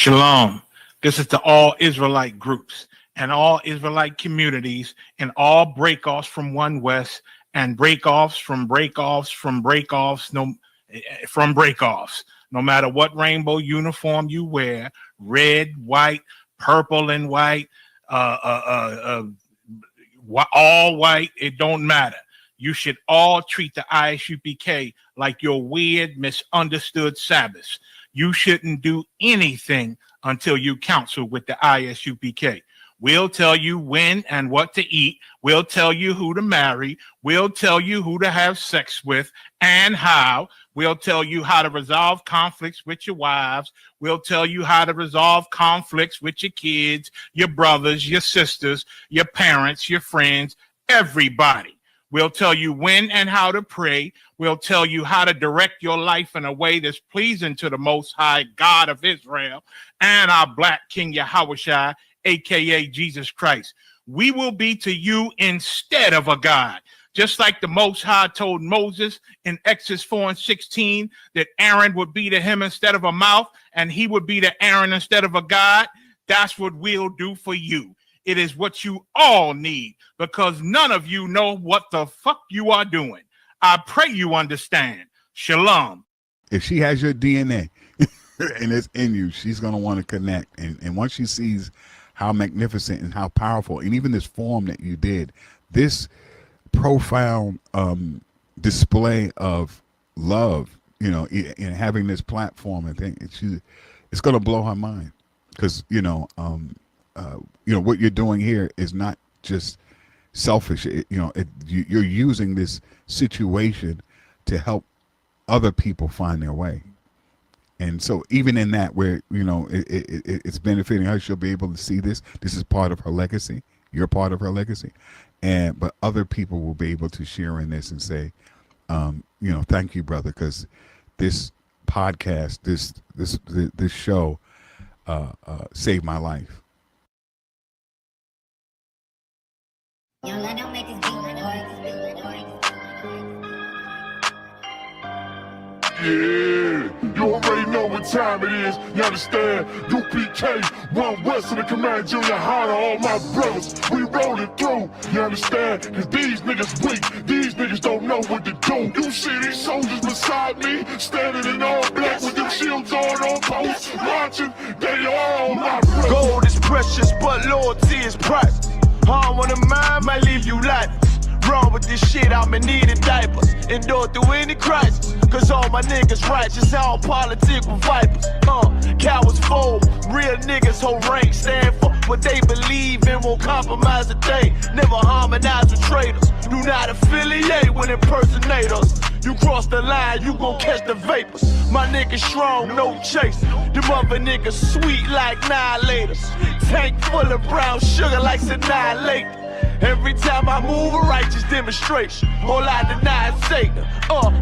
Shalom. This is to all Israelite groups and all Israelite communities and all breakoffs from One West and breakoffs from breakoffs from breakoffs from breakoffs. No matter what rainbow uniform you wear, red, white, purple and white, all white, it don't matter. You should all treat the ISUPK like your weird, misunderstood Sabbaths. You shouldn't do anything until you counsel with the ISUPK. We'll tell you when and what to eat. We'll tell you who to marry. We'll tell you who to have sex with and how. We'll tell you how to resolve conflicts with your wives. We'll tell you how to resolve conflicts with your kids, your brothers, your sisters, your parents, your friends, everybody. We'll tell you when and how to pray. We'll tell you how to direct your life in a way that's pleasing to the Most High God of Israel and our Black King Yahushua, aka Jesus Christ. We will be to you instead of a God. Just like the Most High told Moses in Exodus 4:16 that Aaron would be to him instead of a mouth and he would be to Aaron instead of a God. That's what we'll do for you. It is what you all need because none of you know what the fuck you are doing. I pray you understand. Shalom. If she has your DNA and it's in you, she's going to want to connect. And once she sees how magnificent and how powerful, and even this form that you did, this profound display of love, you know, in having this platform, I think it's going to blow her mind because, what you're doing here is not just selfish. You're using this situation to help other people find their way. And so even in that where, it's benefiting her, she'll be able to see this. This is part of her legacy. You're part of her legacy. But other people will be able to share in this and say, thank you, brother, because this podcast, this show saved my life. Young, I don't make this beat like Yeah, you already know what time it is, you understand? UPK, One West of the Command Junior High to all my brothers, we rolling through, you understand? Cause these niggas weak, these niggas don't know what to do. You see these soldiers beside me, standing in all black with them shields on post, watching, they all my brothers. Gold is precious, but loyalty is priceless. Harm on the mind might leave you lifeless. Wrong with this shit, I'm in need of diapers. Endure through any crisis, cause all my niggas righteous, all politics with vipers. Cowards fold, real niggas hold rank, stand for what they believe in, won't compromise a thing. Never harmonize with traitors, do not affiliate with impersonators. You cross the line, you gon' catch the vapors. My niggas strong, no chase. Them other niggas sweet like annihilators. Tank full of brown sugar like annihilate. Every time I move, a righteous demonstration. All I deny is Satan.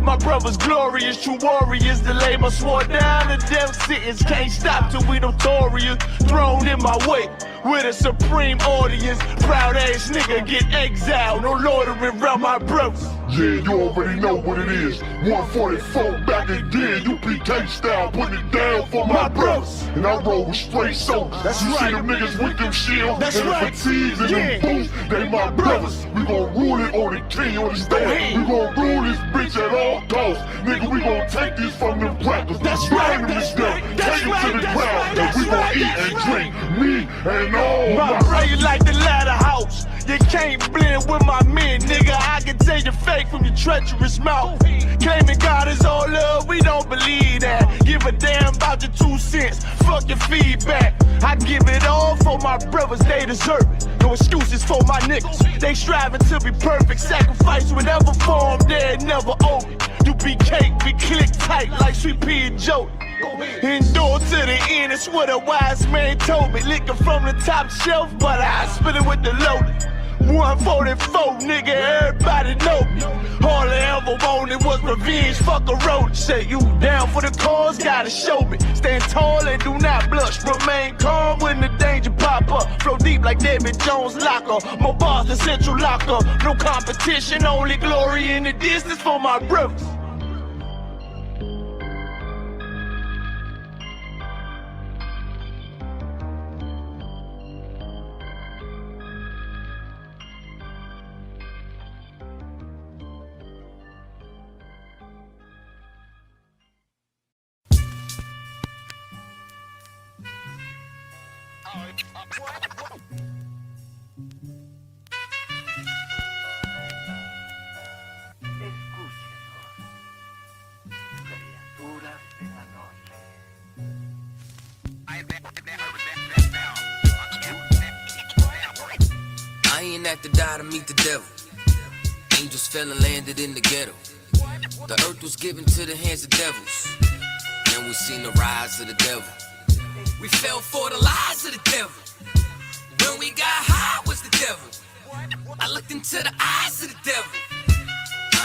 My brother's glorious, true warriors. The label swore down the death sentence. Can't stop till we notorious. Thrown in my way with a supreme audience. Proud ass nigga get exiled. No loitering around my brothers. Yeah, you already know what it is. 144 back again, UPK style, putting it down for my brothers. And I roll with straight soldiers. That's you right. See them niggas with them shields That's and right. the fatigues and them boots. They my brothers. We gon' rule it on the king on the stand. We gon' rule this bitch at all costs. Nigga, we gon' take this from them crackers. That's Burn right. them to death. Take them to the That's ground. right. And we gon' eat and drink. Me and all My my brain like the ladder house. You can't blend with my men, nigga. I can tell you fake from your treacherous mouth. Claiming God is all love, we don't believe that. Give a damn about your 2 cents. Fuck your feedback. I give it all for my brothers, they deserve it. No excuses for my niggas. They striving to be perfect. Sacrifice whatever form, they never owe me. You be cake, we click tight like Sweet Pea and Jody. Endure to the end, it's what a wise man told me. Licking from the top shelf, but I spit it with the loaded. 144, nigga, everybody know me. All I ever wanted was revenge, fuck a road. Say you down for the cause, gotta show me. Stand tall and do not blush. Remain calm when the danger pop up. Flow deep like David Jones locker. More bars than Central Locker. No competition, only glory in the distance for my brothers. I ain't have to die to meet the devil. Angels fell and landed in the ghetto. The earth was given to the hands of devils. Then we seen the rise of the devil. We fell for the lies of the devil. When we got high was the devil. I looked into the eyes of the devil.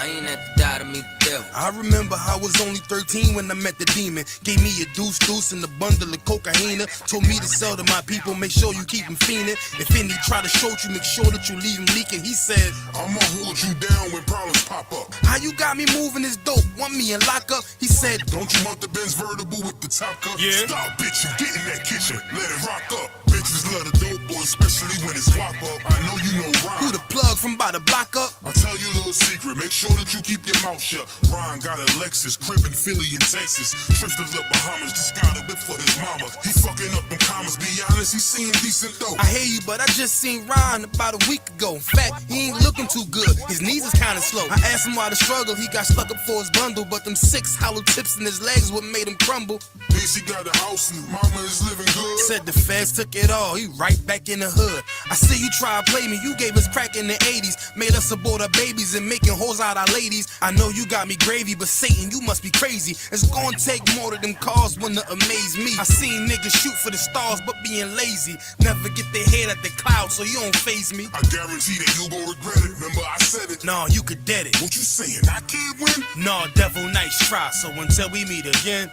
I ain't have to die to meet the devil. I remember I was only 13 when I met the demon. Gave me a deuce and a bundle of cocaine. Told me to sell to my people, make sure you keep them fiending. If any try to shoot you, make sure that you leave him leaking. He said, I'ma hold you down when problems pop up. how you got me moving this dope? Want me in lockup? He said, Don't you want the Benz vertible with the top cup? Yeah. Stop, bitch, you get in that kitchen, let it rock up. Bitches love the dope boy, especially when it's wop up. I know you know who Ron. the plug from by the block up? I'll tell you a little secret, make sure that you keep your mouth shut. Ron got a Lexus, crib in Philly and Texas. Trips to the Bahamas, just got a whip for his mama. He fucking up them commas, be honest, he seeing decent though. I hear you, but I just seen Ron about a week ago. In fact, he ain't looking too good. His knees is kinda slow. I asked him why the struggle. He got stuck up for his bundle, but them 6 hollow tips in his legs what made him crumble. He got a house and mama is living good. Said the feds took it all. He right back in the hood. I see you try to play me. You gave us crack in the 80s. Made us abort our babies and making hoes out our ladies. I know you got me gravy, but Satan, you must be crazy. It's gonna take more than them cars when to amaze me. I seen niggas shoot for the stars, but being lazy. Never get their head at the clouds, so you don't faze me. I guarantee that you gon' regret it. Remember I said it. Nah, you could dead it. What you saying? I can't win? Nah, devil, nice try. So until we meet again.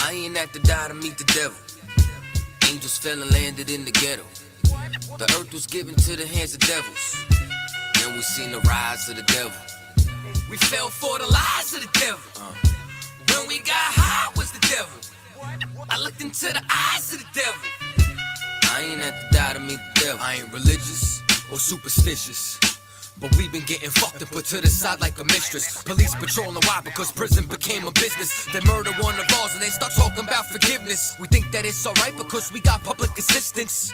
I ain't have to die to meet the devil. Angels fell and landed in the ghetto. The earth was given to the hands of devils. Then we seen the rise of the devil. We fell for the lies of the devil. When we got high was the devil. I looked into the eyes of the devil. I ain't have to die to meet the devil. I ain't religious or superstitious, but we been getting fucked and put to the side like a mistress. Police patrolling why? Because prison became a business. They murder one of ours and they start talking about forgiveness. We think that it's alright because we got public assistance.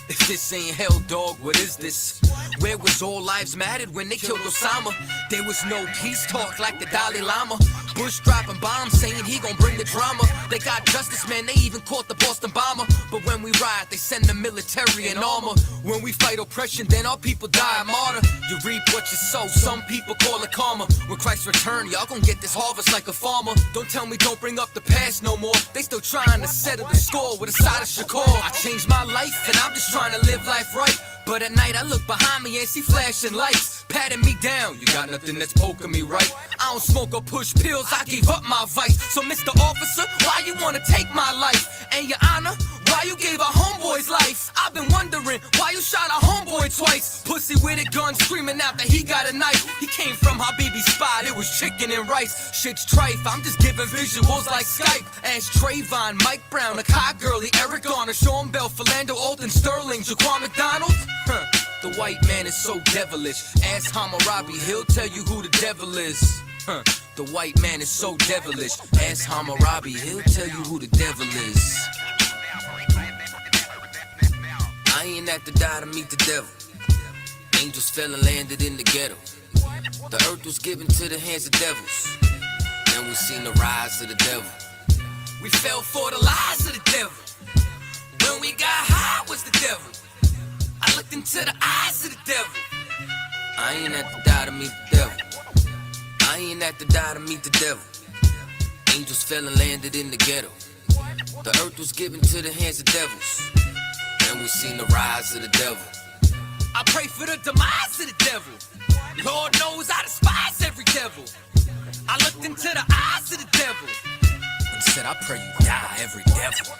If this ain't hell, dog, what is this? Where was all lives mattered when they killed Osama? There was no peace talk like the Dalai Lama. Bush dropping bombs saying he gon' bring the drama. They got justice, man, they even caught the Boston bomber. But when we ride, they send the military in armor. When we fight oppression, then our people die a martyr. You reap what you sow, some people call it karma. When Christ return, y'all gon' get this harvest like a farmer. Don't tell me don't bring up the past no more. They still trying to settle the score with a side of Shakur. I changed my life and I'm just trying to live life right. But at night I look behind me and see flashing lights, patting me down. You got nothing that's poking me right. I don't smoke or push pills, I gave up my vice. So Mr. Officer, why you wanna take my life? And your honor, why you gave our homeboy's life? I've been wondering why you shot our homeboy twice. Pussy with a gun screaming out that he got a knife. He came from Habibi's spot, it was chicken and rice. Shit's trife, I'm just giving visuals like Skype. Ask Trayvon, Mike Brown, a Kai Gurley, Eric Garner, Sean Bell, Philando, Alton Sterling, Jaquan McDonald. The white man is so devilish. Ask Hammurabi, he'll tell you who the devil is. The white man is so devilish. Ask Hammurabi, he'll tell you who the devil is. I ain't have to die to meet the devil. Angels fell and landed in the ghetto. The earth was given to the hands of devils. Then we seen the rise of the devil. We fell for the lies of the devil. When we got high was the devil. I looked into the eyes of the devil. I ain't have to die to meet the devil. I ain't have to die to meet the devil. Angels fell and landed in the ghetto. The earth was given to the hands of devils. Then we seen the rise of the devil. I pray for the demise of the devil. Lord knows I despise every devil. I looked into the eyes of the devil and said, I pray you die, every devil.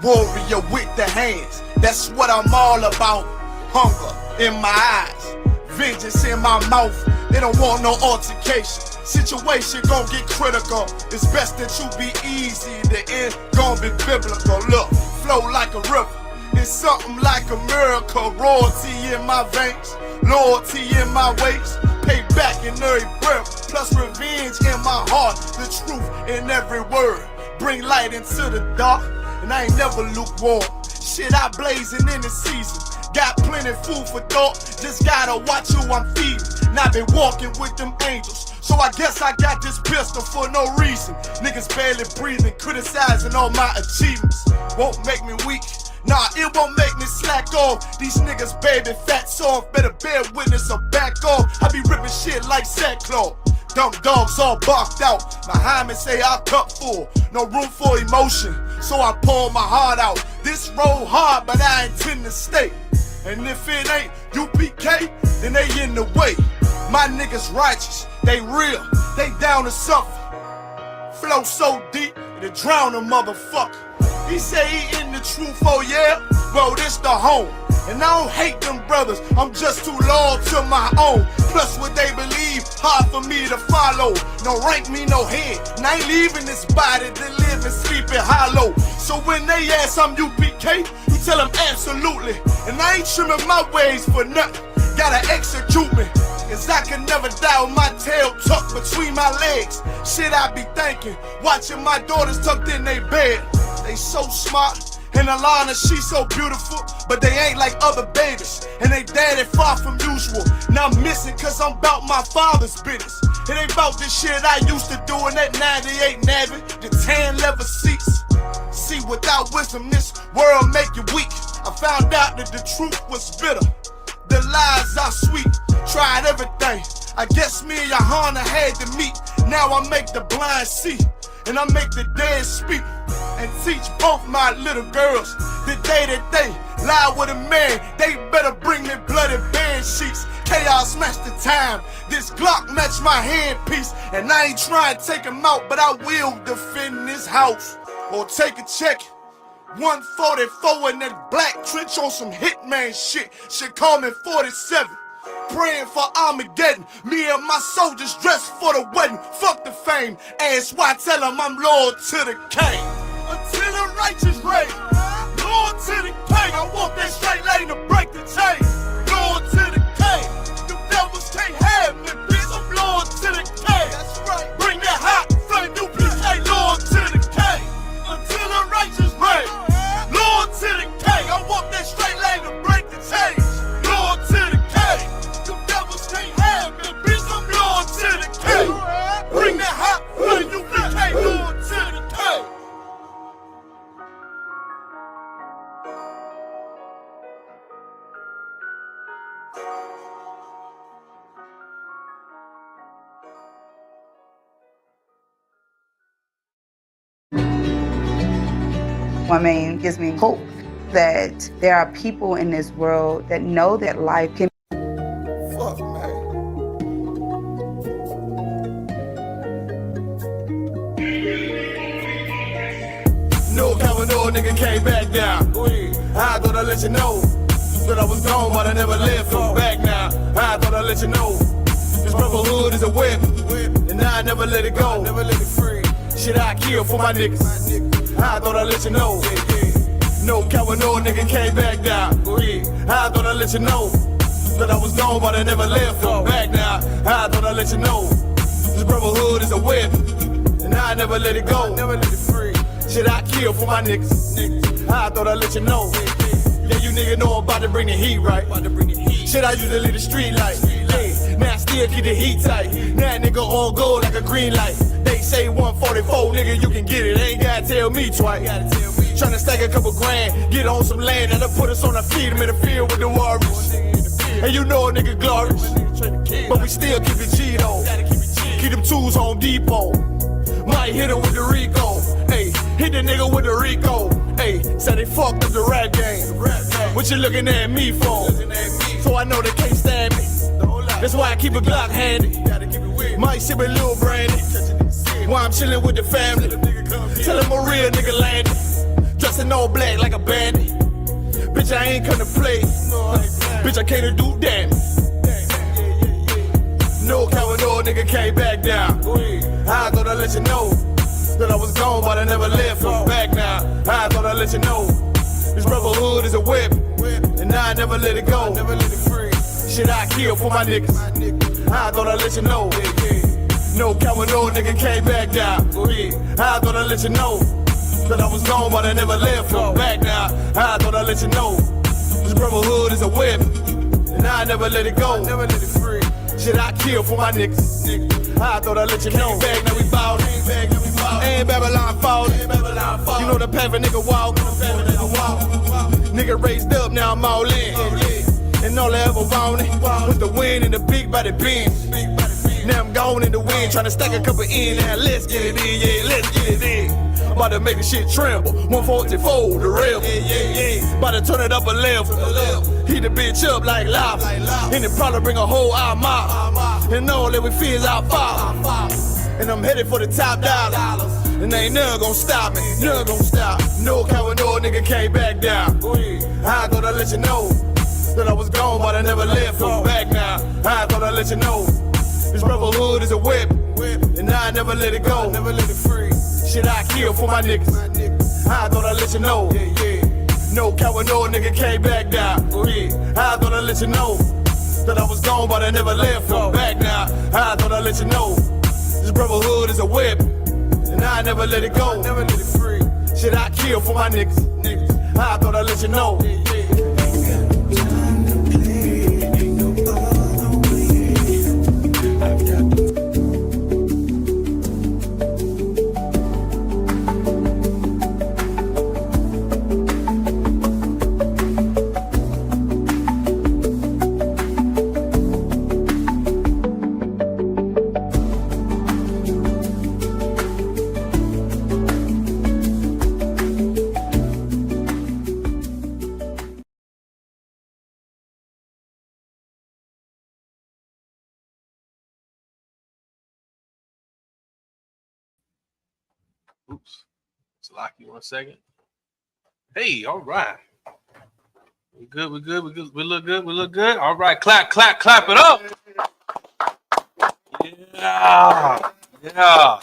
warrior with the hands. That's what I'm all about. Hunger in my eyes, vengeance in my mouth. They don't want no altercation. Situation gon' get critical. It's best that you be easy. The end gon' be biblical. Look, flow like a river. It's something like a miracle. Royalty in my veins, loyalty in my ways. Pay back in every breath, plus revenge in my heart. The truth in every word. Bring light into the dark, and I ain't never lukewarm. Shit, I blazing in the season. Got plenty food for thought. Just gotta watch who I'm feeding. And I been walking with them angels. So I guess I got this pistol for no reason. Niggas barely breathing, criticizing all my achievements. Won't make me weak. Nah, it won't make me slack off. These niggas baby fat soft. Better bear witness or back off. I be ripping shit like sackcloth. Dumb dogs all barked out. My hymen say I cup full. No room for emotion, so I pour my heart out. This road hard, but I intend to stay. And if it ain't UPK, then they in the way. My niggas righteous, they real, they down to suffer. Flow so deep, it'll drown a motherfucker. He say he in the truth, oh yeah? Bro, this the home. And I don't hate them brothers, I'm just too loyal to my own. Plus what they believe, hard for me to follow. No rank me, no head, and I ain't leaving this body to live and sleep in hollow. So when they ask I'm UPK, you tell them absolutely. And I ain't trimming my ways for nothing, gotta execute me. Cause I can never die with my tail tucked between my legs. Shit I be thinking, watching my daughters tucked in their bed. They so smart. And Alana, she so beautiful, but they ain't like other babies. And they daddy far from usual. Now I'm missing cause I'm about my father's business. It ain't about this shit I used to do in that 98 Navy, the tan leather seats. See, without wisdom, this world make you weak. I found out that the truth was bitter, the lies are sweet. Tried everything, I guess me and Johanna had to meet. Now I make the blind see, and I make the dead speak. And teach both my little girls the day that they lie with a man, they better bring me bloody bed sheets. Chaos match the time, this Glock match my handpiece. And I ain't trying to take him out, but I will defend this house. Or take a check, 144 in that black trench on some hitman shit. Should call me 47. Praying for Armageddon. Me and my soldiers dressed for the wedding. Fuck the fame. Ask why, tell them I'm loyal to the king. Until the righteous reign. Loyal to the king. I want that straight lane to break the chain. Loyal to the king. The devils can't have me, bitch. I'm loyal to the king. That's right. Bring that hot flame, you bitch. Ain't loyal to the king. Until the righteous reign. Loyal to the king. I want that straight lane to break the chain. Loyal to the king. The devils can't have me, bitch. I'm loyal to the king. Bring that hot flame, you bitch. Ain't loyal to the king. Woman gives me hope that there are people in this world that know that life can. Fuck, man. No cover, no nigga came back down. I thought I'd let you know that I was gone, but I never left. Come back now. I thought I'd let you know this brotherhood is a whip, and I never let it go. Never let it free. Shit, I kill for my niggas. I thought I'd let you know. No coward, no nigga came back down. I thought I'd let you know that I was gone, but I never left. Come back now. I thought I'd let you know this brotherhood is a whip, and I never let it go. Never let it free. Shit, I kill for my niggas. I thought I'd let you know. Yeah, you nigga know I'm about to bring the heat, right? Shit, I usually leave the street light. Now I still keep the heat tight. Now nigga on gold like a green light. They say 144, nigga, you can get it. Ain't gotta tell me twice. Tryna stack a couple grand, get on some land, and put us on our feet, in the field with the warriors. And you know a nigga glorious, but we still keep it G though. Keep them tools on Depot. Might hit him with the Rico. Hey, hit the nigga with the Rico. Hey, said they fucked up the rap game. What you looking at me for? So I know they can't stand me. That's why I keep a Glock handy. Might sip a little brandy. While I'm chillin' with the family. Tell him a real nigga landed. dressed in all black like a bandit. Bitch, I ain't come to play. Bitch, I came to do damage. No coward, no nigga came back down. I thought I'd let you know that I was gone, but I never left. I'm back now. I thought I'd let you know this brotherhood is a whip, and I never let it go. Shit, I kill for my niggas. I thought I'd let you know. No coward, no nigga came back down. I thought I'd let you know that I was gone, but I never left. I'm back now. I thought I'd let you know this brotherhood is a whip, and I never let it go. Shit, I kill for my niggas. I thought I'd let you know. Back, now we ballin'. Ain't Babylon falling. You know the path a nigga walk. Nigga raised up, now I'm all in. And all I ever wanted was the wind and the big body beams. Now I'm gone in the wind, tryna stack a couple in. Now let's get it in, yeah, let's get it in. About to make the shit tremble. 144, the rebel. About to turn it up a level. Heat the bitch up like lava. And it probably bring a whole armada. And all that we fear is our father. And I'm headed for the top dollar. And ain't none gon' stop me. None gon' stop. No coward, no nigga came back down. I thought I'd let you know that I was gone, but I never left. I'm back now. I thought I'd let you know this brotherhood is a whip, and I never let it go. Never let it free. Shit, I kill for my niggas. I thought I'd let you know. No coward, no nigga came back down. I thought I'd let you know that I was gone, but I never left. I'm back now. I thought I'd let you know this brotherhood is a whip, and I never let it go. Never let it free. Shit, I kill for my niggas. I thought I'd let you know. Oops. It's locky 1 second. Hey, all right. We good, we good, we good. We look good, we look good. All right, clap, clap, clap it up. Yeah. Yeah.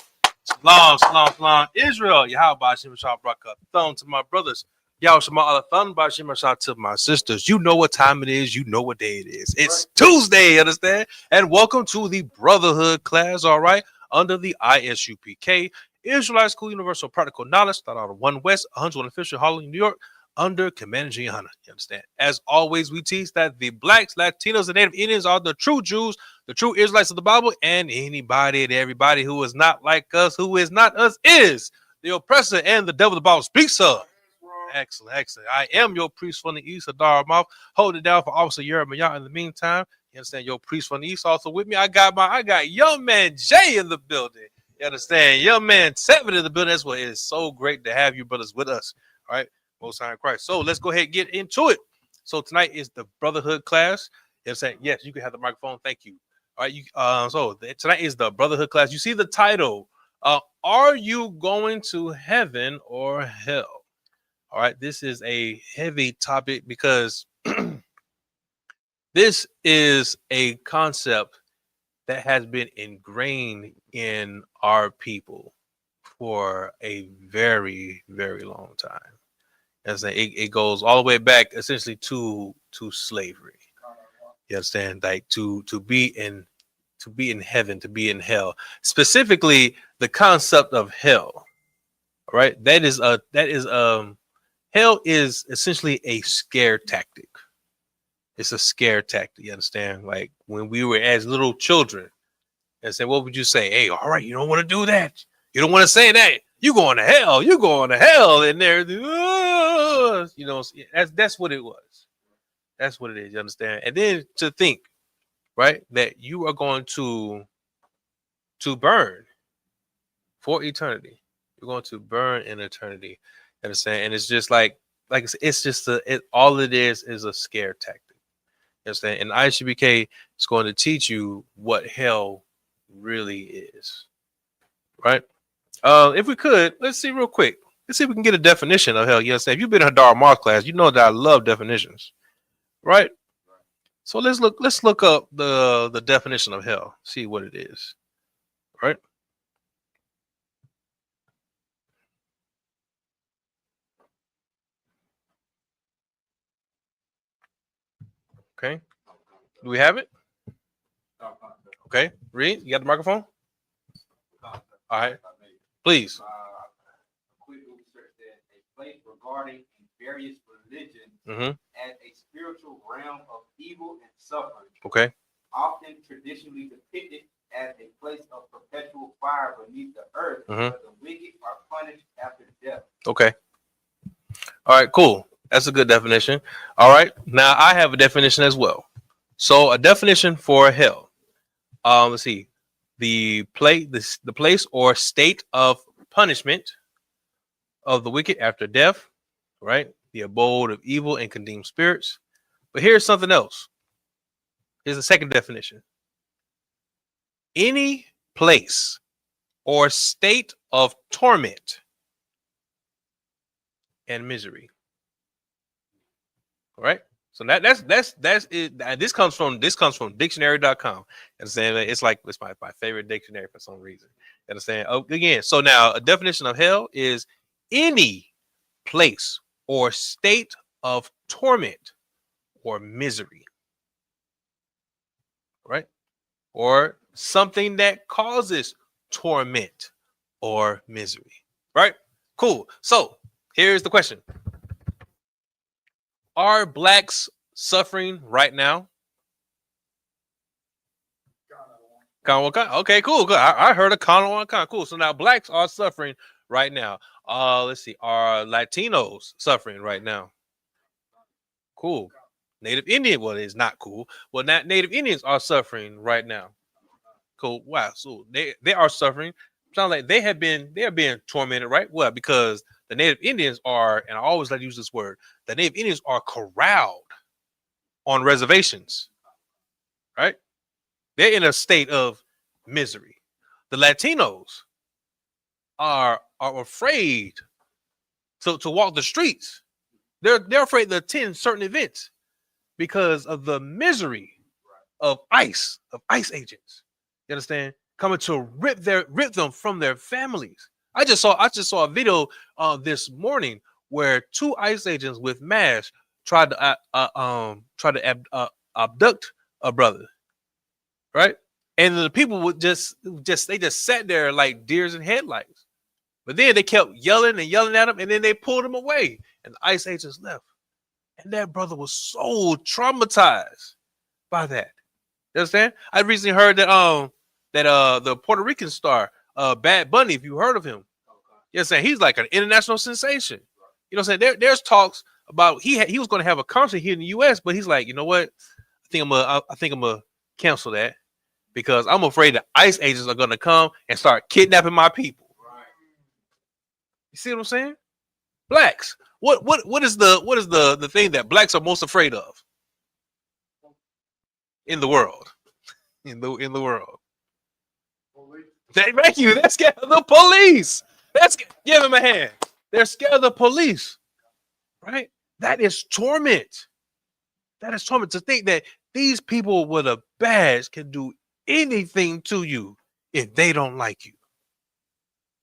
Shalom, shalom, shalom. Israel. Yahweh Shem Shah Brakah. Thumb to my brothers. Yahweh Shema Allah Thumb by Shem Shah to my sisters. You know what time it is. You know what day it is. It's Tuesday, understand? And welcome to the Brotherhood class, all right? Under the ISUPK, Israelite School Universal Practical Knowledge, thought out of 1 West, 101 Official Hall in New York, under Commander Gianna. You understand? As always, we teach that the blacks, Latinos, and Native Indians are the true Jews, the true Israelites of the Bible, and anybody and everybody who is not like us, who is not us, is the oppressor and the devil the Bible speaks of. Excellent, excellent. I am your priest from the east, Adar Mouth. Hold it down for Officer Yeremiah. In the meantime, you understand, your priest from the east. Also with me, I got young man Jay in the building. You understand? Young man 7 in the building. That's what it is. So great to have you brothers with us. All right. Most High in Christ. So let's go ahead and get into it. So tonight is the Brotherhood class. You understand? Yes, you can have the microphone. Thank you. All right. Tonight is the Brotherhood class. You see the title. Are you going to heaven or hell? All right. This is a heavy topic because this is a concept that has been ingrained in our people for a very, very long time. As it goes all the way back essentially to slavery. You understand? Like to be in heaven, to be in hell. Specifically, the concept of hell. All right. Hell is essentially a scare tactic. It's a scare tactic. You understand? Like when we were as little children and say, what would you say? Hey, all right, you don't want to do that. You don't want to say that. You going to hell. You going to hell. And there, you know, that's what it was. That's what it is. You understand? And then to think, right, that you are going to burn for eternity. You're going to burn in eternity. You understand? And it's just like it's just all it is a scare tactic. You understand? And ISUPK is going to teach you what hell really is. Right? If we could, let's see real quick. Let's see if we can get a definition of hell. You understand? If you've been in a Hadar Mars class, you know that I love definitions, right? So let's look up the definition of hell. See what it is, right? Okay. Do we have it? Okay. Reed, you got the microphone? All right. Please. Quick research that a place regarding in various religions Mm-hmm. as a spiritual realm of evil and suffering, Okay. often traditionally depicted as a place of perpetual fire beneath the earth, Mhm. where the wicked are punished after death. Okay. All right, cool. That's a good definition. All right. Now I have a definition as well. So a definition for hell. Let's see. The place or state of punishment of the wicked after death, right? The abode of evil and condemned spirits. But here's something else. Here's a second definition. Any place or state of torment and misery. All right. So that's it. This comes from dictionary.com. Understand? It's my favorite dictionary for some reason. Understand? Oh, again. So now a definition of hell is any place or state of torment or misery. Right? Or something that causes torment or misery. Right? Cool. So here's the question. Are blacks suffering right now? Okay, cool. Good. I heard a Kano. Cool. So now blacks are suffering right now. Let's see. Are Latinos suffering right now? Cool. Native Indian. Well, it's not cool. Well, Native Indians are suffering right now. Cool. Wow. So they are suffering. Sounds like they are being tormented, right? Well, because the Native Indians are, and I always like to use this word, the Native Indians are corralled on reservations, right? They're in a state of misery. The Latinos are afraid to walk the streets. They're afraid to attend certain events because of the misery of ICE agents. You understand? Coming to rip them from their families. I just saw a video this morning where two ICE agents with masks tried to abduct a brother, right? And the people would just sat there like deers in headlights. But then they kept yelling and yelling at him, and then they pulled him away, and the ICE agents left. And that brother was so traumatized by that. You understand? I recently heard that the Puerto Rican star, Bad Bunny, if you heard of him, you know what I'm saying? He's like an international sensation. You know what I'm saying? There's talks about he was going to have a concert here in the U.S., but he's like, you know what? I think I'm gonna cancel that because I'm afraid the ICE agents are going to come and start kidnapping my people. You see what I'm saying? Blacks. What is the thing that blacks are most afraid of in the world? In the world. Thank you. They're scared of the police. Give him a hand. They're scared of the police. Right? That is torment. That is torment to think that these people with a badge can do anything to you if they don't like you.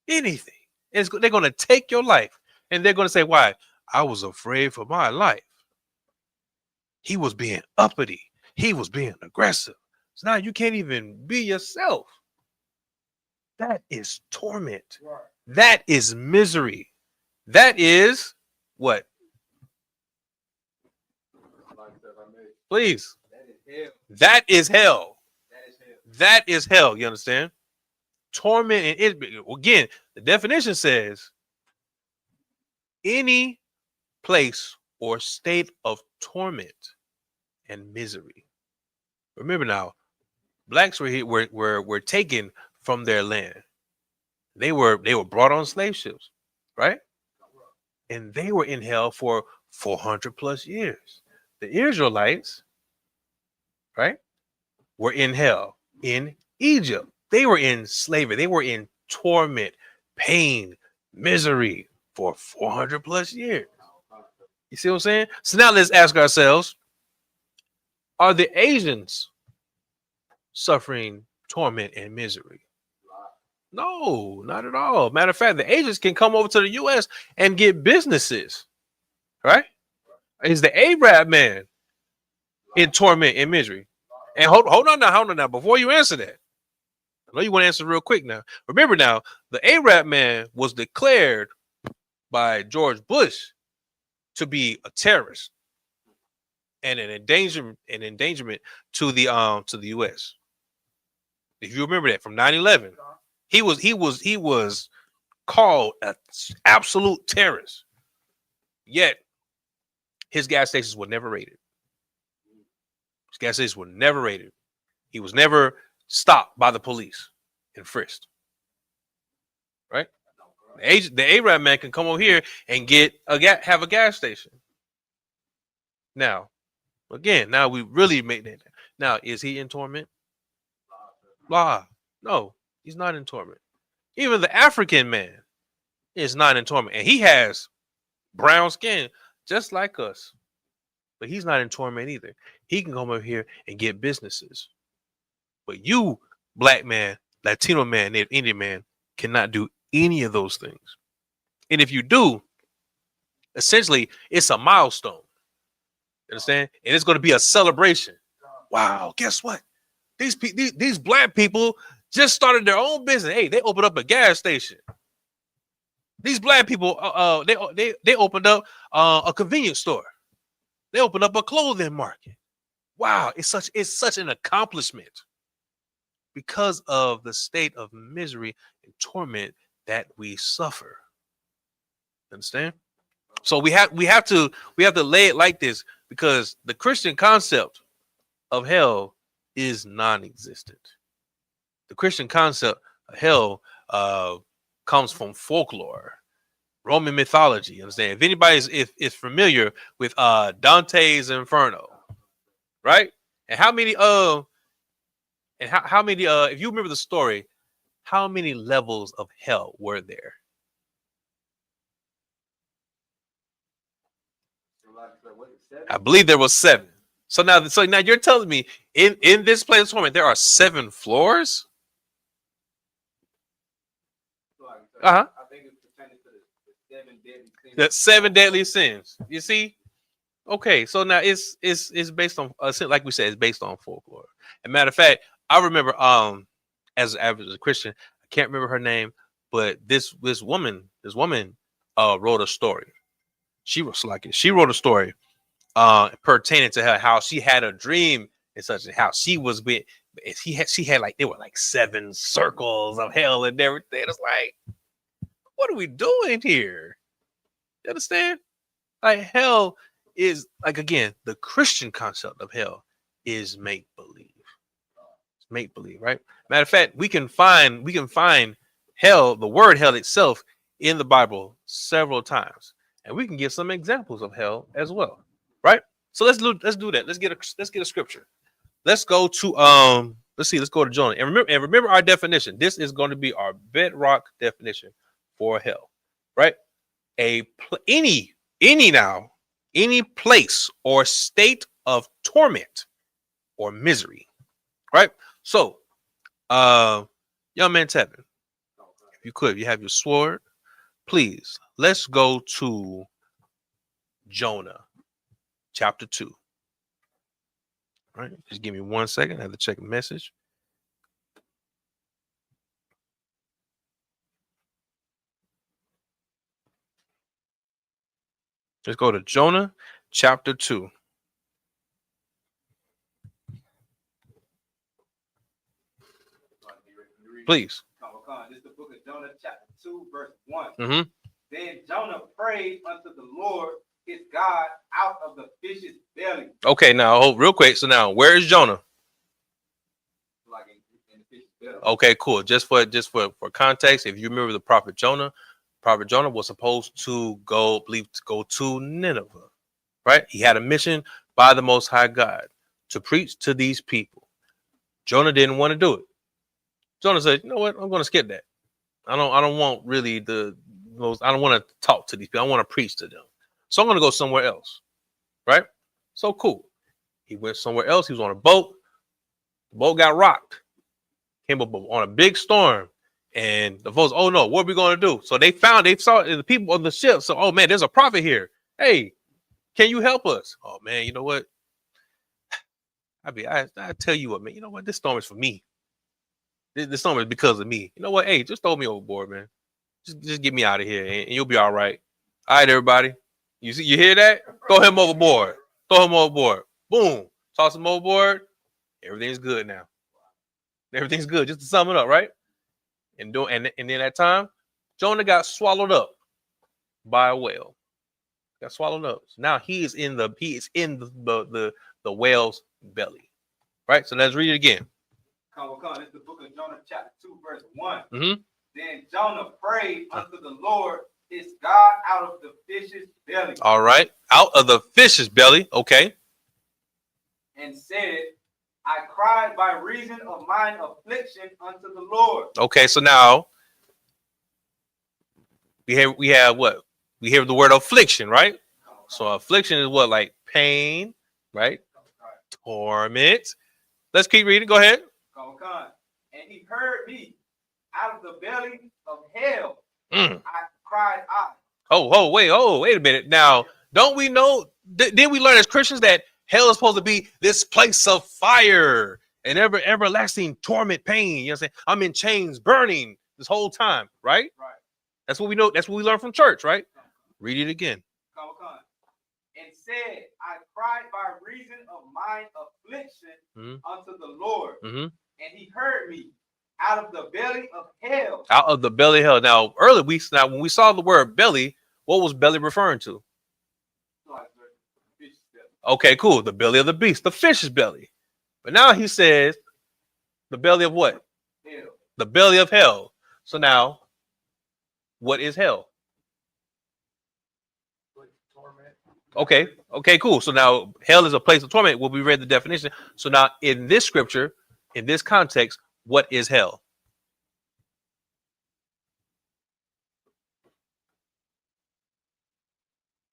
Anything. They're going to take your life and they're going to say, why? I was afraid for my life. He was being uppity. He was being aggressive. So now you can't even be yourself. That is torment. Right. That is misery. That is what? Please. That is hell. That is hell. You understand? Torment and again, the definition says any place or state of torment and misery. Remember now, blacks were taken from their land. They were brought on slave ships, right? And they were in hell for 400 plus years. The Israelites, right, were in hell in Egypt. They were in slavery. They were in torment, pain, misery for 400 plus years. You see what I'm saying? So now let's ask ourselves, are the Asians suffering torment and misery? No, not at all. Matter of fact, the Asians can come over to the U.S. and get businesses, right? Is the Arab man in torment and misery? And hold on now. Before you answer that, I know you want to answer real quick now. Remember now, the Arab man was declared by George Bush to be a terrorist and an endangerment to the U.S. If you remember that from 9/11, he was called an absolute terrorist. Yet his gas stations were never raided. His gas stations were never raided. He was never stopped by the police and frisked. Right? The Arab man can come over here and have a gas station. Now, again, now we really made that. Now, is he in torment? No, he's not in torment. Even the African man is not in torment. And he has brown skin just like us. But he's not in torment either. He can come over here and get businesses. But you, black man, Latino man, Native Indian man, cannot do any of those things. And if you do, essentially, it's a milestone. Understand? And it's going to be a celebration. Wow, guess what? These black people just started their own business. Hey, they opened up a gas station. These black people, they opened up a convenience store. They opened up a clothing market. Wow, it's such an accomplishment because of the state of misery and torment that we suffer. Understand? So we have to lay it like this, because the Christian concept of hell is non-existent. The Christian concept of hell comes from folklore, Roman mythology. Understand? If anybody is familiar with Dante's Inferno, right? And how many if you remember the story, how many levels of hell were there? I believe there was 7. So now you're telling me in this place of torment there are 7 floors? I think it's pertaining to the 7 deadly sins. The 7 deadly sins. You see? Okay, so now it's based on like we said, it's based on folklore. As a matter of fact, I remember as a Christian, I can't remember her name, but this woman wrote a story. She wrote a story pertaining to her, how she had a dream and such, and how she had like, there were like 7 circles of hell and everything. It's like, what are we doing here? You understand? Like, hell is, like, again, the Christian concept of hell is make believe. It's make believe, right? Matter of fact, we can find hell, the word hell itself, in the Bible several times, and we can give some examples of hell as well, right? So let's do that. Let's get a scripture. Let's go to let's go to Jonah, and remember our definition. This is going to be our bedrock definition for hell, right? Any place or state of torment or misery, right? So, young man Tevin, if you have your sword, please, let's go to Jonah chapter 2. All right, just give me 1 second. I have to check a message. Let's go to Jonah chapter 2. Please. This is the book of Jonah chapter 2, verse 1. Mm-hmm. Then Jonah prayed unto the Lord his God out of the fish's belly. Okay, now hold real quick. So now, where is Jonah? Like in the fish's belly. Okay, cool. Just for context, if you remember the prophet Jonah was supposed to go to Nineveh, right? He had a mission by the Most High God to preach to these people. Jonah didn't want to do it. Jonah said, "You know what? I'm going to skip that. I don't want really the I don't want to talk to these people. I want to preach to them. So I'm going to go somewhere else. Right? So cool. He went somewhere else. He was on a boat. The boat got rocked. Came up on a big storm. And the folks, oh no, what are we going to do? So they saw the people on the ship. So, oh man, there's a prophet here. Hey, can you help us? Oh man, you know what? I tell you what, man, you know what? This storm is for me. This storm is because of me. You know what? Hey, just throw me overboard, man. Just get me out of here and you'll be all right. All right, everybody. You hear that? Throw him overboard. Throw him overboard. Boom. Toss him overboard. Everything's good now. Everything's good. Just to sum it up, right? And then that time, Jonah got swallowed up by a whale. Got swallowed up. So now he is in the whale's belly. Right? So let's read it again. Come. It's the book of Jonah, chapter 2, verse 1. Mm-hmm. Then Jonah prayed unto the Lord his God out of the fish's belly. All right. Out of the fish's belly. Okay. And said, I cried by reason of mine affliction unto the Lord. Okay, so now we have what? We hear the word affliction, right? So affliction is what? Like pain, right? Torment. Let's keep reading. Go ahead. And he heard me out of the belly of hell. I cried out. Wait a minute. Now, don't we know? Didn't we learn as Christians that hell is supposed to be this place of fire and everlasting torment, pain? You know what I'm saying? I'm in chains, burning this whole time, right? Right. That's what we know. That's what we learn from church, right? Read it again. And said, I cried by reason of mine affliction unto the Lord. And he heard me out of the belly of hell. Out of the belly of hell. Now, when we saw the word belly, what was belly referring to? Okay, cool. The belly of the beast, the fish's belly. But now he says the belly of what? Hell. The belly of hell. So now, what is hell? Okay, cool. So now hell is a place of torment. Well, we read the definition. So now in this scripture, in this context, what is hell?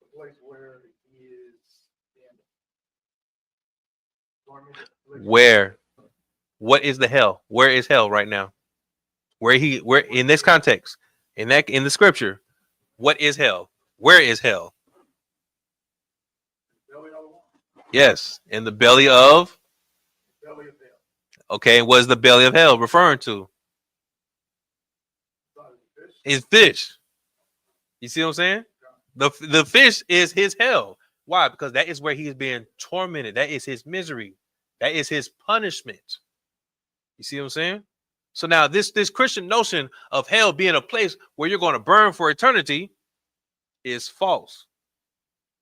The place where he is Where? What is the hell? Where is hell right now? Where in this context, in the scripture, what is hell? Where is hell? Yes, in the belly of hell. Okay, and what is the belly of hell referring to? Is fish. You see what I'm saying? The fish is his hell. Why? Because that is where he is being tormented. That is his misery. That is his punishment. You see what I'm saying? So now this Christian notion of hell being a place where you're going to burn for eternity is false.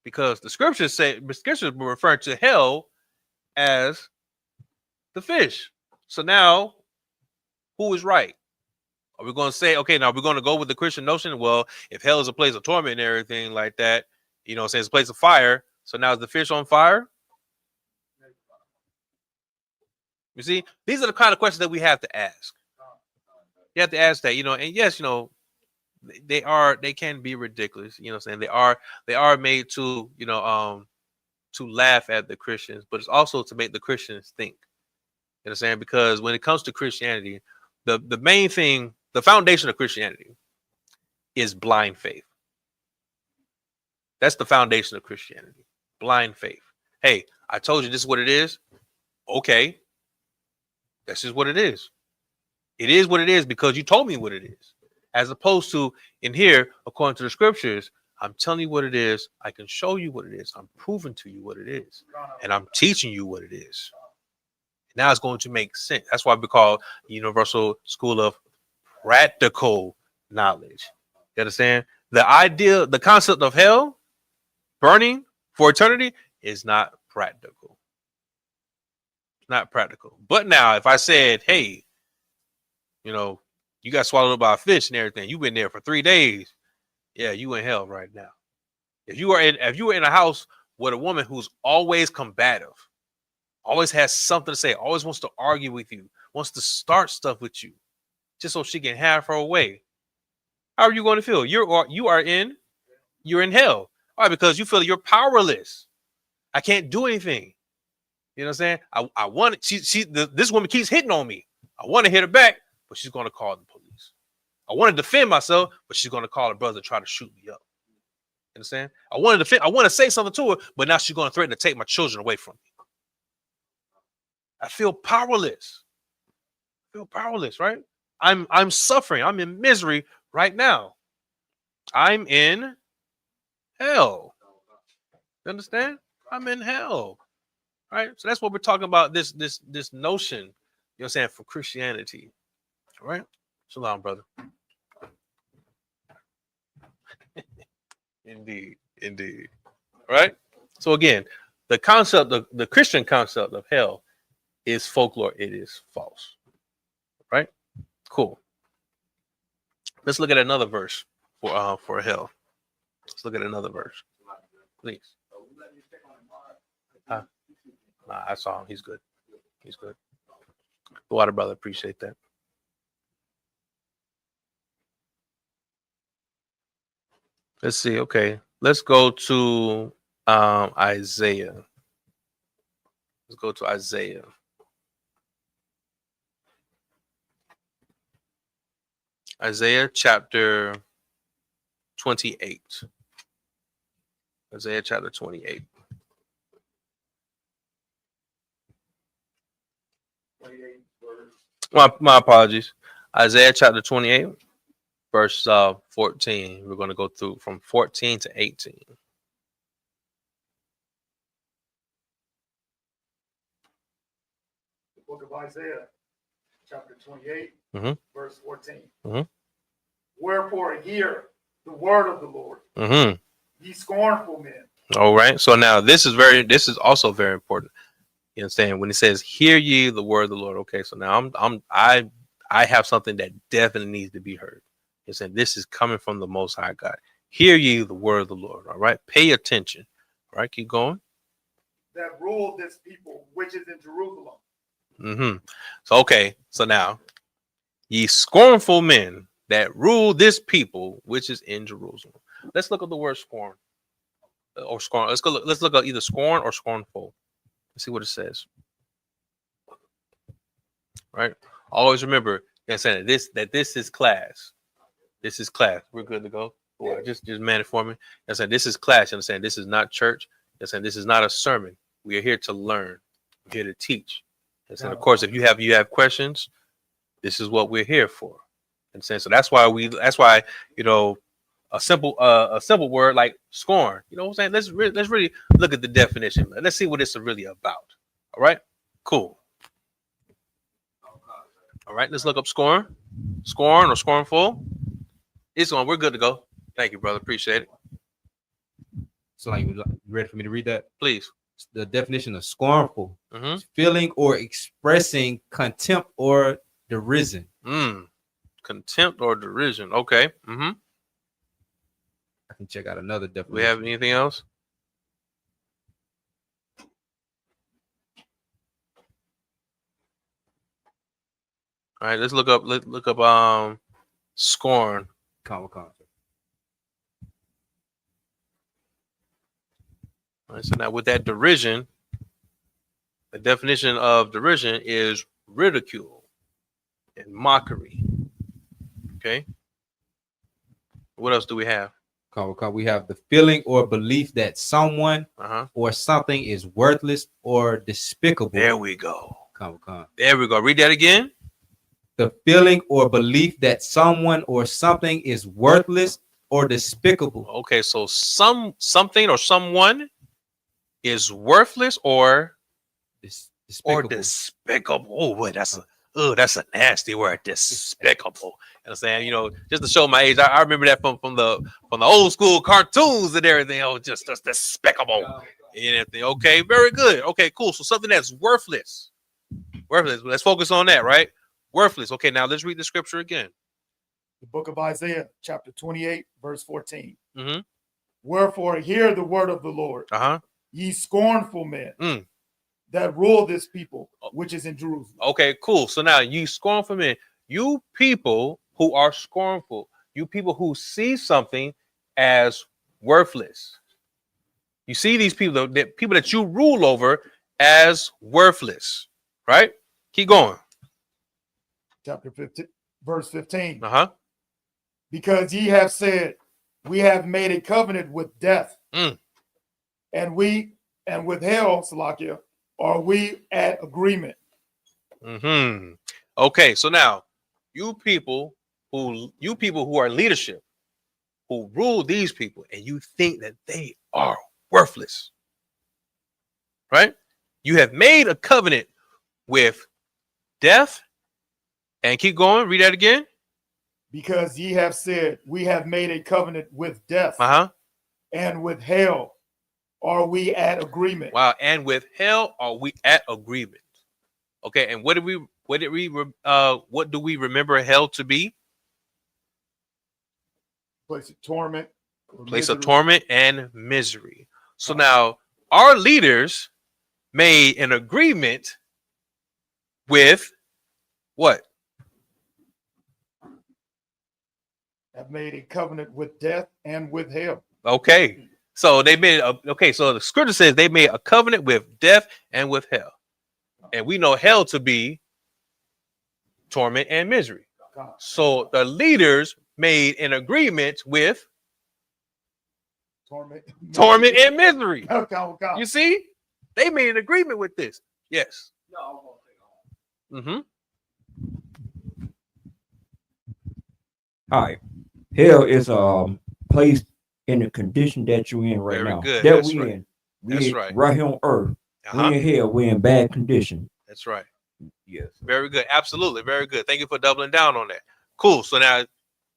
Because the scriptures refer to hell as the fish. So now, who is right? Are we going to say, okay, now we're going to go with the Christian notion? Well, if hell is a place of torment and everything like that, you know, say it's a place of fire. So now is the fish on fire? You see, these are the kind of questions that we have to ask. You have to ask that, you know, and yes, you know, they can be ridiculous, you know what I'm saying? They are made to, you know, to laugh at the Christians, but it's also to make the Christians think. You know what I'm saying? Because when it comes to Christianity, the main thing, the foundation of Christianity is blind faith. That's the foundation of Christianity. Blind faith. Hey, I told you this is what it is. Okay. That's just what it is. It is what it is because you told me what it is. As opposed to in here, according to the scriptures, I'm telling you what it is. I can show you what it is. I'm proving to you what it is. And I'm teaching you what it is. Now it's going to make sense. That's why we call Universal School of Practical Knowledge. You understand? The idea, the concept of hell, burning for eternity, is not practical. It's not practical. But now, if I said, hey, you know, you got swallowed up by a fish and everything, you've been there for 3 days. Yeah, you in hell right now. If you were in a house with a woman who's always combative, always has something to say, always wants to argue with you, wants to start stuff with you, just so she can have her way. How are you going to feel? You're in hell. Why? Because you feel you're powerless. I can't do anything. You know what I'm saying? I want this woman keeps hitting on me. I want to hit her back, but she's going to call the police. I want to defend myself, but she's going to call her brother to try to shoot me up. You understand? I want to say something to her, but now she's going to threaten to take my children away from me. I feel powerless. Right? I'm suffering. I'm in misery right now. I'm in hell. You understand? I'm in hell. Right? So that's what we're talking about. This notion, you know what I'm saying, for Christianity. All right? Shalom, brother. Indeed. All right? So again, the concept, the Christian concept of hell is folklore. It is false. Right? Cool. Let's look at another verse for hell. Let's look at another verse. Please. I saw him. He's good. The water brother, appreciate that. Let's see. Okay. Let's go to Isaiah. Let's go to Isaiah. Isaiah chapter 28. Isaiah chapter 28. My apologies. Isaiah chapter 28, verse 14. We're going to go through from 14 to 18. The book of Isaiah, chapter 28, verse 14. Wherefore hear the word of the Lord, ye scornful men. All right. So now this is also very important. You know what I'm saying? When it says, hear ye the word of the Lord. Okay, so now I have something that definitely needs to be heard. It's saying this is coming from the Most High God. Hear ye the word of the Lord. All right. Pay attention. All right, keep going. That rule this people which is in Jerusalem. So okay, so now ye scornful men that rule this people which is in Jerusalem. Let's look at the word scorn or scorn. Let's look at either scorn or scornful. Let's see what it says. Right? Always remember, you know what I'm saying, this is class. This is class. We're good to go. Just man it for me. I'm saying this is class. You understand? This is not church. I'm saying this is not a sermon. We are here to learn. We're here to teach. And of course, if you have questions, this is what we're here for. And so that's why you know, a simple word like scorn. You know what I'm saying? Let's really look at the definition. Let's see what it's really about. All right, cool. All right, let's look up scorn or scornful. It's on. We're good to go. Thank you, brother. Appreciate it. So, like, you ready for me to read that? Please. The definition of scornful: feeling or expressing contempt or derision. Contempt or derision. Okay. I can check out another definition. We have anything else? All right, let's look up scorn. All right, so now with that derision, the definition of derision is ridicule and mockery. Okay. What else do we have? We have the feeling or belief that someone or something is worthless or despicable. There we go. There we go. Read that again. The feeling or belief that someone or something is worthless or despicable. Okay, so something or someone is worthless or despicable. Oh, boy, that's a nasty word, despicable. And I'm saying, you know, just to show my age, I remember that from the old school cartoons and everything. Oh, just despicable and everything. Okay, very good. Okay, cool. So something that's worthless. Let's focus on that, right? Worthless. Okay, now let's read the scripture again. The book of Isaiah, chapter 28, verse 14. Wherefore hear the word of the Lord, ye scornful men that rule this people, which is in Jerusalem. Okay, cool. So now you scornful men, you people who are scornful, You people who see something as worthless. You see these people, the people that you rule over, as worthless, right? Keep going. Chapter 15, verse 15. Uh-huh. Because ye have said, we have made a covenant with death, and with hell, Salakia, are we at agreement? Mm-hmm. Okay, so now you people who are leadership, who rule these people, and you think that they are worthless, right? You have made a covenant with death, and keep going. Read that again. Because ye have said, we have made a covenant with death, and with hell are we at agreement. Wow, and with hell are we at agreement. Okay, and what do we remember hell to be? Place of torment. Place of torment and misery. So now our leaders made an agreement with what? Have made a covenant with death and with hell. Okay. So they made so the scripture says they made a covenant with death and with hell. And we know hell to be torment and misery. So the leaders made an agreement with torment and misery. You see? They made an agreement with this. Yes. Mm-hmm. All right. Hell is placed in the condition that you're in right Very now. good. That That's we right. in. That's right. Right here on earth. We in hell, we're in bad condition. That's right. Yes. Very good. Absolutely. Very good. Thank you for doubling down on that. Cool. So now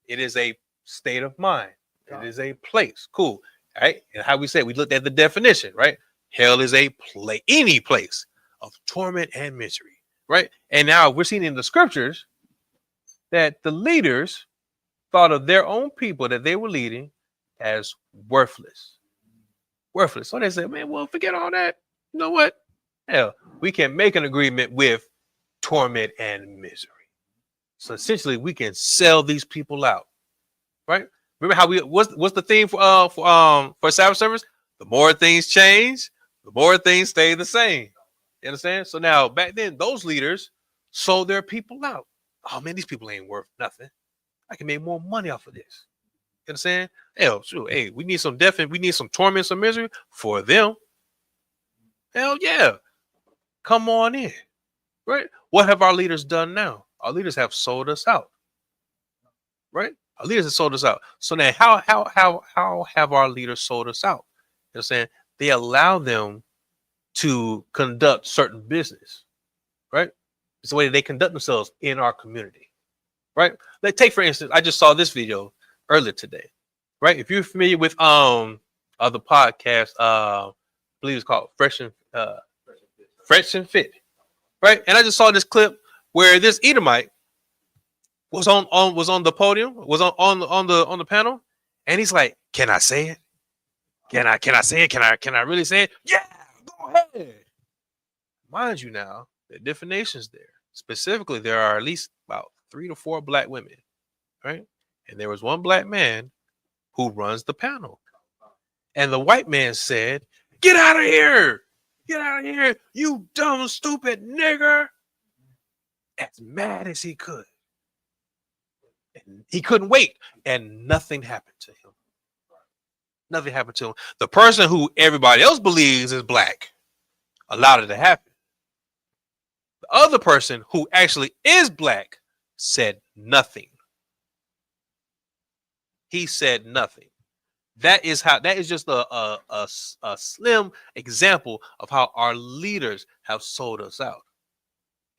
it is a state of mind. It is a place. Cool. All right. And how we said, we looked at the definition, right? Hell is a place, any place of torment and misery, right? And now we're seeing in the scriptures that the leaders thought of their own people that they were leading as worthless. Worthless. So they said, man, well, forget all that. You know what? Hell, we can make an agreement with torment and misery. So essentially, we can sell these people out, right? Remember how what's the theme for Sabbath service? The more things change, the more things stay the same. You understand? So now back then, those leaders sold their people out. Oh man, these people ain't worth nothing. I can make more money off of this. You understand? Hell, sure. Hey, we need some death and we need some torment, some misery for them. Hell yeah. Come on in. Right? What have our leaders done now? Our leaders have sold us out. Right? Our leaders have sold us out. So now how have our leaders sold us out? You know what I'm saying? They allow them to conduct certain business. Right? It's the way that they conduct themselves in our community. Right? Like take for instance, I just saw this video earlier today. Right? If you're familiar with the podcast, I believe it's called Fresh and Fit. Right? And I just saw this clip where this Edomite was on the podium, was on the panel, and he's like, "Can I say it? Can I say it? Can I really say it? Yeah, go ahead." Mind you, now there are different nations there. Specifically, there are at least about 3 to 4 black women, right? And there was one black man who runs the panel, and the white man said, "Get out of here! Get out of here, you dumb, stupid nigger!" As mad as he could. And he couldn't wait, and nothing happened to him. Nothing happened to him. The person who everybody else believes is black allowed it to happen. The other person who actually is black said nothing. He said nothing. That is just a slim example of how our leaders have sold us out.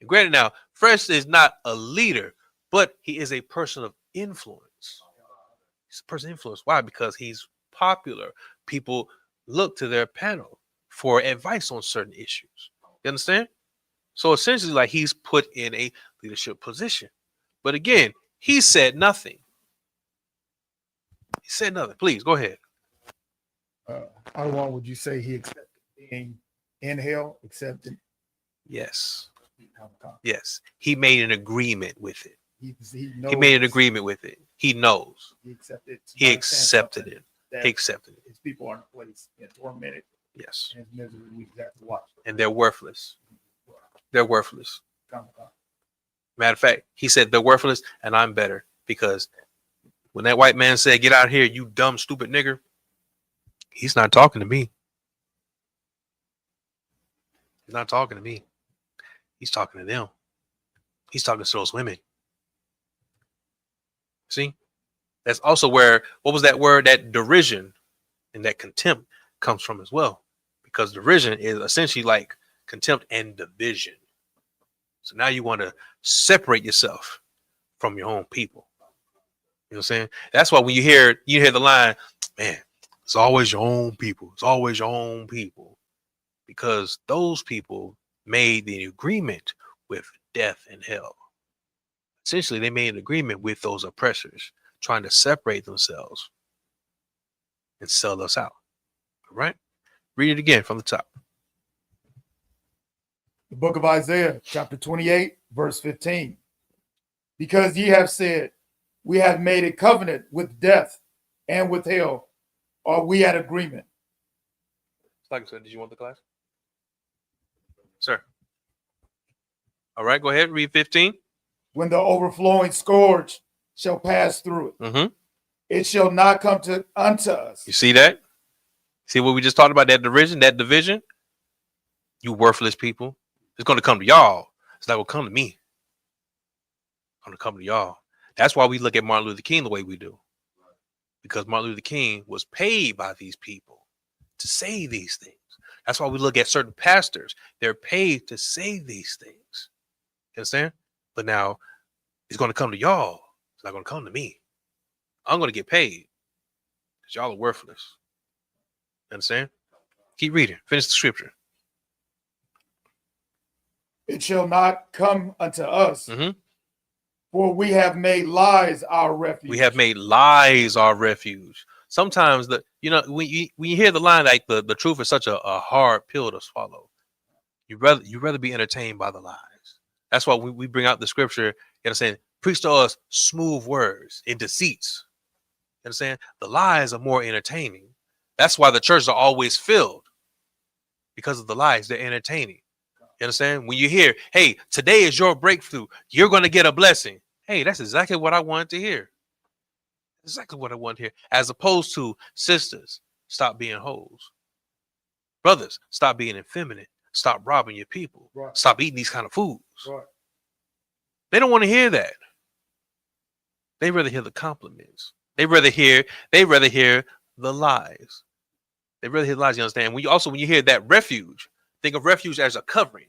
And granted, now Fresh is not a leader, but he is a person of influence. He's a person of influence. Why? Because he's popular. People look to their panel for advice on certain issues. You understand? So essentially, like, he's put in a leadership position. But again, he said nothing. He said nothing. Please go ahead. How long would you say he accepted being in hell? Accepted? Yes. Yes. He made an agreement with it. He made an agreement with it. He knows. He accepted it. He accepted it. He accepted it. His people are in a place and tormented. Yes. And his misery we have to watch. And they're worthless. They're worthless. Come. Matter of fact, he said they're worthless and I'm better, because when that white man said, "Get out of here, you dumb, stupid nigger," he's not talking to me. He's not talking to me. He's talking to them. He's talking to those women. See? That's also where, what was that word? That derision and that contempt comes from as well. Because derision is essentially like contempt and division. So now you want to separate yourself from your own people. You know what I'm saying? That's why when you hear the line, man, it's always your own people. It's always your own people. Because those people made the agreement with death and hell. Essentially, they made an agreement with those oppressors, trying to separate themselves and sell us out. All right? Read it again from the top. The book of Isaiah, chapter 28, verse 15. Because ye have said, we have made a covenant with death and with hell, are we at agreement? Like I said, did you want the class? Sir. All right, go ahead. Read 15. When the overflowing scourge shall pass through it, it shall not come unto us. You see that? See what we just talked about, that division? You worthless people. It's going to come to y'all. It's not going to come to me. It's going to come to y'all. That's why we look at Martin Luther King the way we do. Because Martin Luther King was paid by these people to say these things. That's why we look at certain pastors. They're paid to say these things. You understand? But now it's going to come to y'all. It's not going to come to me. I'm going to get paid because y'all are worthless. You understand? Keep reading. Finish the scripture. It shall not come unto us, for we have made lies our refuge. We have made lies our refuge. Sometimes when you hear the line like the truth is such a hard pill to swallow, you rather be entertained by the lies. That's why we bring out the scripture. You understand? Preach to us smooth words and deceits. You understand? The lies are more entertaining. That's why the churches are always filled, because of the lies. They're entertaining. You understand? When you hear, "Hey, today is your breakthrough. You're going to get a blessing." Hey, that's exactly what I wanted to hear. Exactly what I want to hear. As opposed to, "Sisters, stop being hoes. Brothers, stop being effeminate. Stop robbing your people. Right. Stop eating these kind of foods." Right. They don't want to hear that. They rather hear the compliments. They rather hear the lies. They rather hear the lies. You understand? When you hear that refuge, think of refuge as a covering.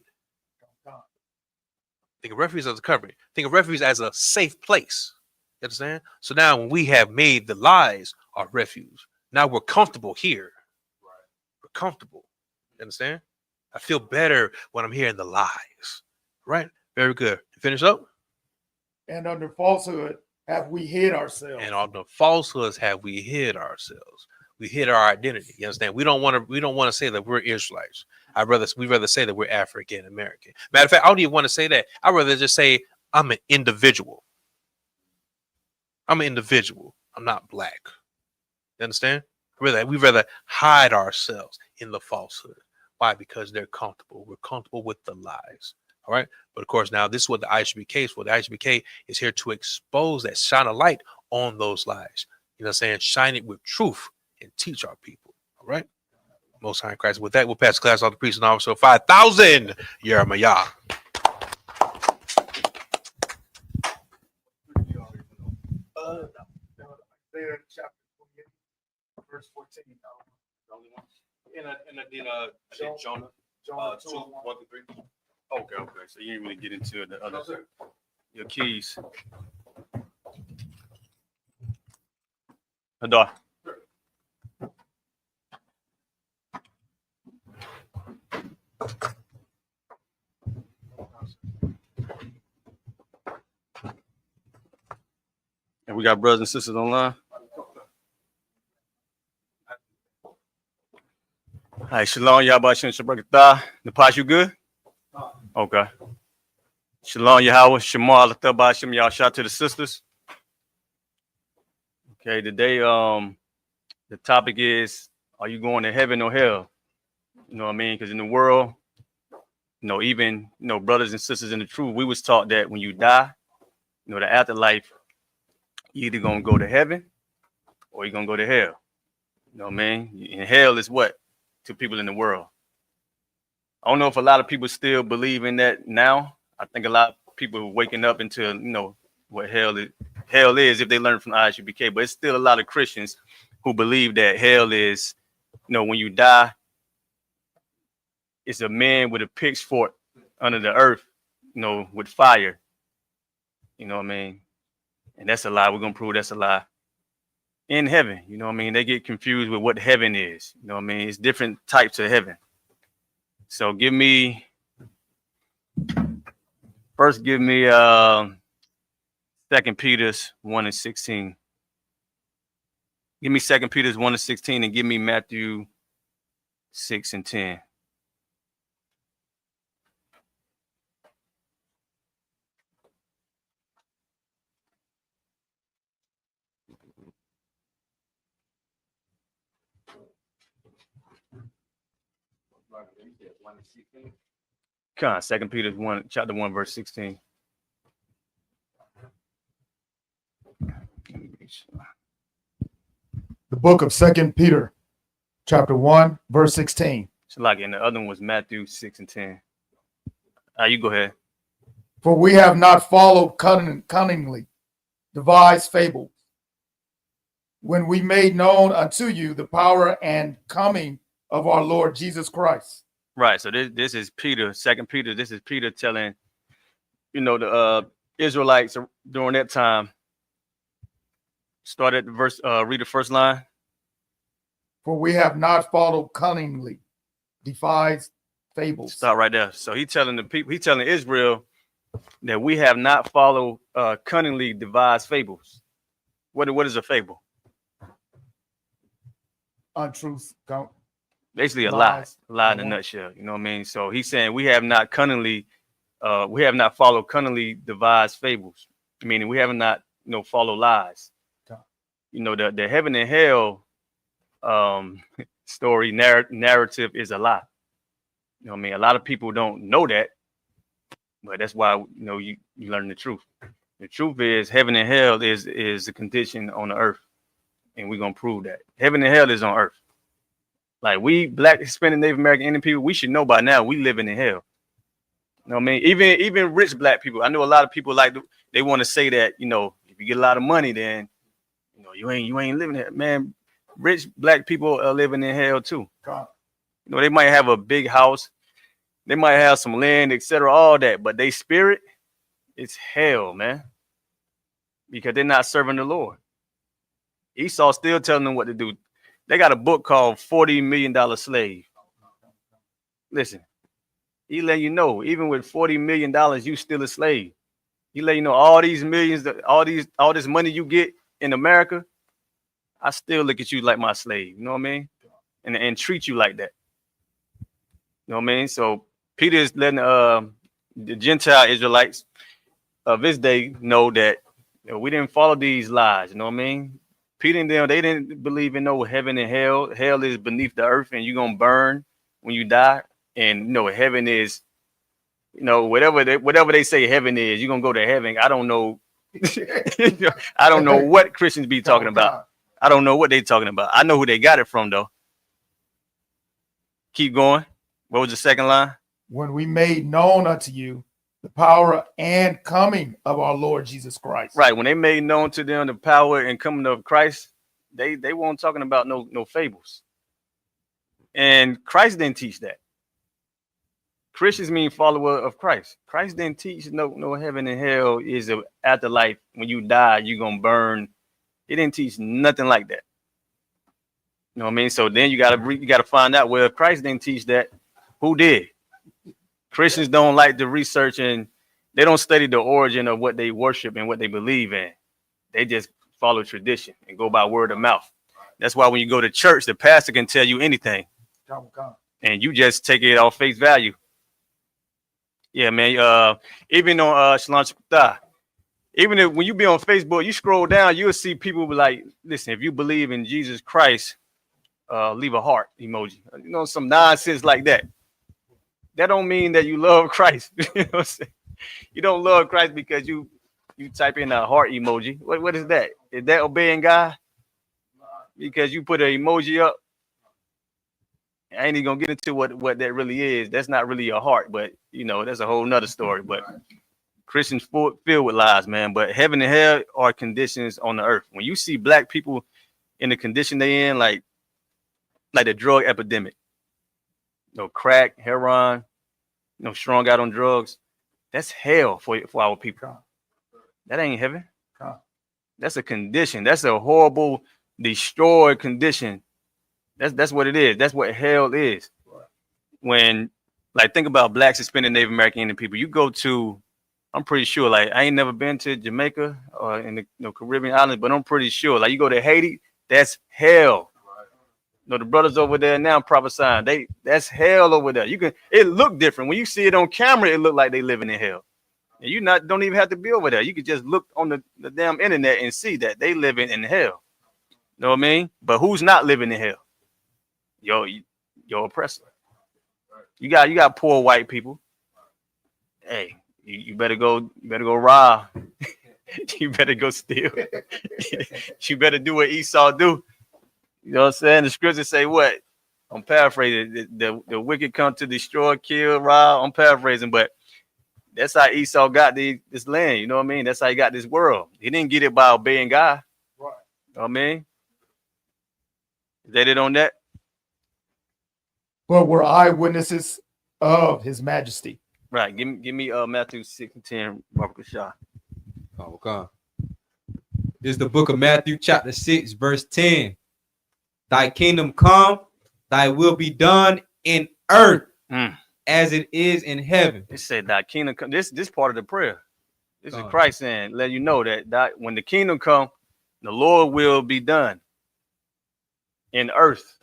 Think of refuge as a covering. Think of refuge as a safe place. You understand? So now when we have made the lies our refuge, now we're comfortable here. We're comfortable. You understand? I feel better when I'm hearing the lies. Right? Very good. Finish up. And under falsehood have we hid ourselves. And under falsehoods have we hid ourselves. We hid our identity. You understand? We don't want to say that we're Israelites. We'd rather say that we're African American. Matter of fact, I don't even want to say that. I'd rather just say I'm an individual. I'm an individual. I'm not black. You understand? We'd rather hide ourselves in the falsehood. Why? Because they're comfortable. We're comfortable with the lies. All right. But of course, now this is what the ISUPK is for. The ISUPK is here to expose that, shine a light on those lies. You know what I'm saying? Shine it with truth and teach our people. All right. Most High in Christ. With that, we'll pass the class on to priest and officer 5,000. Yermaya. Isaiah chapter 28, verse 14. And I did Jonah 2, 1 through 3. Okay. So you didn't really get into the other your keys. Hadar. And we got brothers and sisters online. Hi, Shalom, Yahweh, Shem, Shabrakatah. Napash, you good? Okay. Shalom, Yahweh, Shema, Alatah, Shem, y'all shout to the sisters. Okay, today the topic is, are you going to heaven or hell? You know what I mean? Because in the world, even brothers and sisters in the truth, we was taught that when you die, the afterlife, you either gonna go to heaven or you're gonna go to hell. You know what I mean? And hell is what to people in the world. I don't know if a lot of people still believe in that now. I think a lot of people are waking up into what hell is if they learn from the ISUPK, but it's still a lot of Christians who believe that hell is, when you die, it's a man with a pitchfork under the earth, with fire. You know what I mean? And that's a lie. We're gonna prove that's a lie. In heaven, you know what I mean? They get confused with what heaven is. You know what I mean? It's different types of heaven. So give me 2 Peter's 1:16. Give me 2 Peter's 1:16 and give me Matthew 6:10. Come on, 2 Peter 1, chapter 1, verse 16. The book of 2 Peter, chapter 1, verse 16. So like, and the other one was Matthew 6:10. You go ahead. For we have not followed cunningly devised fables, when we made known unto you the power and coming of our Lord Jesus Christ. Right. So this is Peter, 2 Peter. This is Peter telling, the Israelites during that time. Start at the verse, read the first line. For we have not followed cunningly devised fables. Start right there. So he's telling the people, he's telling Israel that we have not followed cunningly devised fables. What is a fable? Untruth. Basically a lie in a nutshell. You know what I mean? So he's saying we have not followed cunningly devised fables, meaning we have not, follow lies. The heaven and hell story narrative is a lie. You know what I mean? A lot of people don't know that, but that's why you learn the truth. The truth is heaven and hell is a condition on the earth, and we're gonna prove that heaven and hell is on earth. Like we Black, Hispanic, Native American, Indian people, we should know by now we living in hell. You know what I mean? Even rich Black people. I know a lot of people they want to say that if you get a lot of money, then you ain't living here, man. Rich Black people are living in hell too. God. They might have a big house, they might have some land, etc., all that, but they spirit, it's hell, man, because they're not serving the Lord. Esau still telling them what to do. They got a book called $40 Million Slave. Listen, he let you know, even with $40 million, you still a slave. He let you know all these millions, all this money you get in America, I still look at you like my slave. You know what I mean? And treat you like that. You know what I mean? So Peter is letting the Gentile Israelites of his day know that we didn't follow these lies. You know what I mean? Peter and them, they didn't believe in no heaven and hell. Hell is beneath the earth, and you're gonna burn when you die. And heaven is, whatever they say heaven is, you're gonna go to heaven. I don't know. I don't know what Christians be talking about. I don't know what they talking about. I know who they got it from though. Keep going. What was the second line? When we made known unto you the power and coming of our Lord Jesus Christ. Right. When they made known to them the power and coming of Christ, they weren't talking about no fables. And Christ didn't teach that. Christians mean follower of Christ. Christ didn't teach no heaven and hell is an afterlife. When you die, you're gonna burn. He didn't teach nothing like that. You know what I mean? So then you gotta find out, well, if Christ didn't teach that, who did? Christians don't like to research, and they don't study the origin of what they worship and what they believe in. They just follow tradition and go by word of mouth. That's why when you go to church, the pastor can tell you anything, and you just take it off face value. Yeah, man. Even on Shalom Shpatah, Even if when you be on Facebook, you scroll down, you'll see people be like, listen, if you believe in Jesus Christ, leave a heart emoji. You know, some nonsense like that. That don't mean that you love Christ. You know what I'm saying? You don't love Christ because you type in a heart emoji. What is that? Is that obeying God? Because you put an emoji up. I ain't even gonna get into what that really is. That's not really your heart, but you know, that's a whole nother story. But Christians filled with lies, man. But heaven and hell are conditions on the earth. When you see black people in the condition they in, like the drug epidemic, crack, heroin, strung out on drugs, that's hell for our people. That ain't heaven. That's a condition. That's a horrible, destroyed condition. That's what it is. That's what hell is. When, like, think about black, suspended Native American Indian people. You go to, I'm pretty sure, like, I ain't never been to Jamaica or in the Caribbean islands, but I'm pretty sure, like, you go to Haiti, that's hell. The brothers over there now prophesying, that's hell over there. It look different. When you see it on camera, it look like they living in hell. And you don't even have to be over there. You could just look on the damn internet and see that they living in hell. Know what I mean? But who's not living in hell? Your oppressor. You got poor white people. Hey, you better go rob. You better go steal. You better do what Esau do. You know what I'm saying? The scriptures say what? I'm paraphrasing. The wicked come to destroy, kill, rob. I'm paraphrasing, but that's how Esau got this land. You know what I mean? That's how he got this world. He didn't get it by obeying God. Right. You know what I mean? Is that it on that? But we're eyewitnesses of his majesty. Right. Give me Matthew 6:10, Robert Shaw. Oh, okay. This is the book of Matthew, chapter 6, verse 10. Thy kingdom come, thy will be done in earth as it is in heaven. It said thy kingdom come. This part of the prayer. This is Christ saying, let you know that when the kingdom come, the Lord will be done in earth.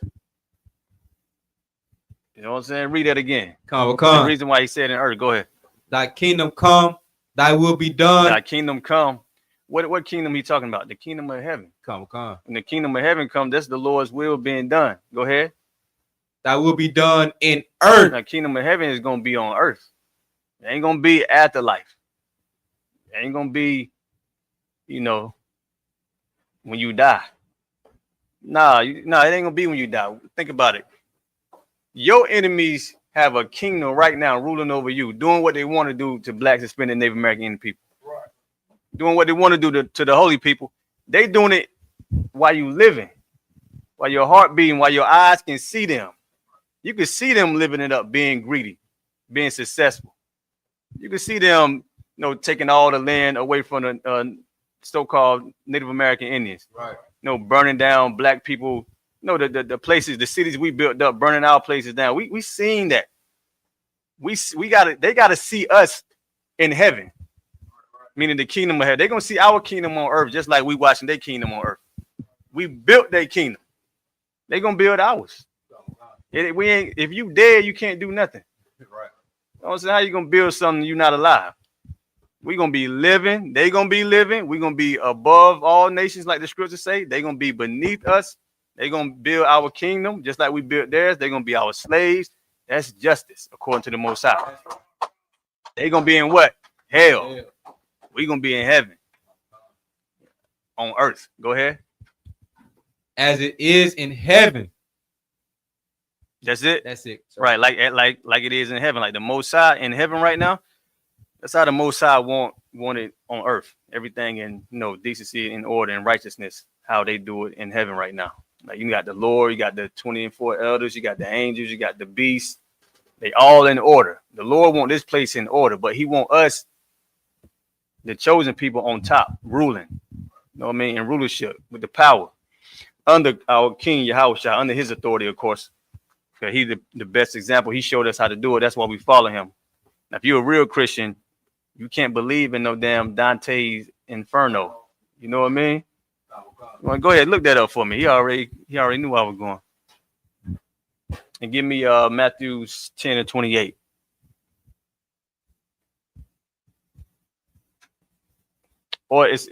You know what I'm saying? Read that again. Come. The reason why he said in earth. Go ahead. Thy kingdom come, thy will be done. Thy kingdom come. What kingdom he talking about? The kingdom of heaven. Come. When the kingdom of heaven come, that's the Lord's will being done. Go ahead. Thy will be done in earth. The kingdom of heaven is going to be on earth. It ain't going to be afterlife. It ain't going to be, when you die. Nah, it ain't going to be when you die. Think about it. Your enemies have a kingdom right now ruling over you, doing what they want to do to black, suspended Native American Indian people. Right. Doing what they want to do to the holy people. They doing it while you living, while your heart beating, while your eyes can see them. You can see them living it up, being greedy, being successful. You can see them, taking all the land away from the so-called Native American Indians. Right. Burning down black people. The places, the cities we built up, burning our places down. We seen that. They gotta see us in heaven. Meaning the kingdom of heaven. They're gonna see our kingdom on earth, just like we watching their kingdom on earth. We built their kingdom. They're gonna build ours. If you dead, you can't do nothing. Right. You know what I'm saying? How you gonna build something you're not alive? We're gonna be living, they gonna be living, we're gonna be above all nations, like the scriptures say, they're gonna be beneath us. They're going to build our kingdom just like we built theirs. They're going to be our slaves. That's justice, according to the Most High. They're going to be in what? Hell. We're going to be in heaven. On earth. Go ahead. As it is in heaven. That's it? That's it. Right, like it is in heaven. Like the Most High in heaven right now. That's how the Most High want it on earth. Everything in decency and order and righteousness. How they do it in heaven right now. Like you got the Lord, you got the 24 elders, you got the angels, you got the beasts. They all in order. The Lord want this place in order, but he want us, the chosen people, on top, ruling. You know what I mean? In rulership, with the power. Under our King Yahushua, under his authority, of course. Because he's the best example. He showed us how to do it. That's why we follow him. Now, if you're a real Christian, you can't believe in no damn Dante's Inferno. You know what I mean? Well, go ahead, look that up for me. He already knew I was going. And give me Matthew 10 and 28. or it's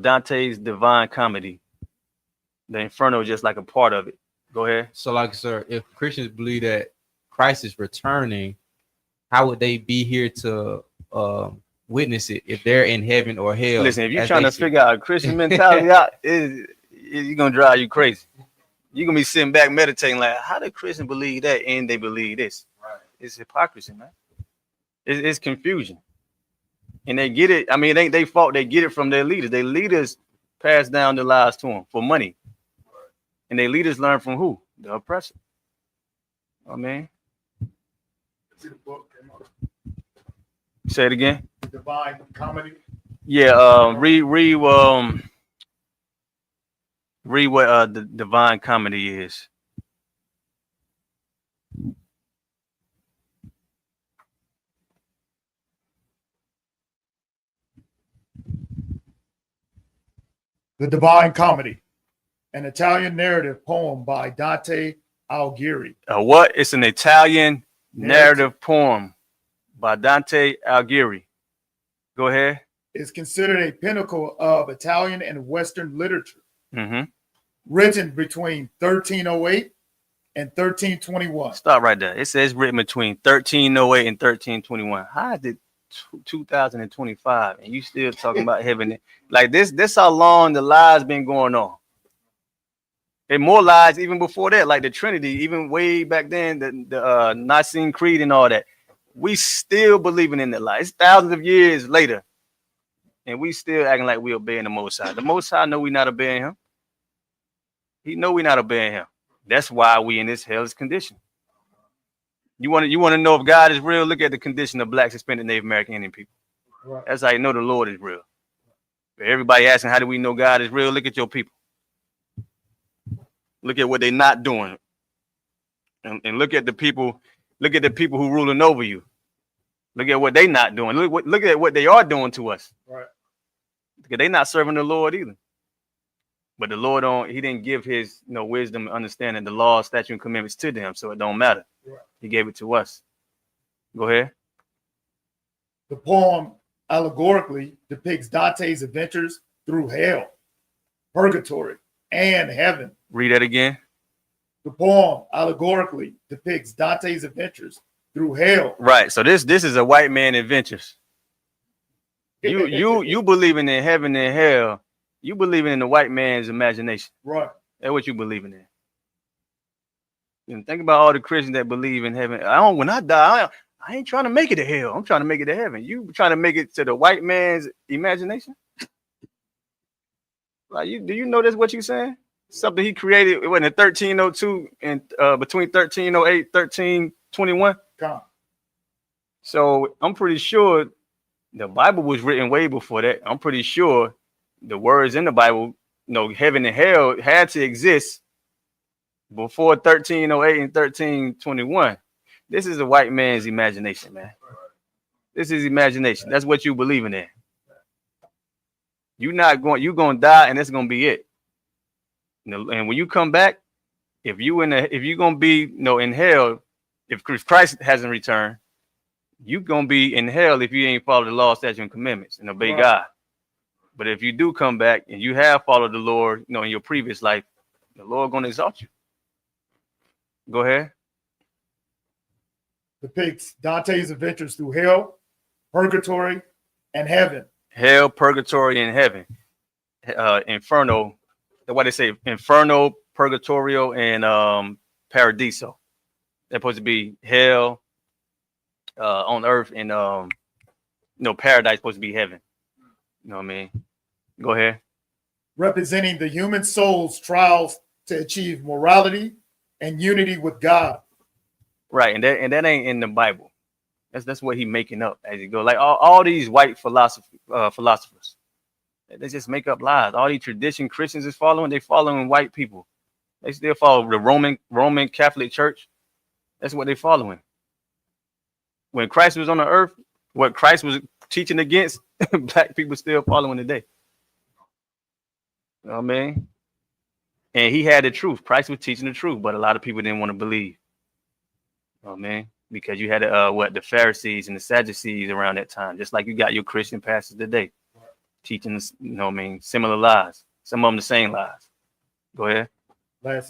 Dante's Divine Comedy. The Inferno is just like a part of it. Go ahead. So, like, sir, if Christians believe that Christ is returning, how would they be here to witness it if they're in heaven or hell? Listen, if you're trying to figure out a Christian mentality out, it's gonna drive you crazy. You're gonna be sitting back meditating like, how do Christians believe that and they believe this? Right. It's hypocrisy, man. It's confusion. And they get it. I mean, it ain't their fault. They get it from their leaders. Their leaders pass down their lives to them for money. And their leaders learn from who? The oppressor. I mean, say it again. Divine Comedy. Yeah, read what the Divine Comedy is. The Divine Comedy, an Italian narrative poem by Dante Alighieri. What? It's an Italian narrative poem by Dante Alighieri. Go ahead. It's considered a pinnacle of Italian and Western literature. Mm-hmm. Written between 1308 and 1321. Stop right there. It says written between 1308 and 1321. How did 2025 and you still talking about heaven? Like this how long the lies been going on. And more lies even before that, like the Trinity, even way back then, the Nicene Creed and all that. We still believing in that lie. It's thousands of years later, and we still acting like we obeying the Most High. The Most High know we not obeying him. He know we not obeying him. That's why we in this hellish condition. You want to know if God is real? Look at the condition of Black, Hispanic, Native American, Indian people. Right. That's how you know the Lord is real. But everybody asking, how do we know God is real? Look at your people. Look at what they're not doing, and look at the people. Look at the people who ruling over you. Look at what they not doing. Look at what they are doing to us. Right. Because they not serving the Lord either. But the Lord he didn't give his wisdom and understanding, the law, statute, and commandments to them, so it don't matter. Right. He gave it to us. Go ahead. The poem allegorically depicts Dante's adventures through hell, purgatory, and heaven. Read that again. The poem allegorically depicts Dante's adventures through hell. Right. So this is a white man adventures. You believing in heaven and hell. You believing in the white man's imagination. Right. That's what you believing in. And think about all the Christians that believe in heaven. When I die, I ain't trying to make it to hell. I'm trying to make it to heaven. You trying to make it to the white man's imagination? Like, do you know that's what you're saying? Something he created in 1302 and between 1308, 1321. So I'm pretty sure the Bible was written way before that. I'm pretty sure the words in the Bible, heaven and hell had to exist before 1308 and 1321. This is a white man's imagination, man. This is imagination. That's what you believing in. You're gonna die, and that's gonna be it. And when you come back, if you're gonna be in hell, if Christ hasn't returned, you're gonna be in hell if you ain't follow the law, statutes, and commandments and obey God. But if you do come back and you have followed the Lord, in your previous life, the Lord gonna exalt you. Go ahead. Depicts Dante's adventures through hell, purgatory, and heaven. Hell, purgatory, and heaven. Inferno. That's why they say inferno, purgatorio, and paradiso. They're supposed to be hell on earth, and paradise supposed to be heaven. You know what I mean? Go ahead. Representing the human soul's trials to achieve morality and unity with God. Right, and that ain't in the Bible. That's what he making up as he go. Like all these white philosophers, they just make up lies. All these tradition Christians is following, they following white people. They still follow the Roman Catholic Church. That's what they following. When Christ was on the earth, what Christ was teaching against, black people still following today. You know what I mean? And he had the truth. Christ was teaching the truth, but a lot of people didn't want to believe. You know what I mean? Because you had the Pharisees and the Sadducees around that time, just like you got your Christian pastors today. teaching us, similar lies. Some of them the same lies. Go ahead. Last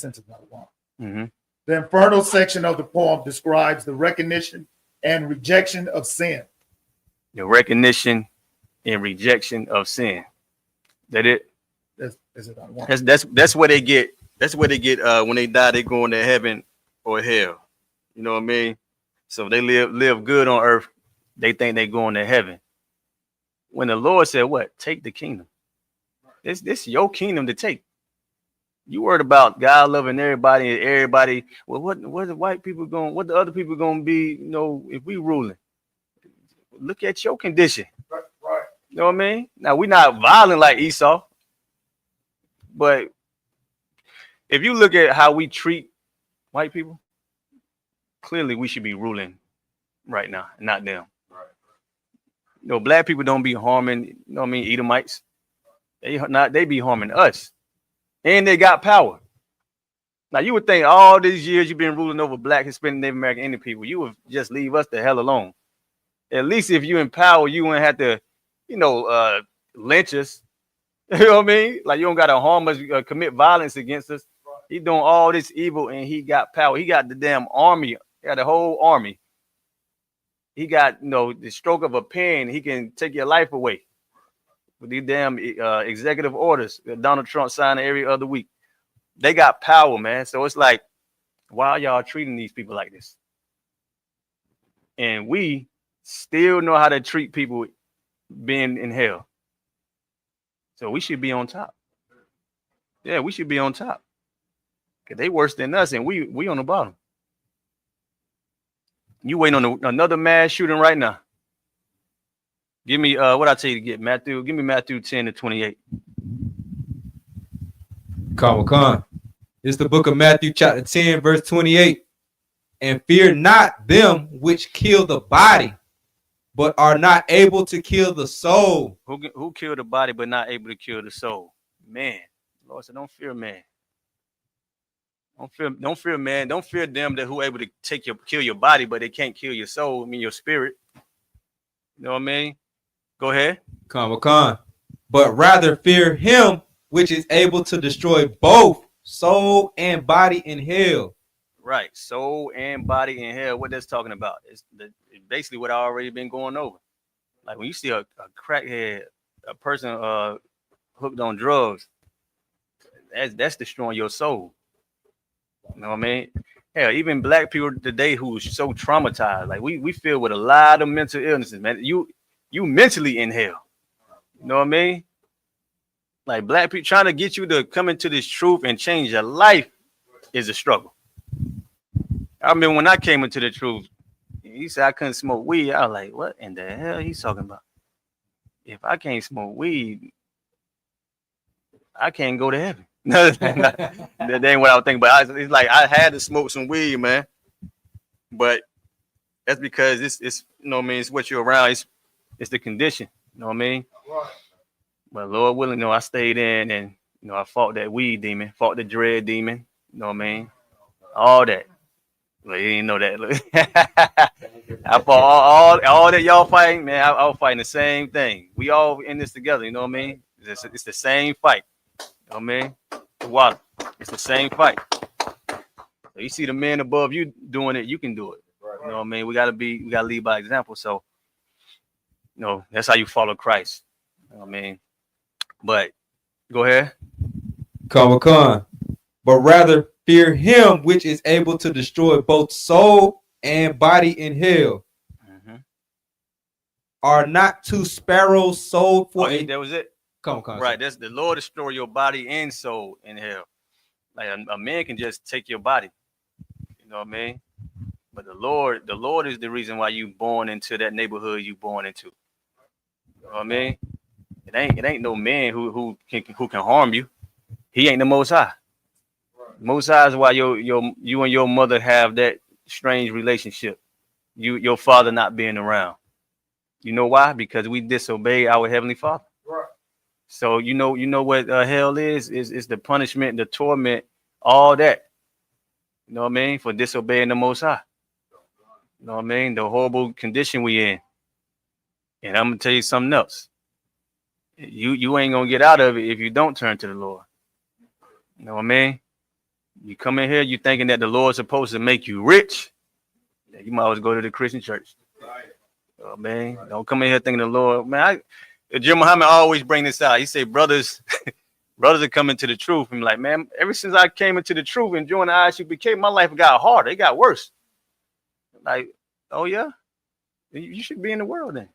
sentence, number one. Mm-hmm. The infernal section of the poem describes the recognition and rejection of sin. The recognition and rejection of sin. That it? Is it one? That's where they get. That's where they get. When they die, they go into heaven or hell. You know what I mean? So they live good on earth. They think they going to heaven. When the Lord said, "What? Take the kingdom." This is your kingdom to take. You worried about God loving everybody and everybody. Well, what the white people going? What the other people going to be? If we ruling. Look at your condition. Right. You know what I mean? Now we're not violent like Esau, but if you look at how we treat white people, clearly we should be ruling right now, not them. Right. Black people don't be harming. Edomites. They be harming us, and they got power. Now you would think all these years you've been ruling over Black, Hispanic, Native American, Indian people, you would just leave us the hell alone. At least if you in power, you wouldn't have to, lynch us. You know what I mean? Like you don't got to harm us, commit violence against us. He doing all this evil and he got power. He got the damn army. He got the whole army. He got, the stroke of a pen. He can take your life away with these damn executive orders that Donald Trump signed every other week. They got power, man. So it's like, why are y'all treating these people like this? And we still know how to treat people being in hell. So we should be on top. Yeah, we should be on top. Because they worse than us and we on the bottom. You waiting on another mass shooting right now. Give me what I tell you to get, Matthew. Give me Matthew 10-28. Come. It's the book of Matthew, chapter 10, verse 28. And fear not them which kill the body, but are not able to kill the soul. Who killed the body but not able to kill the soul? Man. Lord said, don't fear man. Don't fear man. Don't fear them that who are able to kill your body, but they can't kill your soul, your spirit. You know what I mean? Go ahead. Come. But rather fear him which is able to destroy both soul and body in hell. Right. Soul and body in hell. What that's talking about? It's basically what I already been going over. Like when you see a crackhead, a person hooked on drugs, that's destroying your soul. You know what I mean? Hell, even Black people today who's so traumatized, like we feel with a lot of mental illnesses, man. You mentally in hell. You know what I mean? Like Black people trying to get you to come into this truth and change your life is a struggle. I remember when I came into the truth, he said I couldn't smoke weed. I was like, what in the hell he's talking about? If I can't smoke weed, I can't go to heaven. That ain't what I was thinking. But it's like I had to smoke some weed, man. But that's because it's it's what you're around. It's the condition. You know what I mean? Right. But Lord willing, I stayed in and I fought that weed demon, fought the dread demon. You know what I mean? All that. Well, you didn't know that. I fought all that y'all fighting, man. I was fighting the same thing. We all in this together. You know what I mean? It's the same fight. You know what I mean? Water. It's the same fight. So you see the man above you doing it, you can do it. Right. You know what I mean? We gotta lead by example. So, that's how you follow Christ. You know what I mean? But go ahead. Come. But rather fear him which is able to destroy both soul and body in hell. Mm-hmm. Are not two sparrows sold for that was it. Come. Right. That's the Lord destroy your body and soul in hell. Like a man can just take your body. You know what I mean? But the Lord is the reason why you born into that neighborhood you born into. You know what I mean? It ain't no man who can harm you. He ain't the Most High. Most High is why you and your mother have that strange relationship. Your father not being around. You know why? Because we disobey our Heavenly Father. Right. So you know what hell is the punishment, the torment, all that. You know what I mean? For disobeying the Most High. You know what I mean? The horrible condition we in. And I'm gonna tell you something else. You ain't gonna get out of it if you don't turn to the Lord. You know what I mean? You come in here, you thinking that the Lord's supposed to make you rich. You might as well go to the Christian church. Oh, man, don't come in here thinking the Lord. Man, Jim Muhammad always bring this out. He say, brothers are coming to the truth. I'm like, man, ever since I came into the truth and joined the ISUPK, my life got harder. It got worse. Like, oh yeah, you should be in the world then.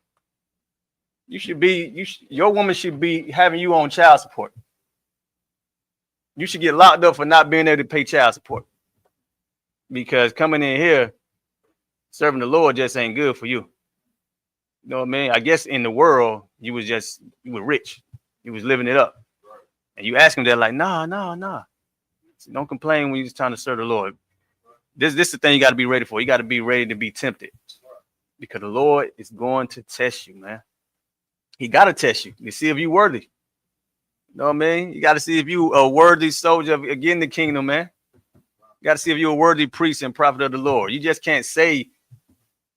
Your woman should be having you on child support. You should get locked up for not being able to pay child support. Because coming in here, serving the Lord just ain't good for you. You know what I mean? I guess in the world, you were rich. You was living it up. And you ask them, they're like, nah. So don't complain when you're just trying to serve the Lord. This is the thing you got to be ready for. You got to be ready to be tempted. Because the Lord is going to test you, man. He got to test you to see if you're worthy. You know what I mean? You got to see if you a worthy soldier of getting the kingdom, man. You got to see if you're a worthy priest and prophet of the Lord. You just can't say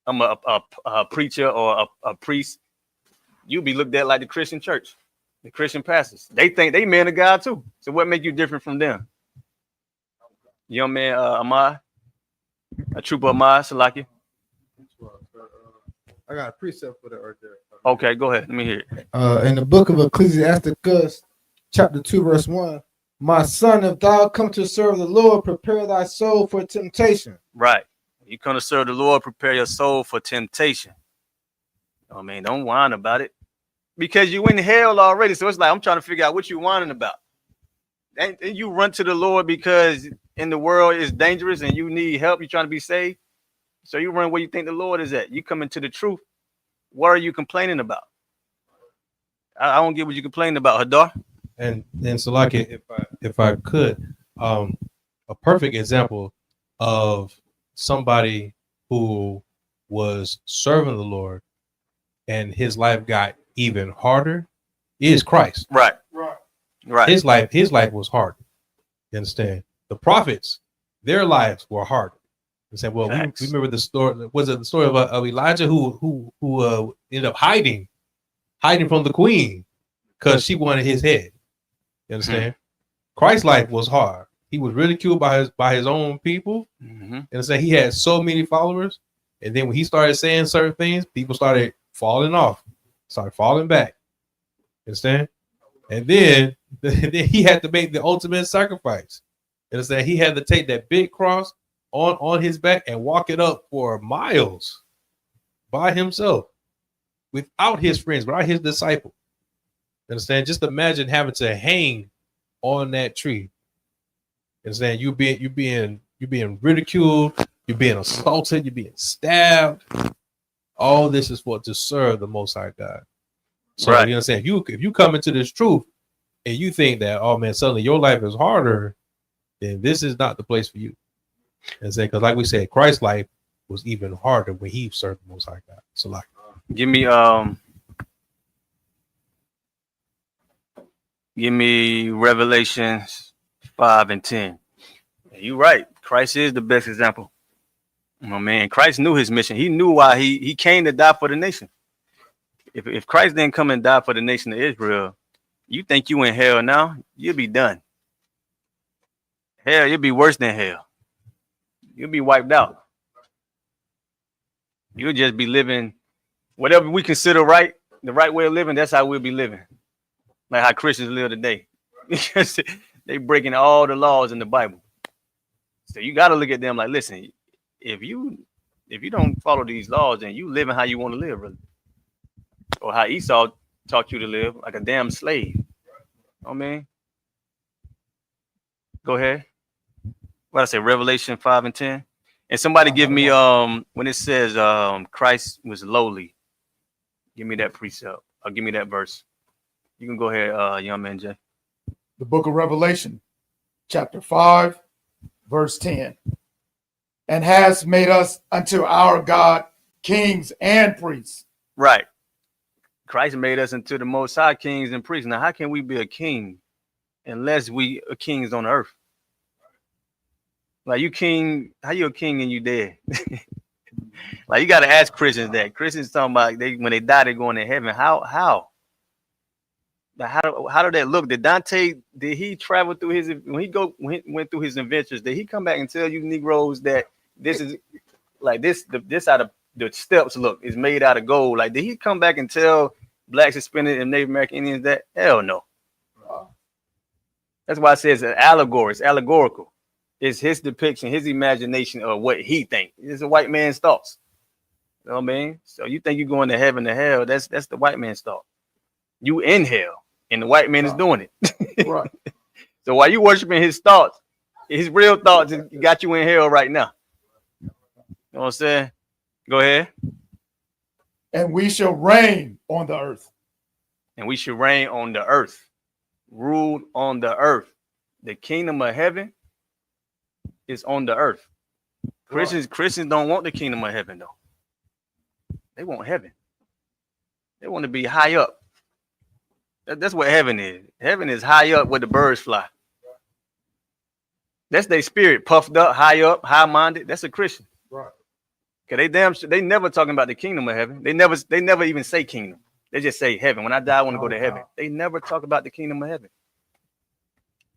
I'm a preacher or a priest. You'll be looked at like the Christian church, the Christian pastors. They think they men of God too. So what make you different from them? Young man, Ahmad, a trooper Ahmad, Salaki. I got a precept for that right there. Okay, go ahead. Let me hear it. In the book of Ecclesiasticus, chapter 2, verse 1. My son, if thou come to serve the Lord, prepare thy soul for temptation. Right. You come to serve the Lord, prepare your soul for temptation. Oh man, don't whine about it. Because you in hell already. So it's like, I'm trying to figure out what you whining about. And you run to the Lord because in the world it's dangerous and you need help. You're trying to be saved. So you run where you think the Lord is at. You come into the truth. What are you complaining about? I don't get what you're complaining about, Hadar. And Salaki, if I could, a perfect example of somebody who was serving the Lord and his life got even harder is Christ. Right. His life was hard. You understand? The prophets, their lives were hard. You say, well, we remember the story. Was it the story of Elijah who ended up hiding from the queen because she wanted his head? You understand? Christ's life was hard. He was ridiculed by his own people. And say he had so many followers. And then when he started saying certain things, people started falling off, started falling back. You understand? And then he had to make the ultimate sacrifice. You understand? He had to take that big cross on his back and walk it up for miles by himself, without his friends, without his disciple. You understand? Just imagine having to hang on that tree. You understand? You're being ridiculed, you're being assaulted, you're being stabbed. All this is to serve the Most High God. So you understand? If you come into this truth and you think that, oh man, suddenly your life is harder, then this is not the place for you. And say, because like we said, Christ's life was even harder when he served the Most High God. So like, Give me Revelations 5 and 10. You're right. Christ is the best example. Oh man, Christ knew his mission. He knew why he came to die for the nation. If Christ didn't come and die for the nation of Israel, you think you in hell now? You'll be done. Hell, you'll be worse than hell. You'll be wiped out. You'll just be living whatever we consider right, the right way of living. That's how we'll be living. Like how Christians live today. Because they breaking all the laws in the Bible. So you got to look at them like, listen, if you don't follow these laws, then you living how you want to live, really. Or how Esau taught you to live, like a damn slave. You know what I mean? Go ahead. What I say, Revelation 5 and 10. And somebody give me when it says Christ was lowly. Give me that precept. Or give me that verse. You can go ahead, young man Jay. The book of Revelation, chapter 5, verse 10. And has made us unto our God kings and priests. Right. Christ made us into the most high kings and priests. Now, how can we be a king unless we are kings on earth? Like you king, how you a king and you dead? Like you got to ask Christians that. Christians talking about when they die, they're going to heaven. How? Like how did that look? Did he travel through his went through his adventures? Did he come back and tell you Negroes that this is like this how the steps look is made out of gold? Like, did he come back and tell blacks, Hispanics, and Native American Indians that? Hell no. That's why I say it's an allegory. It's allegorical. It's his depiction, his imagination of what he thinks. It's a white man's thoughts. You know what I mean? So you think you're going to heaven to hell? That's the white man's thought. You in hell, and the white man is doing it. Right. So while you worshiping his thoughts, his real thoughts got you in hell right now. You know what I'm saying? Go ahead. And we shall reign on the earth. And we should reign on the earth, rule on the earth. The kingdom of heaven is on the earth. Christians don't want the kingdom of heaven though. They want heaven. They want to be high up. That's what heaven is. Heaven is high up where the birds fly. That's their spirit, puffed up, high-minded. That's a Christian. Right. Cause they never talking about the kingdom of heaven. They never even say kingdom. They just say heaven. When I die, I want to go to heaven. They never talk about the kingdom of heaven.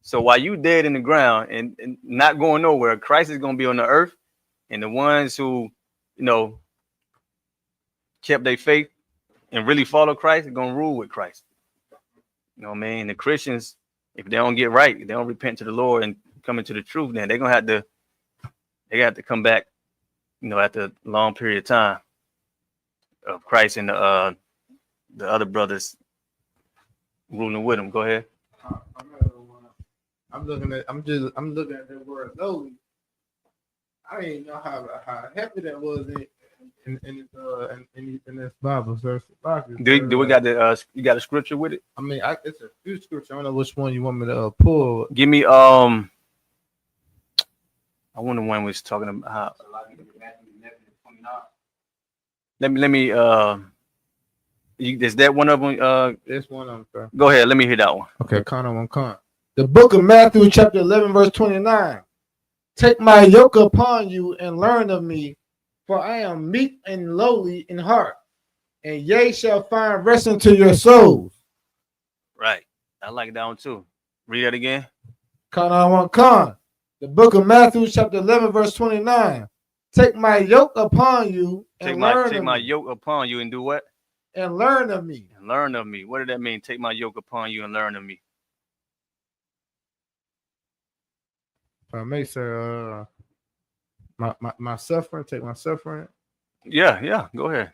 So while you dead in the ground and not going nowhere, Christ is going to be on the earth, and the ones who, kept their faith and really follow Christ are going to rule with Christ. You know what I mean? The Christians, if they don't get right, if they don't repent to the Lord and come into the truth, then they're going to have to come back, after a long period of time of Christ and the other brothers ruling with them. Go ahead. I'm looking at that word lowly. I didn't know how heavy that was in this Bible verse. Do we got you got a scripture with it? I mean, it's a few scriptures. I don't know which one you want me to pull. Give me I wonder when we was talking about. Let me is that one of them? This one of them, sir. Go ahead. Let me hear that one. Okay, con. The book of Matthew, chapter 11, verse 29. Take my yoke upon you and learn of me, for I am meek and lowly in heart, and ye shall find rest unto your souls. Right. I like that one too. Read that again. Con. The book of Matthew, chapter 11, verse 29. Take my yoke upon you and take my yoke upon you and do what? And learn of me. And learn of me. What did that mean? Take my yoke upon you and learn of me. If I may say, my suffering, take my suffering. Yeah. Go ahead.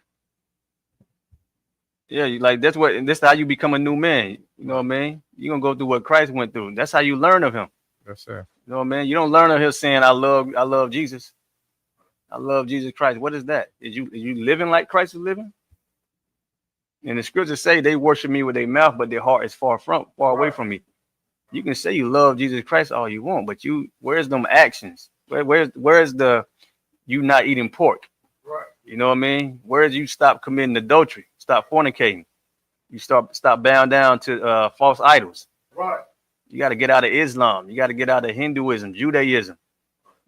Yeah, that's how you become a new man. You know what I mean? You're gonna go through what Christ went through. That's how you learn of him. Yes, sir. You know what I mean? You don't learn of him saying, I love Jesus. I love Jesus Christ. What is that? Is you living like Christ is living? And the scriptures say they worship me with their mouth, but their heart is far away from me. You can say you love Jesus Christ all you want, but where's them actions? Where's the you not eating pork? Right. You know what I mean? Where's you stop committing adultery, stop fornicating, you stop bowing down to false idols. Right. You got to get out of Islam. You got to get out of Hinduism, Judaism.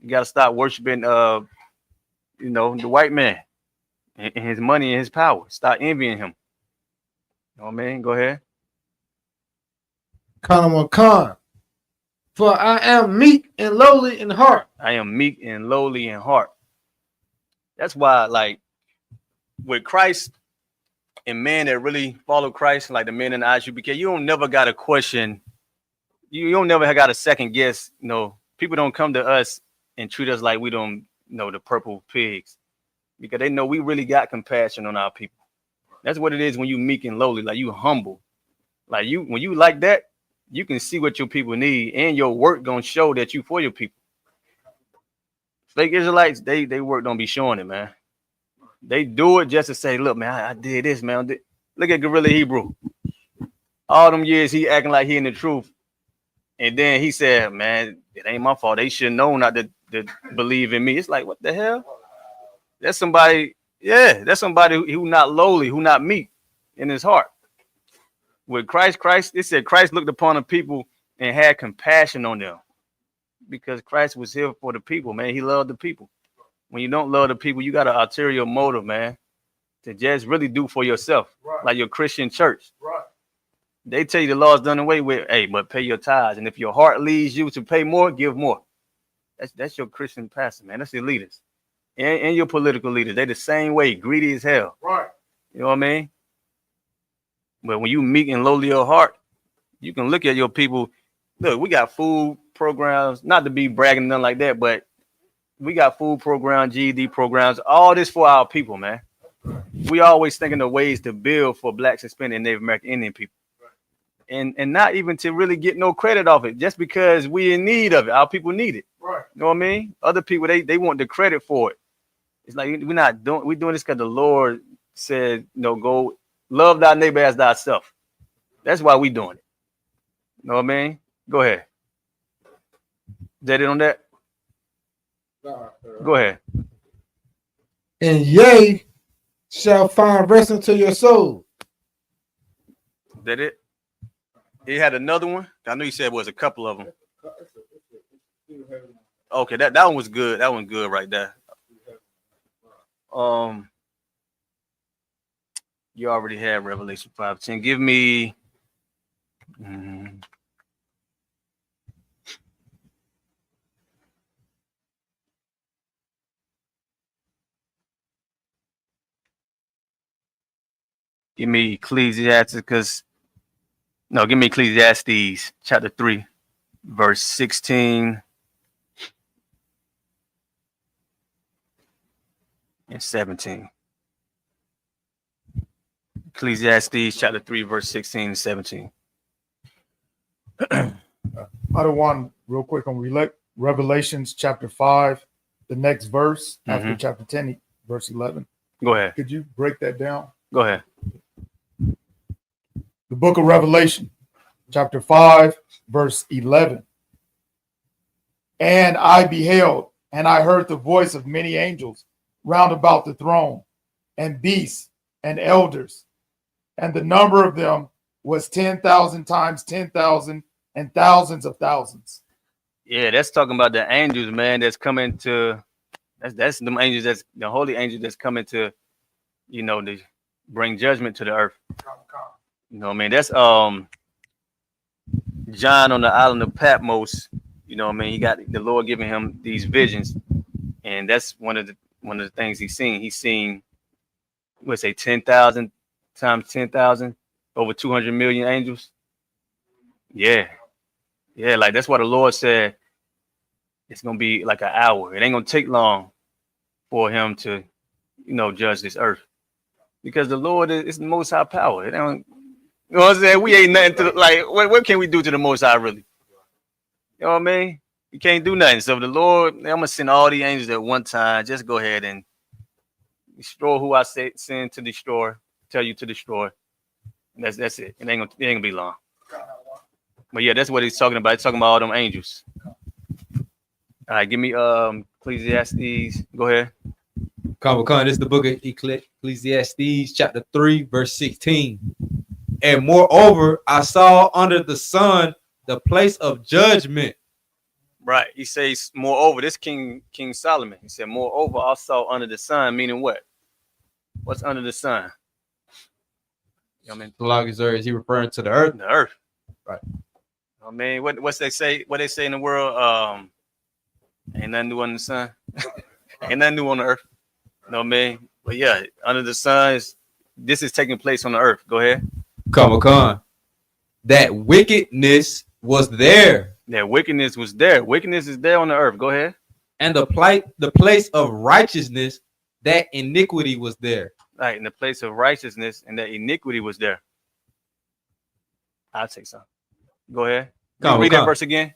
You got to stop worshiping the white man and his money and his power. Stop envying him. You know what I mean? Go ahead. Con. For I am meek and lowly in heart. I am meek and lowly in heart. That's why, with Christ and men that really follow Christ, like the men in the ISUPK, you don't never got to question. You don't never got to second guess. People don't come to us and treat us like we don't know the purple pigs, because they know we really got compassion on our people. That's what it is when you meek and lowly, like you humble. When you like that, you can see what your people need, and your work gonna show that you for your people. Fake Israelites, they work don't be showing it, man. They do it just to say, look, man, I did this, man. Look at Gorilla Hebrew. All them years he acting like he in the truth. And then he said, man, it ain't my fault. They should know not to believe in me. It's like, what the hell? That's somebody, who not lowly, who not meek in his heart. With Christ, it said Christ looked upon the people and had compassion on them, because Christ was here for the people, man. He loved the people. When you don't love the people, you got an ulterior motive, man, to just really do for yourself, right. Like your Christian church. Right. They tell you the law's done away with. Hey, but pay your tithes. And if your heart leads you to pay more, give more. That's your Christian pastor, man. That's your leaders. And your political leaders. They the same way, greedy as hell. Right. You know what I mean? But when you meek and lowly your heart, you can look at your people. Look, we got food programs, not to be bragging, nothing like that, but we got food programs, GED programs, all this for our people, man. We always thinking of ways to build for Blacks, Hispanic, and Native American Indian people. And not even to really get no credit off it, just because we in need of it. Our people need it. Right. You know what I mean? Other people, they want the credit for it. It's like we're doing this because the Lord said, go love thy neighbor as thyself. That's why we doing it. You know what I mean? Go ahead. Is that it on that? Go ahead. And yea, shall find rest unto your soul. Is that it? He had another one. I know you said it was a couple of them. Okay, that one was good. That one good right there. You already had Revelation 5:10. Give me. Give me Ecclesiastes, give me Ecclesiastes chapter 3, verse 16 and 17. Ecclesiastes chapter 3, verse 16 and 17. I don't want real quick on Revelations chapter 5, the next verse after chapter 10, verse 11. Go ahead. Could you break that down? Go ahead. The book of Revelation, chapter 5, verse 11. And I beheld, and I heard the voice of many angels round about the throne, and beasts, and elders. And the number of them was 10,000 times 10,000, and thousands of thousands. Yeah, that's talking about the angels, man, that's coming to, that's them angels, that's the holy angels that's coming to, to bring judgment to the earth. You know what I mean? That's John on the island of Patmos. You know what I mean? He got the Lord giving him these visions, and that's one of the things he's seen. He's seen, let's say, 10,000 times 10,000, over 200 million angels. Yeah, like that's why the Lord said it's gonna be like an hour. It ain't gonna take long for him to, judge this earth, because the Lord is the Most High power. It don't. You know what I'm saying? We ain't nothing to, like, what can we do to the Most High, really? You know what I mean? You can't do nothing. So the Lord, I'm going to send all the angels at one time. Just go ahead and destroy who I send to destroy, tell you to destroy. And that's it. It ain't gonna be long. But yeah, that's what he's talking about. He's talking about all them angels. All right, give me Ecclesiastes. Go ahead. This is the book of Ecclesiastes, chapter 3, verse 16. And moreover, I saw under the sun the place of judgment. Right. He says, moreover, this King Solomon. He said, moreover, I saw under the sun, meaning what? What's under the sun? You know what I mean? The longest is he referring to the earth? The earth. Right. I mean, what's they say? What they say in the world? Ain't nothing new under the sun. Ain't nothing new on the earth. You know what I mean? But yeah, under the sun, this is taking place on the earth. Go ahead. That wickedness was there. That wickedness was there. Wickedness is there on the earth. Go ahead. And the place of righteousness, that iniquity was there. Right, in the place of righteousness, and that iniquity was there. I'll take some. Go ahead. Read that verse again.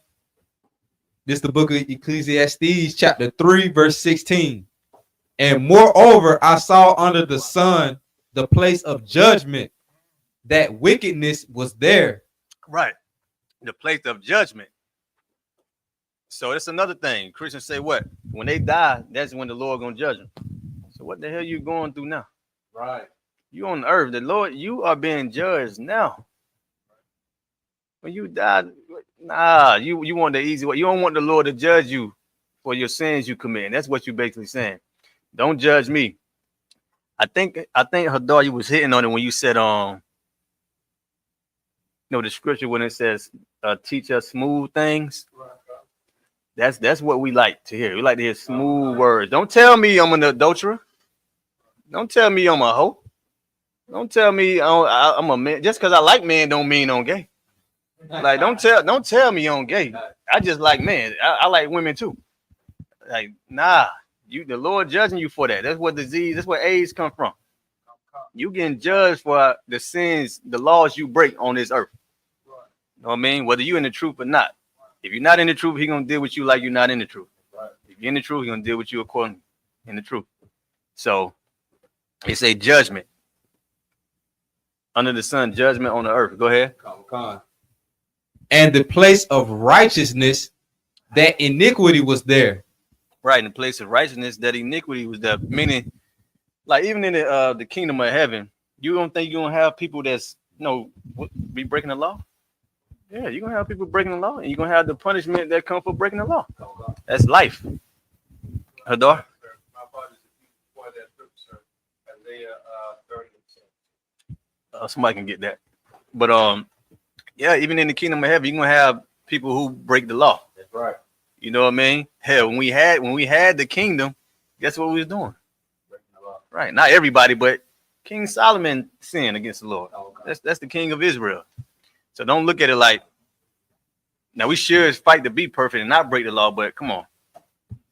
This is the book of Ecclesiastes, chapter 3, verse 16. And moreover, I saw under the sun the place of judgment, that wickedness was there. Right. The place of judgment. So that's another thing. Christians say what? When they die, that's when the Lord gonna judge them. So what the hell you going through now? Right. You on the earth. The Lord, you are being judged now. When you die, you want the easy way. You don't want the Lord to judge you for your sins you commit. And that's what you're basically saying. Don't judge me. I think Hadar, you was hitting on it when you said know, the scripture when it says, teach us smooth things. That's what we like to hear. We like to hear smooth words. Don't tell me I'm an adulterer. Don't tell me I'm a hoe. Don't tell me I'm a man. Just because I like men don't mean I'm gay. Like, don't tell me I'm gay. I just like men. I like women too. Like, nah, the Lord judging you for that. That's what disease, that's where AIDS come from. You getting judged for the sins, the laws you break on this earth. You know what I mean? Whether you in the truth or not. If you're not in the truth, He gonna deal with you like you're not in the truth. If you're in the truth, He gonna deal with you according in the truth. So it's a judgment. Under the sun, judgment on the earth. Go ahead. And the place of righteousness, that iniquity was there. Right, in the place of righteousness, that iniquity was there. Meaning, like even in the kingdom of heaven, you don't think you're gonna have people that's be breaking the law? Yeah, you're gonna have people breaking the law, and you're gonna have the punishment that comes for breaking the law. That's life. Hadar? Somebody can get that. But yeah, even in the kingdom of heaven, you're gonna have people who break the law. That's right. You know what I mean? Hell, when we had the kingdom, guess what we was doing? Right. Not everybody, but King Solomon sinned against the Lord. That's the king of Israel. So don't look at it like, now we should fight to be perfect and not break the law, but come on.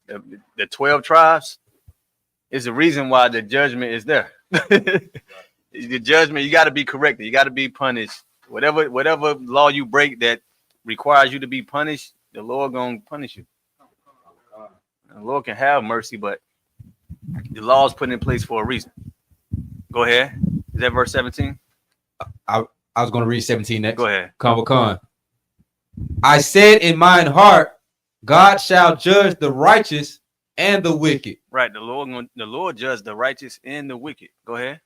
The 12 tribes is the reason why the judgment is there. The judgment, you got to be corrected. You got to be punished. Whatever law you break that requires you to be punished, the Lord going to punish you. The Lord can have mercy, but the law is put in place for a reason. Go ahead. Is that verse 17? I was going to read 17 next. Go ahead. Con. I said in mine heart, God shall judge the righteous and the wicked. Right. The Lord judged the righteous and the wicked. Go ahead.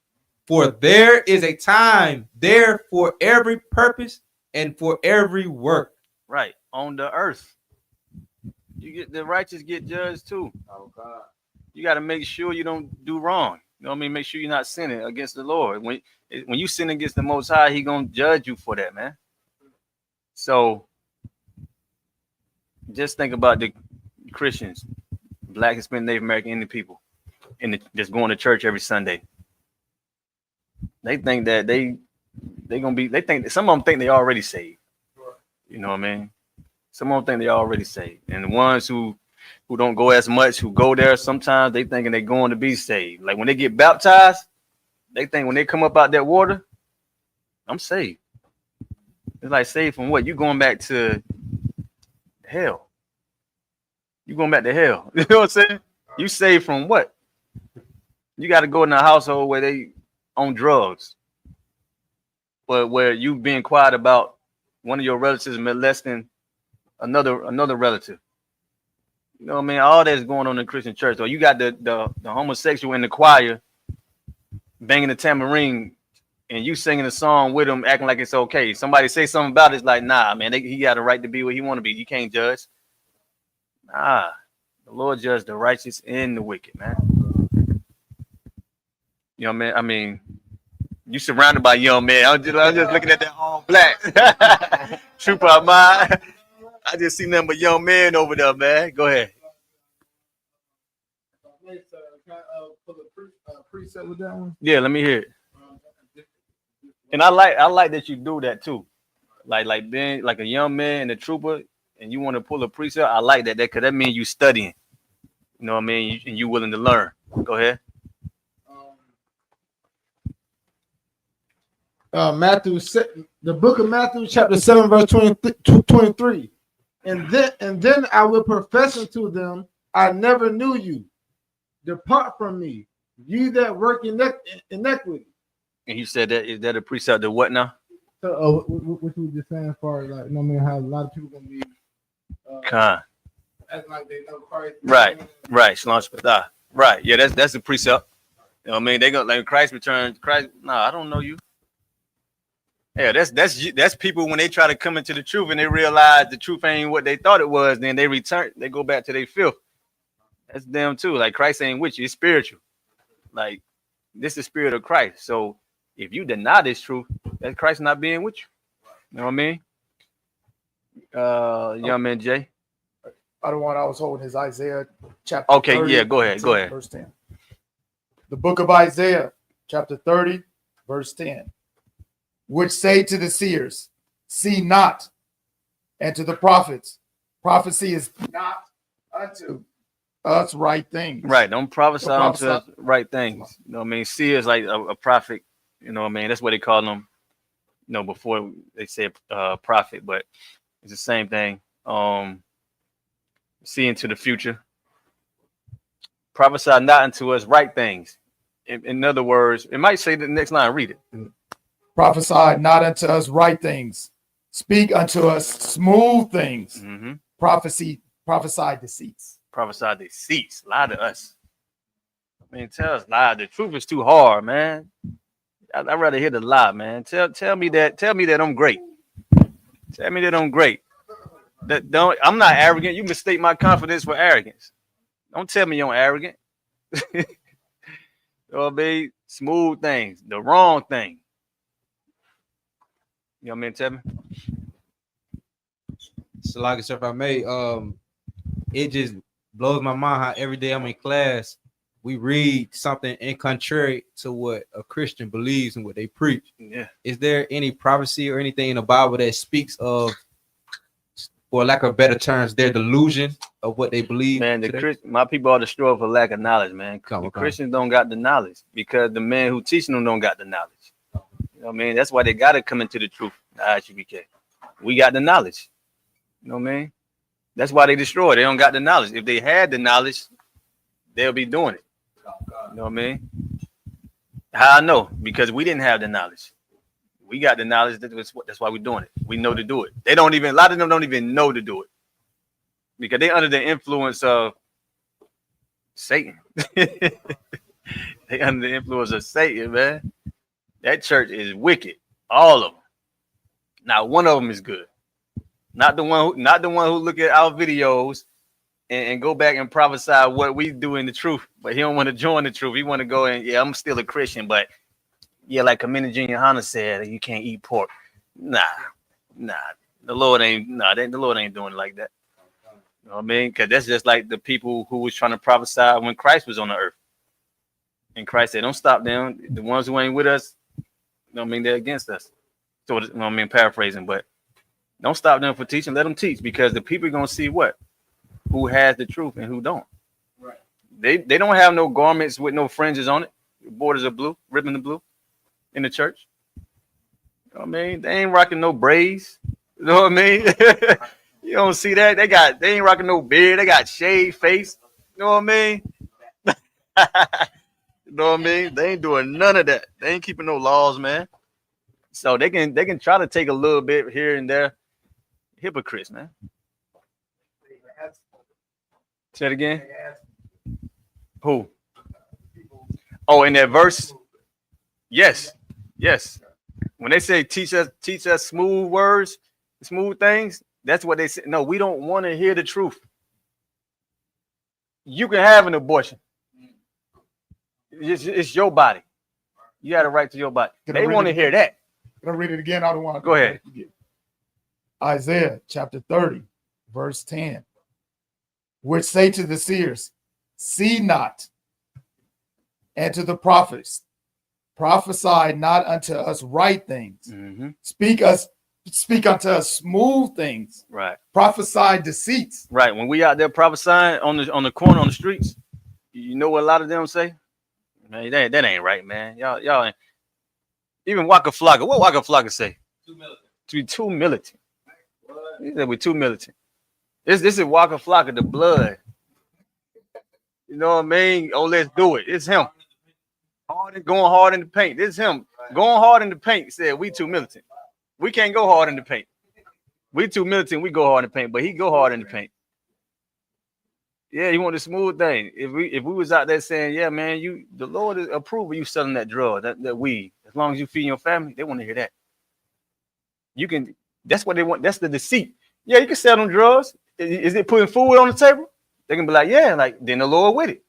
For there is a time there for every purpose and for every work. Right. On the earth. The righteous get judged too. Oh God. You got to make sure you don't do wrong. You know what I mean? Make sure you're not sinning against the Lord. When you sin against the Most High, He gonna judge you for that, man. So just think about the Christians, Black, Hispanic, Native American, Indian people, just going to church every Sunday. They think that they think that some of them think they already saved. You know what I mean? Some of them think they already saved, and the ones who don't go as much, who go there, sometimes they thinking they're going to be saved. Like when they get baptized, they think when they come up out that water, I'm saved. It's like saved from what? You going back to hell. You going back to hell. You know what I'm saying? You saved from what? You got to go in a household where they on drugs, but where you being quiet about one of your relatives molesting another relative. You know what I mean? All that's going on in the Christian church. Or you got the homosexual in the choir banging the tambourine and you singing a song with them, acting like it's okay. Somebody say something about it, it's like, nah, man, he got a right to be what he want to be. You can't judge. Nah, the Lord judged the righteous and the wicked, man. You know what I mean? I mean, you surrounded by young men. I'm just looking at that all black. Trooper of mine. I just see nothing but young men over there, man. Go ahead. Precept with that one? Yeah, let me hear it. And I like that you do that too. Like being like a young man and a trooper, and you want to pull a precept. I like that because that means you studying. You know what I mean? And you willing to learn. Go ahead. Matthew, the book of Matthew, chapter 7, verse 23. And then I will profess unto them, I never knew you. Depart from me, ye that work iniquity. And you said that, is that a precept to what now? So, what you were just saying, as far as like, you know, I mean, how a lot of people gonna be acting like they know Christ. Right. Shalom Shabbat. Right. Yeah, that's a precept. You know what I mean? They gonna like Christ returns. Christ, I don't know you. Yeah, that's people when they try to come into the truth and they realize the truth ain't what they thought it was, then they return, they go back to their filth. That's them too. Like Christ ain't with you, it's spiritual. Like this is the spirit of Christ. So if you deny this truth, that's Christ not being with you. You know what I mean? Young man Jay. I was holding his Isaiah chapter. Okay, 30, yeah, go ahead. Go ahead. Verse 10. The book of Isaiah, chapter 30, verse 10. Which say to the seers, see not, and to the prophets, prophecy is not unto us right things. Right. Don't prophesy unto us right things. You know what I mean? See is like a prophet. You know what I mean? That's what they call them. You know, before they said prophet, but it's the same thing. See into the future. Prophesy not unto us right things. In other words, it might say the next line. Read it. Prophesy not unto us right things. Speak unto us smooth things. Mm-hmm. Prophesy deceits. Prophesy deceits. Lie to us. I mean, tell us lie. The truth is too hard, man. I'd rather hear the lie, man. Tell me that I'm great. Tell me that I'm great. I'm not arrogant. You mistake my confidence for arrogance. Don't tell me you're arrogant. You know what I mean? Smooth things, the wrong thing. You know what I mean, Tevin? So, like if I may, it just blows my mind how every day I'm in class, we read something in contrary to what a Christian believes and what they preach. Yeah. Is there any prophecy or anything in the Bible that speaks of, for lack of better terms, their delusion of what they believe? Man, my people are destroyed for lack of knowledge, man. Christians don't got the knowledge because the man who teaching them don't got the knowledge. You know what I mean? That's why they got to come into the truth, the ISUPK. We got the knowledge. You know what I mean? That's why they destroy. They don't got the knowledge. If they had the knowledge, they'll be doing it. You know what I mean? How I know? Because we didn't have the knowledge. We got the knowledge. That's why we're doing it. We know to do it. A lot of them don't even know to do it because they're under the influence of Satan. They under the influence of Satan, man. That church is wicked. All of them. Now, one of them is good. Not the one who look at our videos and go back and prophesy what we do in the truth. But he don't want to join the truth. He want to go and I'm still a Christian, but yeah, like Commander Junior Hanna said, you can't eat pork. Nah. The Lord ain't doing it like that. You know what I mean? Because that's just like the people who was trying to prophesy when Christ was on the earth. And Christ said, don't stop them. The ones who ain't with us, you know what I mean, they're against us. So, you know what I mean, paraphrasing, but don't stop them for teaching. Let them teach because the people are going to see what? Who has the truth and who don't. Right. They don't have no garments with no fringes on it. Borders of blue, ribbon of blue in the church. You know what I mean? They ain't rocking no braids. You know what I mean? You don't see that. They ain't rocking no beard. They got shaved face. You know what I mean? You know what I mean? They ain't doing none of that. They ain't keeping no laws, man. So they can try to take a little bit here and there. Hypocrites, man. Say it again. Who? Oh, in that verse? Yes. When they say teach us smooth words, smooth things, that's what they say. No, we don't want to hear the truth. You can have an abortion. It's your body. You got a right to your body. They want to hear that. Can I read it again? I don't want to. Go ahead. Isaiah chapter 30, verse 10. Which say to the seers, see not, and to the prophets, prophesy not unto us right things. Mm-hmm. Speak unto us smooth things. Right. Prophesy deceits. Right. When we out there prophesying on the corner, on the streets, you know what a lot of them say? Man, that ain't right, man. Y'all ain't. Even Waka Flocka. What Waka Flocka say? Too militant. He said we're too militant. This is Waka Flocka, the blood. You know what I mean? Oh, let's do it. It's him. Going hard in the paint. This is him. Going hard in the paint. Said we too militant. We can't go hard in the paint. We too militant. We go hard in the paint, but he go hard in the paint. Yeah, he want the smooth thing. If we was out there saying, yeah, man, the Lord is approving you selling that drug, that weed. As long as you feed your family, they want to hear that. You can. That's what they want. That's the deceit. Yeah, you can sell them drugs. Is it putting food on the table? They can be like, yeah, like then the Lord with it.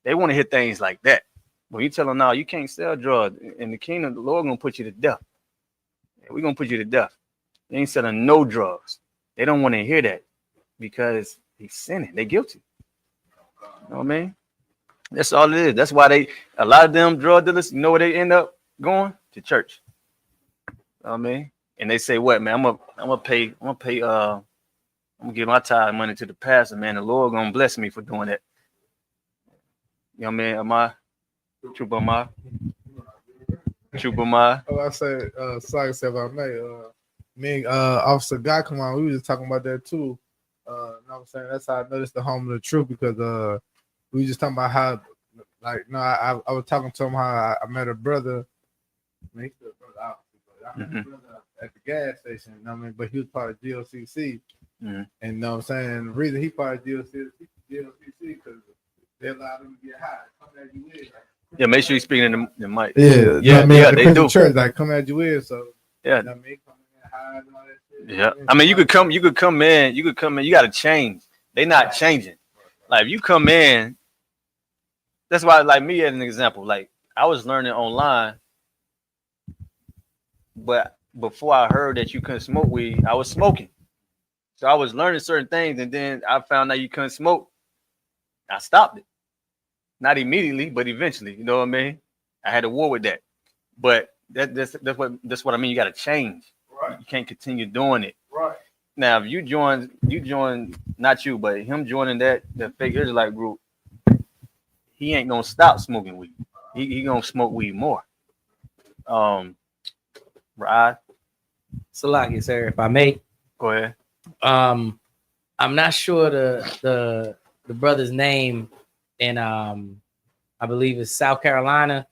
They want to hear things like that. But you tell them, no, you can't sell drugs in the kingdom. The Lord gonna put you to death. We're gonna put you to death. They ain't selling no drugs. They don't want to hear that because he's sinning. They guilty. You know what I mean? That's all it is. That's why a lot of them drug dealers, you know where they end up going? To church. You know what I mean? And they say, what, man, I'm gonna give my tithe money to the pastor, man. The Lord gonna bless me for doing that. You know what I mean? Am I? Troop of my. Oh, I said, sorry, if I may, me and Officer Guy come on, we were just talking about that too. You know what I'm saying? That's how I noticed the home of the truth, because we were just talking about how, like, no, I was talking to him how I met a brother. I met a brother at the gas station, you know what I mean? But he was part of GLCC. And you know what I'm saying? The reason he part of GLCC because they allowed him to get high. Come at you with. Yeah, make sure you're speaking in the mic. Yeah, they do. Church, like, come at you with, so yeah. You know what I mean? Come in high and all that shit. Yeah. I mean, you could come in, you gotta change. They not changing. Like, if you come in, that's why, like me as an example, like I was learning online, but before I heard that you couldn't smoke weed, I was smoking. So I was learning certain things, and then I found out you couldn't smoke. I stopped it. Not immediately, but eventually. You know what I mean? I had a war with that. But that's what I mean. You got to change. Right. You can't continue doing it. Right. Now, if you join, not you, but him joining the fake Israelite group, he ain't gonna stop smoking weed. He gonna smoke weed more. Right. Salaki, sir, if I may. Go ahead. I'm not sure the brother's name, and I believe it's South Carolina.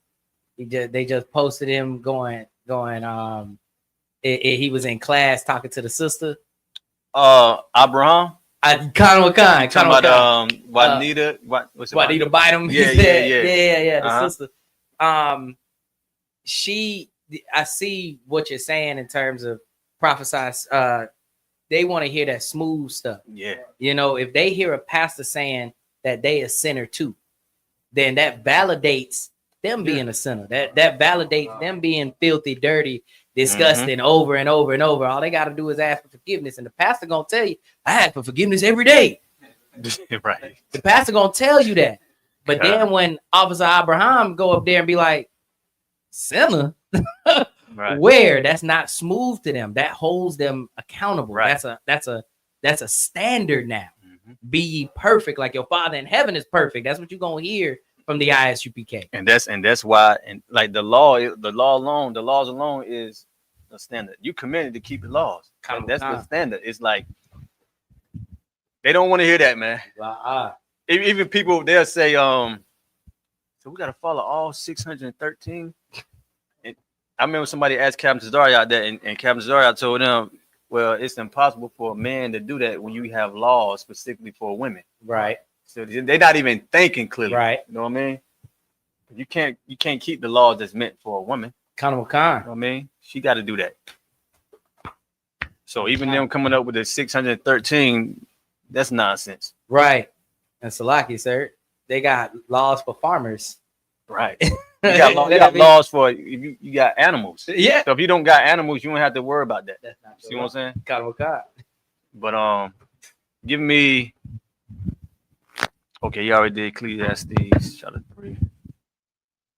They just posted him going. He was in class talking to the sister. Abraham. Talking about Juanita. Juanita Bynum. Yeah. The sister. I see what you're saying in terms of prophesize. They want to hear that smooth stuff. Yeah. You know, if they hear a pastor saying that they a sinner too, then that validates them being a sinner. That validates them being filthy, dirty, disgusting over and over and over. All they got to do is ask for forgiveness. And the pastor going to tell you, I ask for forgiveness every day. Right. The pastor going to tell you that. But then when Officer Abraham go up there and be like, sinner, right. Where that's not smooth to them, that holds them accountable. Right. That's a standard now. Be ye perfect like your Father in heaven is perfect. That's what you're going to hear from the ISUPK. And that's why, and like the laws alone is the standard. You committed to keep the laws. That's the standard. It's like they don't want to hear that, man. Even people, they'll say, so we got to follow all 613. And I remember somebody asked Captain Zari out there, and Captain Zari told them, well, it's impossible for a man to do that when you have laws specifically for women. Right. So they're not even thinking clearly. Right. You know what I mean? You can't keep the laws that's meant for a woman. You know what I mean? She got to do that. So even them coming up with the 613, that's nonsense. Right. And Salaki, sir, they got laws for farmers. Right. You got laws for you got animals. Yeah. So if you don't got animals, you don't have to worry about that. That's not See what I'm saying? God. But give me. Okay, you already did Ecclesiastes chapter 3.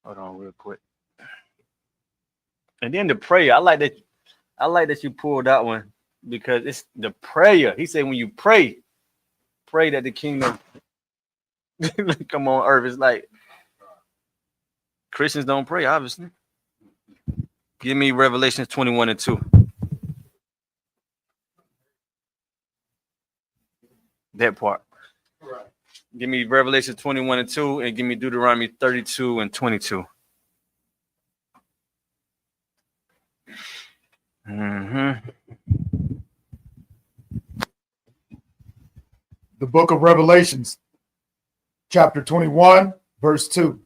Hold on, real quick. And then the prayer. I like that you pulled that one because it's the prayer. He said when you pray that the kingdom come on earth. It's like Christians don't pray, obviously. Give me Revelation 21:2. That part. Right. Give me Revelation 21:2 and give me Deuteronomy 32:22. The book of Revelations, chapter 21, verse 2.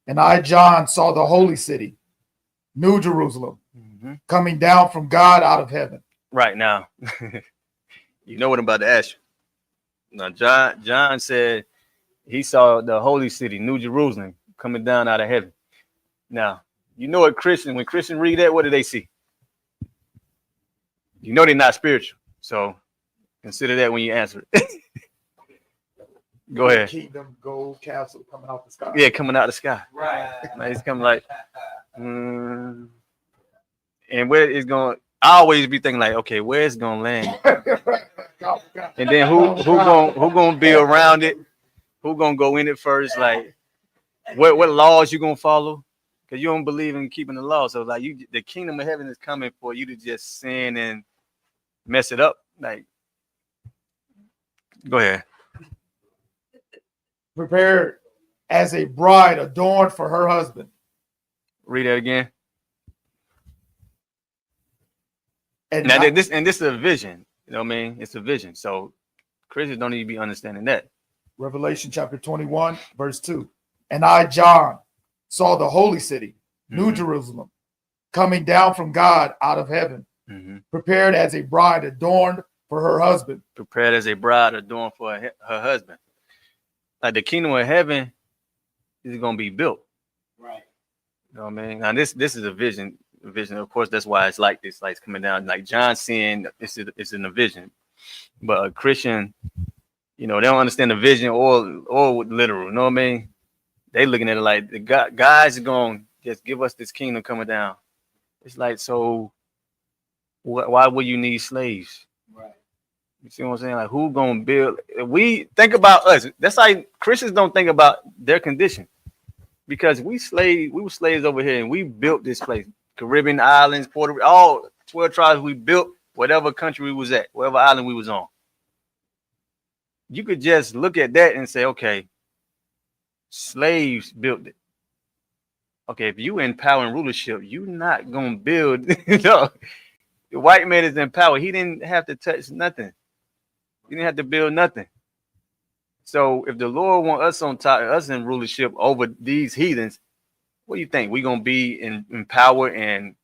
And I, John, saw the holy city, New Jerusalem, coming down from God out of heaven. Right now, you know what I'm about to ask you. Now, John said he saw the holy city, New Jerusalem, coming down out of heaven. Now, you know what when Christians read that, what do they see? You know they're not spiritual. So consider that when you answer it. Go ahead. Kingdom, gold castle coming out the sky. Yeah, coming out the sky. Right. Like, it's coming like, and where it's going. I always be thinking like, okay, where it's gonna land, and then who gonna be around it? Who gonna go in it first? Like, what laws you gonna follow? Because you don't believe in keeping the law. So like, the kingdom of heaven is coming for you to just sin and mess it up. Like, go ahead. Prepared as a bride adorned for her husband. Read that again. And now this is a vision. You know what I mean? It's a vision. So Christians don't need to be understanding that. Revelation chapter 21, verse 2. And I, John, saw the holy city, New Jerusalem, coming down from God out of heaven, prepared as a bride adorned for her husband. Prepared as a bride adorned for her husband. Like the kingdom of heaven is going to be built. Right. You know what I mean? Now this is a vision. Of course, that's why it's like this. Like it's coming down. Like John seeing it's in a vision. But a Christian, you know, they don't understand the vision or literal. You know what I mean? They looking at it like the guys are going to just give us this kingdom coming down. It's like, so why would you need slaves? Right. You see what I'm saying? Like, who gonna build? We think about us. That's like Christians don't think about their condition, because we were slaves over here, and we built this place. Caribbean islands, Puerto Rico, all 12 tribes. We built whatever country we was at, whatever island we was on. You could just look at that and say, okay, slaves built it. Okay, if you in power and rulership, you're not gonna build. No, the white man is in power. He didn't have to touch nothing. He didn't have to build nothing. So if the Lord want us on top, us in rulership over these heathens, what do you think? We gonna be in power and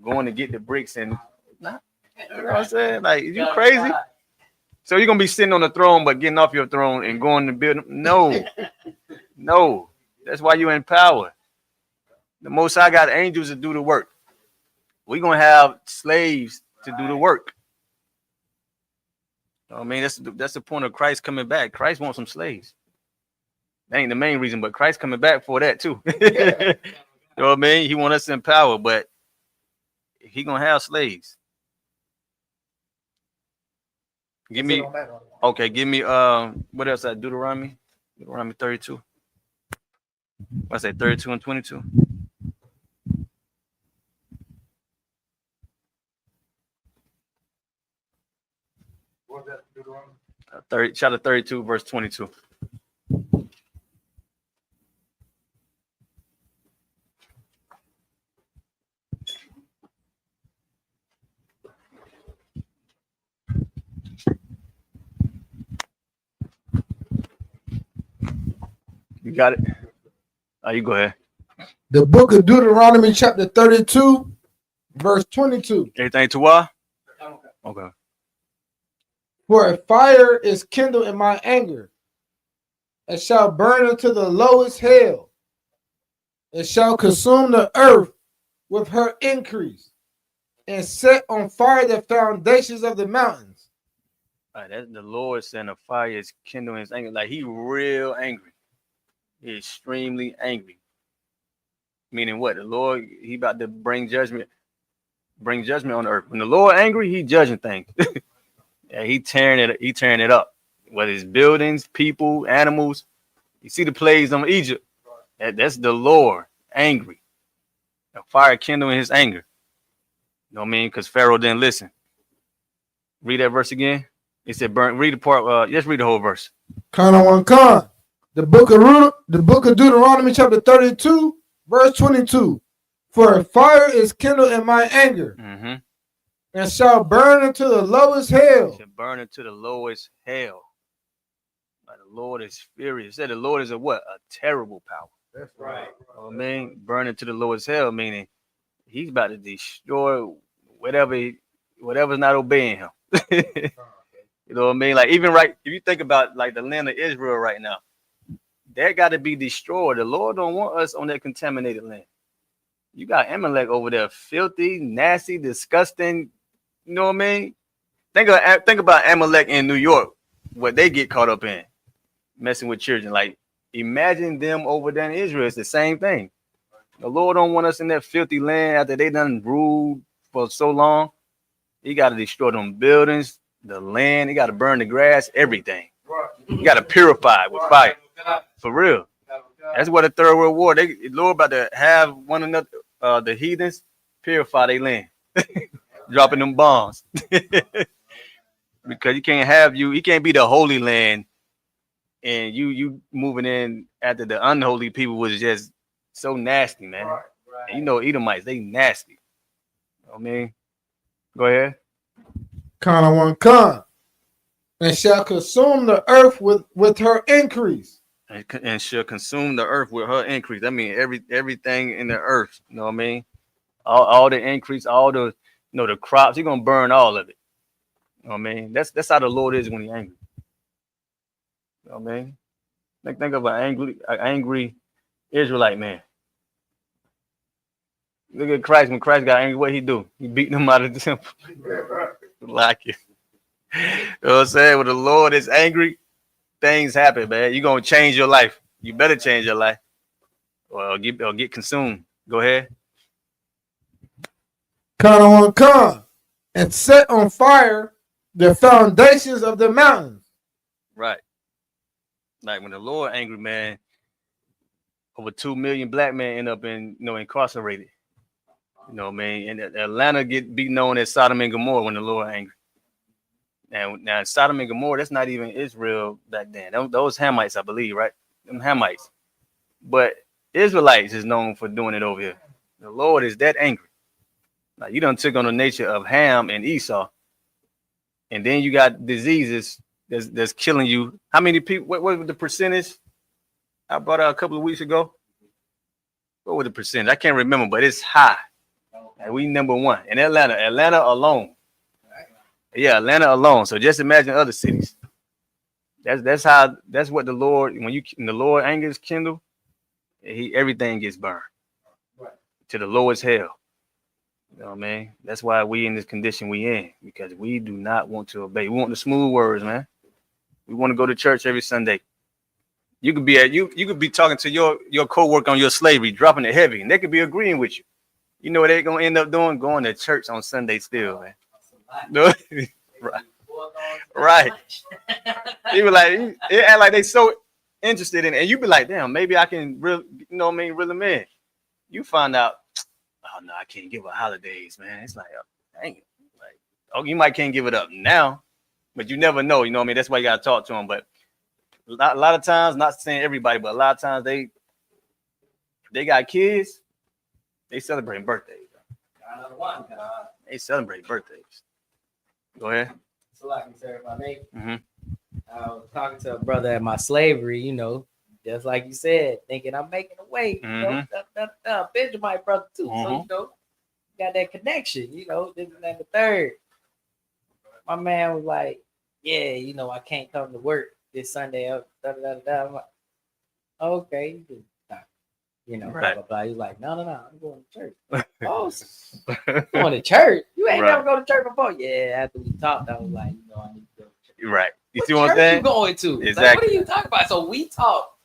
going to get the bricks and nah, you know what I'm saying? Like, you crazy? So you're gonna be sitting on the throne but getting off your throne and going to build? No, no. That's why you're in power. The Most High got angels to do the work. We're gonna have slaves to do the work. I mean, that's the point of Christ coming back. Christ wants some slaves. That ain't the main reason, but Christ coming back for that too. You know what I mean? He wants us in power, but he gonna have slaves. Give me what else? Deuteronomy 32. I say 32 and 22. Chapter 32, verse 22. You got it? You go ahead. The book of Deuteronomy, chapter 32, verse 22. Everything to what? Okay. For a fire is kindled in my anger, and shall burn into the lowest hell, and shall consume the earth with her increase, and set on fire the foundations of the mountains. That's the Lord saying a fire is kindling his anger. Like, he real angry. He's extremely angry. Meaning what? The Lord, he about to bring judgment on the earth. When the Lord angry, he judging things. Yeah, he tearing it up. Whether it's buildings, people, animals. You see the plagues on Egypt. That's the Lord angry. A fire kindling his anger. You know what I mean? Because Pharaoh didn't listen. Read that verse again. He said, read the part. Just read the whole verse. The book of Deuteronomy, chapter 32, verse 22. For a fire is kindled in my anger, and shall burn into the lowest hell. Shall burn into the lowest hell. Like, the Lord is furious. Said the Lord is a what? A terrible power. That's right. I mean, burn into the lowest hell, meaning he's about to destroy whatever's not obeying him. You know what I mean? Like, even right, if you think about like the land of Israel right now, that got to be destroyed. The Lord don't want us on that contaminated land. You got Amalek over there, filthy, nasty, disgusting, You know what I mean? Think about Amalek in New York, what they get caught up in, messing with children. Like, imagine them over there in Israel. It's the same thing. The Lord don't want us in that filthy land after they done ruled for so long. He got to destroy them buildings, the land. He got to burn the grass, everything. You got to purify it with fire. For real. That's what the Third World War. The Lord about to have one another, the heathens, purify their land. Dropping them bombs. Because he can't be the Holy Land, and you moving in after the unholy people was just so nasty, man. And you know Edomites, they nasty. You know what I mean? Go ahead. Con one con, and shall consume the earth with her increase. And shall consume the earth with her increase. I mean, everything in the earth. You know what I mean? All the increase, all the the crops. He's gonna burn all of it. You know what I mean? That's how the Lord is when he's angry. You know what I mean? Think of an angry Israelite man. Look at Christ. When Christ got angry, what he do? He beat them out of the temple. Like it. You know what I'm saying? When the Lord is angry, things happen, man. You're gonna change your life. You better change your life. Or get consumed. Go ahead. Con, and set on fire the foundations of the mountains. Right. Like when the Lord angry, man, over 2 million black men end up incarcerated. You know what I mean? And Atlanta be known as Sodom and Gomorrah when the Lord angry. Now Sodom and Gomorrah, that's not even Israel back then. Those Hamites, I believe, right? Them Hamites. But Israelites is known for doing it over here. The Lord is that angry. Like, you done took on the nature of Ham and Esau. And then you got diseases that's killing you. How many people? What was the percentage I brought out a couple of weeks ago? What was the percentage? I can't remember, but it's high. And we number one in Atlanta. Atlanta alone. Yeah, Atlanta alone. So just imagine other cities. That's what the Lord, when the Lord anger is kindled, everything gets burned to the lowest hell. You know what I mean? That's why we in this condition we in, because we do not want to obey. We want the smooth words, man. We want to go to church every Sunday. You could be talking to your coworker on your slavery, dropping it heavy, and they could be agreeing with you. You know what they're gonna end up doing? Going to church on Sunday still, man. Right. People it act like they so interested in it, and you be like, damn, maybe I can really, really man. You find out, oh no, I can't give up holidays, man. It's like, oh, dang it. Like, oh, you might can't give it up now, but you never know. You know what I mean? That's why you gotta talk to them. But a lot of times, not saying everybody, but a lot of times they got kids, they celebrate birthdays. They celebrate birthdays. Go ahead. So like you said, if I may, Mm-hmm. I was talking to a brother at my slavery, just like you said, thinking I'm making a way, Benjamin brother too. Mm-hmm. So, got that connection, this and that, the third. My man was like, yeah, I can't come to work this Sunday. I'm like, okay, you can talk, right. Blah, blah, blah. He's like, no, I'm going to church. Oh, going to church? You ain't never go to church before? Yeah, after we talked, I was like, I need to go to church. Right. You what see what I'm saying? You going to? Exactly. Like, what are you talking about? So we talk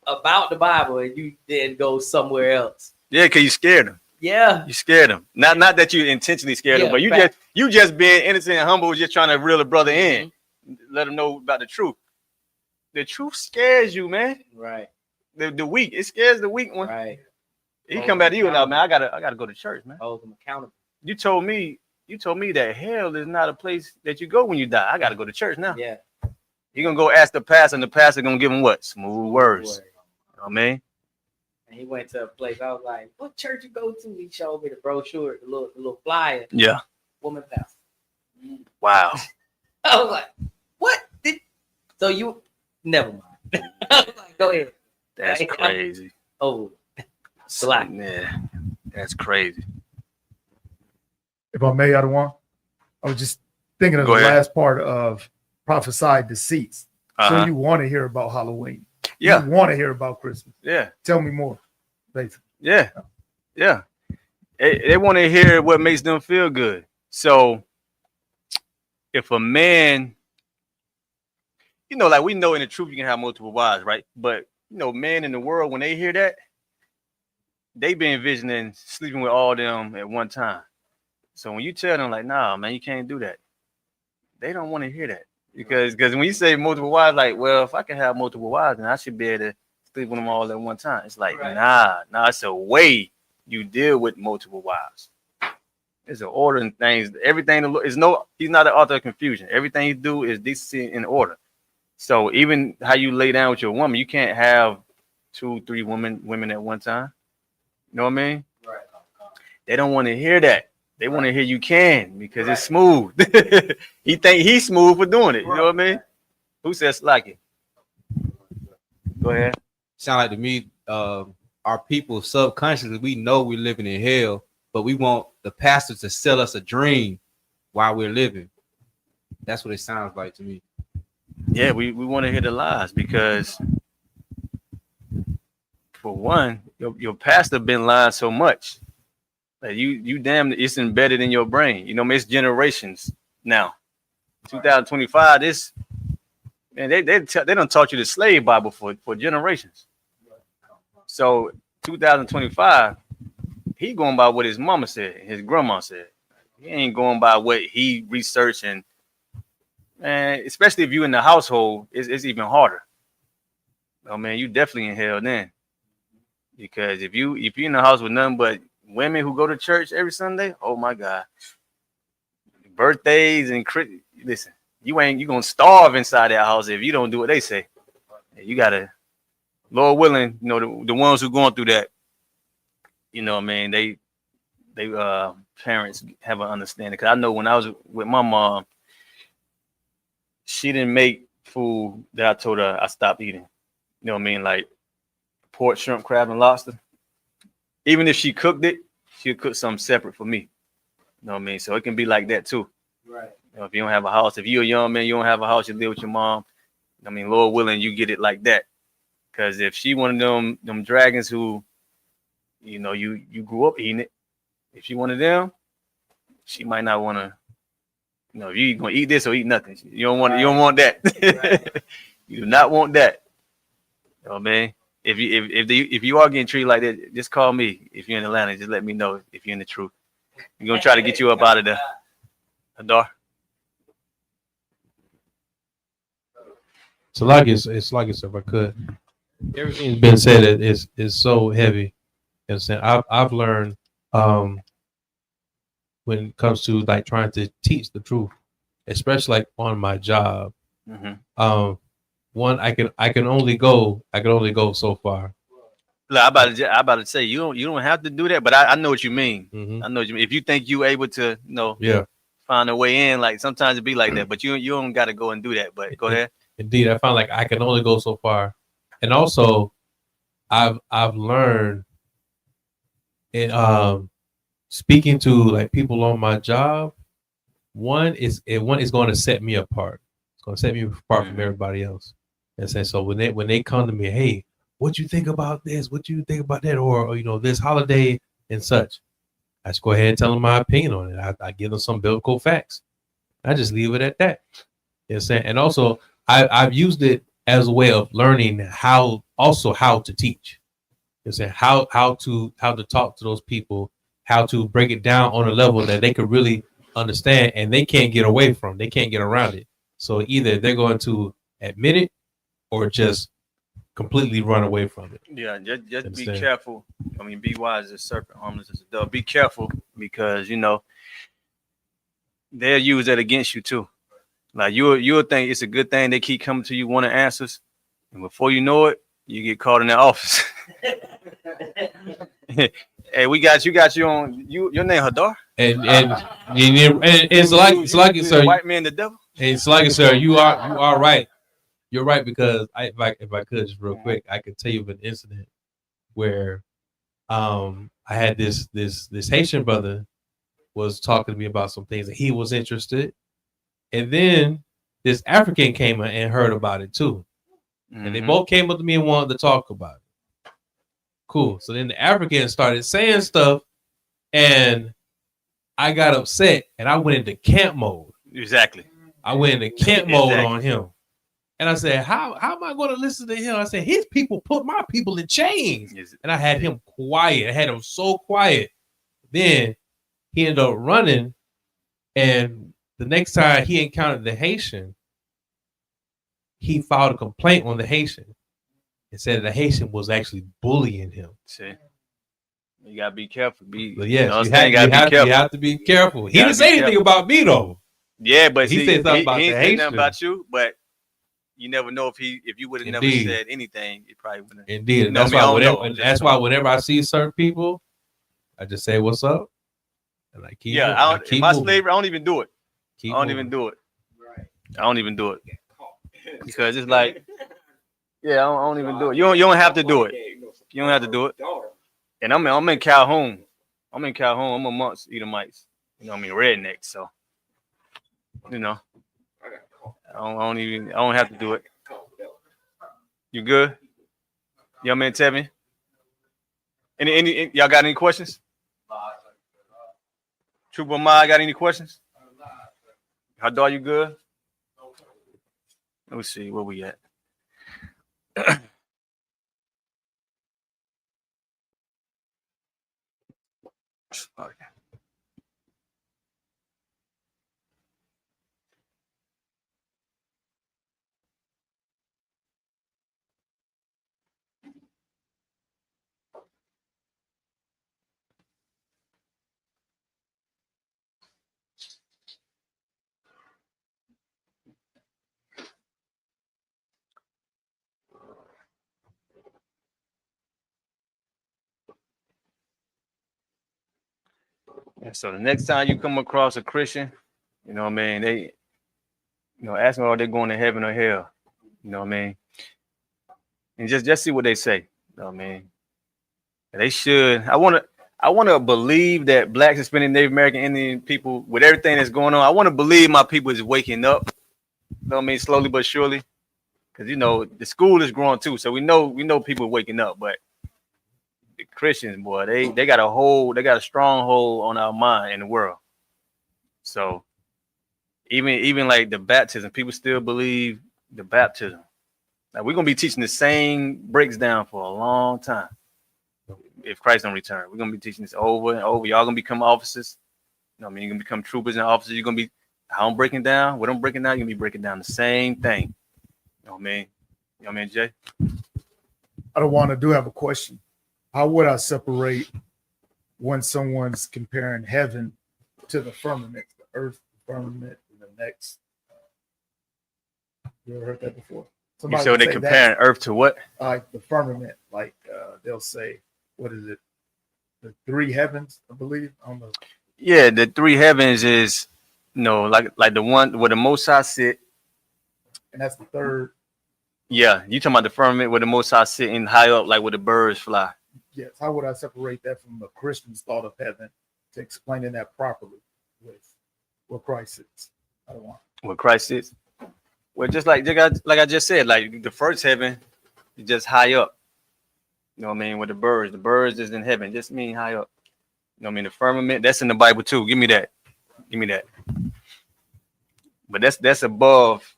about the Bible, and you then go somewhere else. Yeah, because you scared them. Yeah, you scared them. Not that you intentionally scared them, but you just being innocent and humble, just trying to reel a brother in, let him know about the truth. The truth scares you, man. Right. The weak, it scares the weak one. Right. He come back to you now, man. I gotta go to church, man. Hold them accountable. You told me that hell is not a place that you go when you die. I gotta go to church now. Yeah. He gonna go ask the pastor, and the pastor gonna give him what? Smooth words. You know what I mean? And he went to a place. I was like, "What church you go to?" He showed me the brochure, the little flyer. Yeah. Woman pastor. Wow. I was like, "What?" So you never mind. I was like, go ahead. That's crazy. Oh, slack. Yeah, that's crazy. If I may, I was just thinking of the last part of prophesied deceits. So you want to hear about Halloween. Yeah. You want to hear about Christmas. Yeah. Tell me more, basically. Yeah. Yeah. They want to hear what makes them feel good. So if a man, you know, like we know in the truth you can have multiple wives, right? But you know, men in the world, when they hear that, they be envisioning sleeping with all them at one time. So when you tell them like, nah, man, you can't do that, they don't want to hear that. Because when you say multiple wives, like, well, if I can have multiple wives, then I should be able to sleep with them all at one time. It's like, nah, it's a way you deal with multiple wives. It's an order and things. Everything is he's not the author of confusion. Everything you do is decency in order. So even how you lay down with your woman, you can't have 2, 3 women at one time. You know what I mean? Right. They don't want to hear that. They want to hear you can because it's smooth. He think he's smooth for doing it. You know what I mean? Who says like it? Go ahead. Sound like to me, our people subconsciously, we know we're living in hell, but we want the pastor to sell us a dream while we're living. That's what it sounds like to me. Yeah, we want to hear the lies because, for one, your pastor been lying so much that you damn, it's embedded in your brain. You know, it's generations now. 2025, this, man, they done taught you the slave Bible for generations. So 2025, he going by what his mama said, his grandma said. He ain't going by what he researched. And man, especially if you in the household, it's even harder. Oh man, you definitely in hell then. Because if you in the house with nothing but women who go to church every Sunday, oh my God. Birthdays and listen, you gonna starve inside that house if you don't do what they say. You gotta, Lord willing, you know, the ones who going through that, you know what I mean, they parents have an understanding. Because I know when I was with my mom, she didn't make food that I told her I stopped eating. You know what I mean? Like pork, shrimp, crab, and lobster. Even if she cooked it, she'll cook something separate for me. You know what I mean? So it can be like that too. Right. You know, if you don't have a house, if you're a young man, you don't have a house, you live with your mom. I mean, Lord willing, you get it like that. Because if she one of them dragons who, you know, you grew up eating it, if she one of them, she might not want to. You know, if you gonna eat this or eat nothing, you don't want that. Right. You do not want that. You know what I mean? If you are getting treated like that, just call me. If you're in Atlanta, just let me know if you're in the truth. We're gonna try to get you up out of there. Adar. So like it's like it's if I could. Everything's been said is so heavy. You know what I'm saying? I've learned when it comes to like trying to teach the truth, especially like on my job. Mm-hmm. One, I can only go so far. Look, I about to say you don't have to do that, but I know what you mean. Mm-hmm. I know what you mean. If you think you able to, you know, yeah, find a way in, like sometimes it be like that, but you don't got to go and do that. But go ahead. Indeed, I found like I can only go so far, and also I've learned in speaking to like people on my job. One is going to set me apart. It's going to set me apart from everybody else. And so when they come to me, hey, what you think about this? What you think about that? Or you know, this holiday and such. I just go ahead and tell them my opinion on it. I give them some biblical facts. I just leave it at that. You know what I'm saying? And also I've used it as a way of learning how to teach. You know what I'm saying? How to talk to those people, how to break it down on a level that they could really understand and they can't get away from. They can't get around it. So either they're going to admit it or just completely run away from it. Yeah, just be careful. I mean, be wise as a serpent, harmless as a dove. Be careful because you know they'll use that against you too. Like you'll think it's a good thing they keep coming to you wanting answers, and before you know it, you get caught in their office. Hey, you got you on your name Hadar, and it's like it, sir. White man, the devil. It's like it, sir. You are right. You're right because if I could just real quick, I could tell you of an incident where I had this Haitian brother was talking to me about some things that he was interested, and then this African came and heard about it too, and they both came up to me and wanted to talk about it. Cool. So then the African started saying stuff, and I got upset and I went into camp mode. Exactly. I went in camp mode on him. And I said, how am I going to listen to him? I said, his people put my people in chains. And I had him quiet. I had him so quiet. Then he ended up running. And the next time he encountered the Haitian, he filed a complaint on the Haitian and said the Haitian was actually bullying him. See, you gotta be careful. Yes, you know, you have to be careful. He didn't say anything about me though. Yeah, but he said something about he the ain't said Haitian. nothing about you. But you never know if you would have never said anything, he probably wouldn't. Indeed, you and know that's why whenever I see certain people, I just say, "What's up?" And I keep. In my slavery, I don't even do it. I don't even do it. I don't even do it because it's like, I don't even do it. You don't have to do it. You don't have to do it. And I'm in Calhoun. I'm amongst Edomites. You know, I mean rednecks. So, you know, I don't have to do it. You good? Young man, Tevin. Any y'all got any questions? Trooper Ma, got any questions? Hadar, you good? Let me see where we at. Okay. And so the next time you come across a Christian, you know what I mean, they, you know, ask them, are they going to heaven or hell? You know what I mean? And just see what they say. You know what I mean? They should. I want to believe that blacks, Hispanic, Native American, Indian people, with everything that's going on, I want to believe my people is waking up. You know what I mean? Slowly but surely. Because, you know, the school is growing too. So we know people waking up, but the Christians, boy, they got a strong hold on our mind in the world. So even like the baptism, people still believe the baptism. Now we're gonna be teaching the same breaks down for a long time. If Christ don't return, we're gonna be teaching this over and over. Y'all gonna become officers. You know what I mean? You're gonna become troopers and officers. You're gonna be how I'm breaking down, what I'm breaking down, you're gonna be breaking down the same thing. You know what I mean? You know what I mean, Jay? I do have a question. How would I separate when someone's comparing heaven to the firmament, the earth, the firmament, and the next? You ever heard that before? You said they comparing earth to what? Like the firmament, like they'll say, what is it? The three heavens, I believe. I don't know. Yeah, the three heavens is, you know, like the one where the Most High sit. And that's the third. Yeah, you talking about the firmament where the Most High sitting high up, like where the birds fly. Yes. How would I separate that from a Christian's thought of heaven to explaining that properly with what Christ is? I don't want. What Christ is? Well, just like I just said, like the first heaven is just high up. You know what I mean? With the birds is in heaven. Just mean high up. You know what I mean? The firmament, that's in the Bible too. Give me that. But that's above.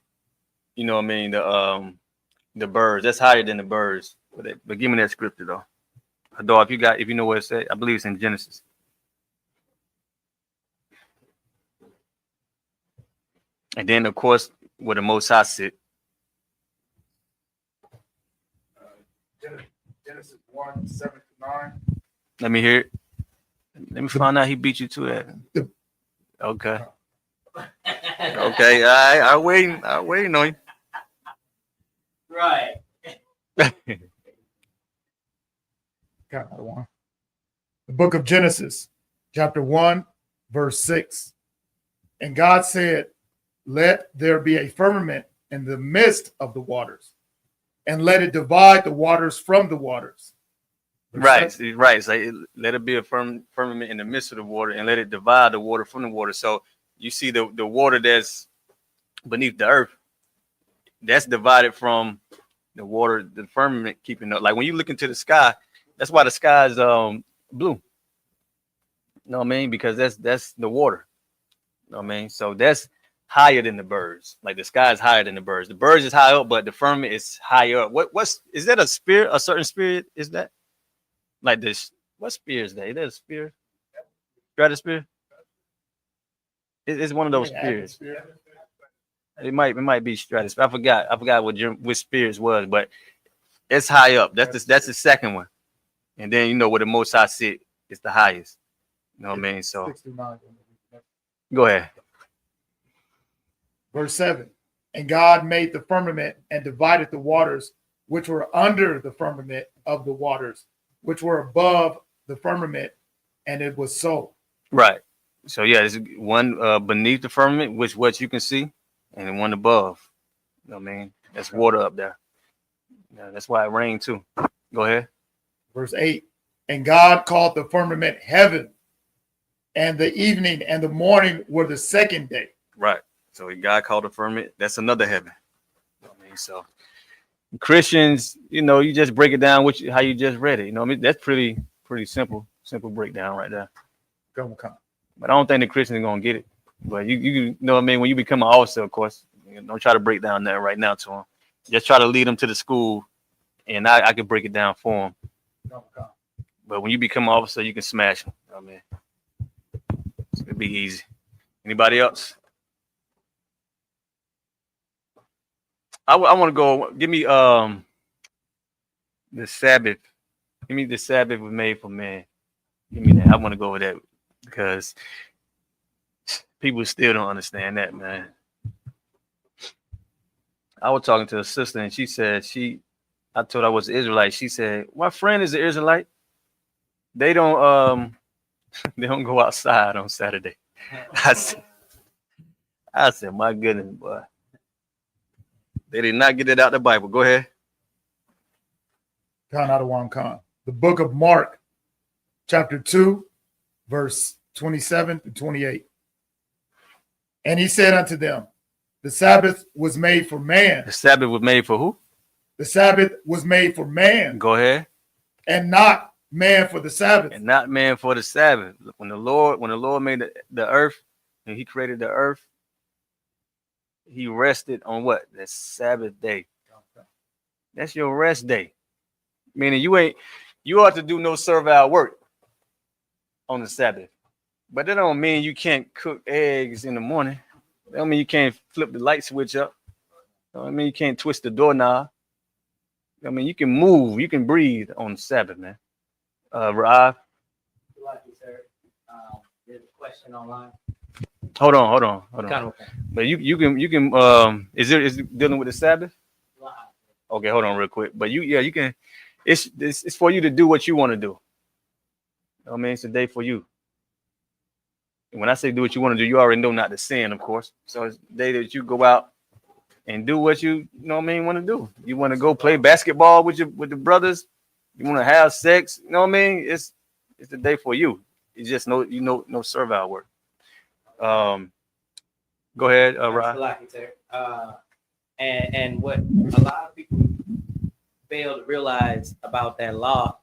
You know what I mean? The birds. That's higher than the birds. But give me that scripture though. Hadar, if you know what it said, I believe it's in Genesis. And then of course where the Most High sit. Genesis 1:7-9. Let me hear it. Let me find out he beat you to that. Okay. Okay. I'll wait on you. Right. The book of Genesis, chapter 1, verse 6. And God said, let there be a firmament in the midst of the waters, and let it divide the waters from the waters. Right. So let it be a firmament in the midst of the water, and let it divide the water from the water. So you see the water that's beneath the earth, that's divided from the water, the firmament keeping up. Like when you look into the sky, that's why the sky is blue. You know what I mean? Because that's the water. You know what I mean? So that's higher than the birds. Like the sky is higher than the birds. The birds is high up, but the firmament is higher up. What's is that a spirit? A certain spirit is that? Like this? What spirit is that? Is that a spirit? Stratosphere? It's one of those spirits. It might be stratosphere. I forgot what spirits was, but it's high up. That's the second one. And then you know where the Most High sit, it's the highest. You know what I mean? So go ahead. Verse 7. And God made the firmament and divided the waters which were under the firmament of the waters which were above the firmament, and it was so. Right. So yeah, there's one beneath the firmament, which what you can see, and then one above. You know what I mean? That's water up there. Yeah, that's why it rained too. Go ahead. Verse 8. And God called the firmament heaven, and the evening and the morning were the second day. Right. So God called the firmament. That's another heaven. You know what I mean? So Christians, you know, you just break it down how you just read it. You know what I mean? That's pretty simple breakdown right there. Come. But I don't think the Christians are gonna get it. But you know what I mean? When you become an officer, of course, don't try to break down that right now to them. Just try to lead them to the school, and I can break it down for them. But when you become an officer, you can smash them. You know what I mean? It'll be easy. Anybody else? I want to go. Give me the Sabbath. Give me the Sabbath was made for man. Give me that. I want to go with that because people still don't understand that, man. I was talking to a sister and she said I told her I was an Israelite. She said, my friend is an Israelite. They don't go outside on Saturday. I said, my goodness, boy. They did not get it out of the Bible. Go ahead. Khan Adawan Khan. The book of Mark, chapter 2, verse 27 to 28. And he said unto them, the Sabbath was made for man. The Sabbath was made for who? The Sabbath was made for man. Go ahead. And not man for the Sabbath. And not man for the Sabbath. When the Lord made the earth and he created the earth, he rested on what? The Sabbath day. That's your rest day. Meaning you ought to do no servile work on the Sabbath. But that don't mean you can't cook eggs in the morning. That don't mean you can't flip the light switch up. That don't mean you can't twist the doorknob. I mean, you can move, you can breathe on the Sabbath, man. Rob? There's a question online. Hold on. But you can is it dealing with the Sabbath? Okay, hold on real quick. But you can. It's for you to do what you want to do. I mean, it's a day for you. And when I say do what you want to do, you already know not to sin, of course. So it's a day that you go out and do what you know what I mean want to do. You want to go play basketball with the brothers. You want to have sex. You know what I mean? It's the day for you. It's just no servile work. Go ahead, Rod. And what a lot of people fail to realize about that law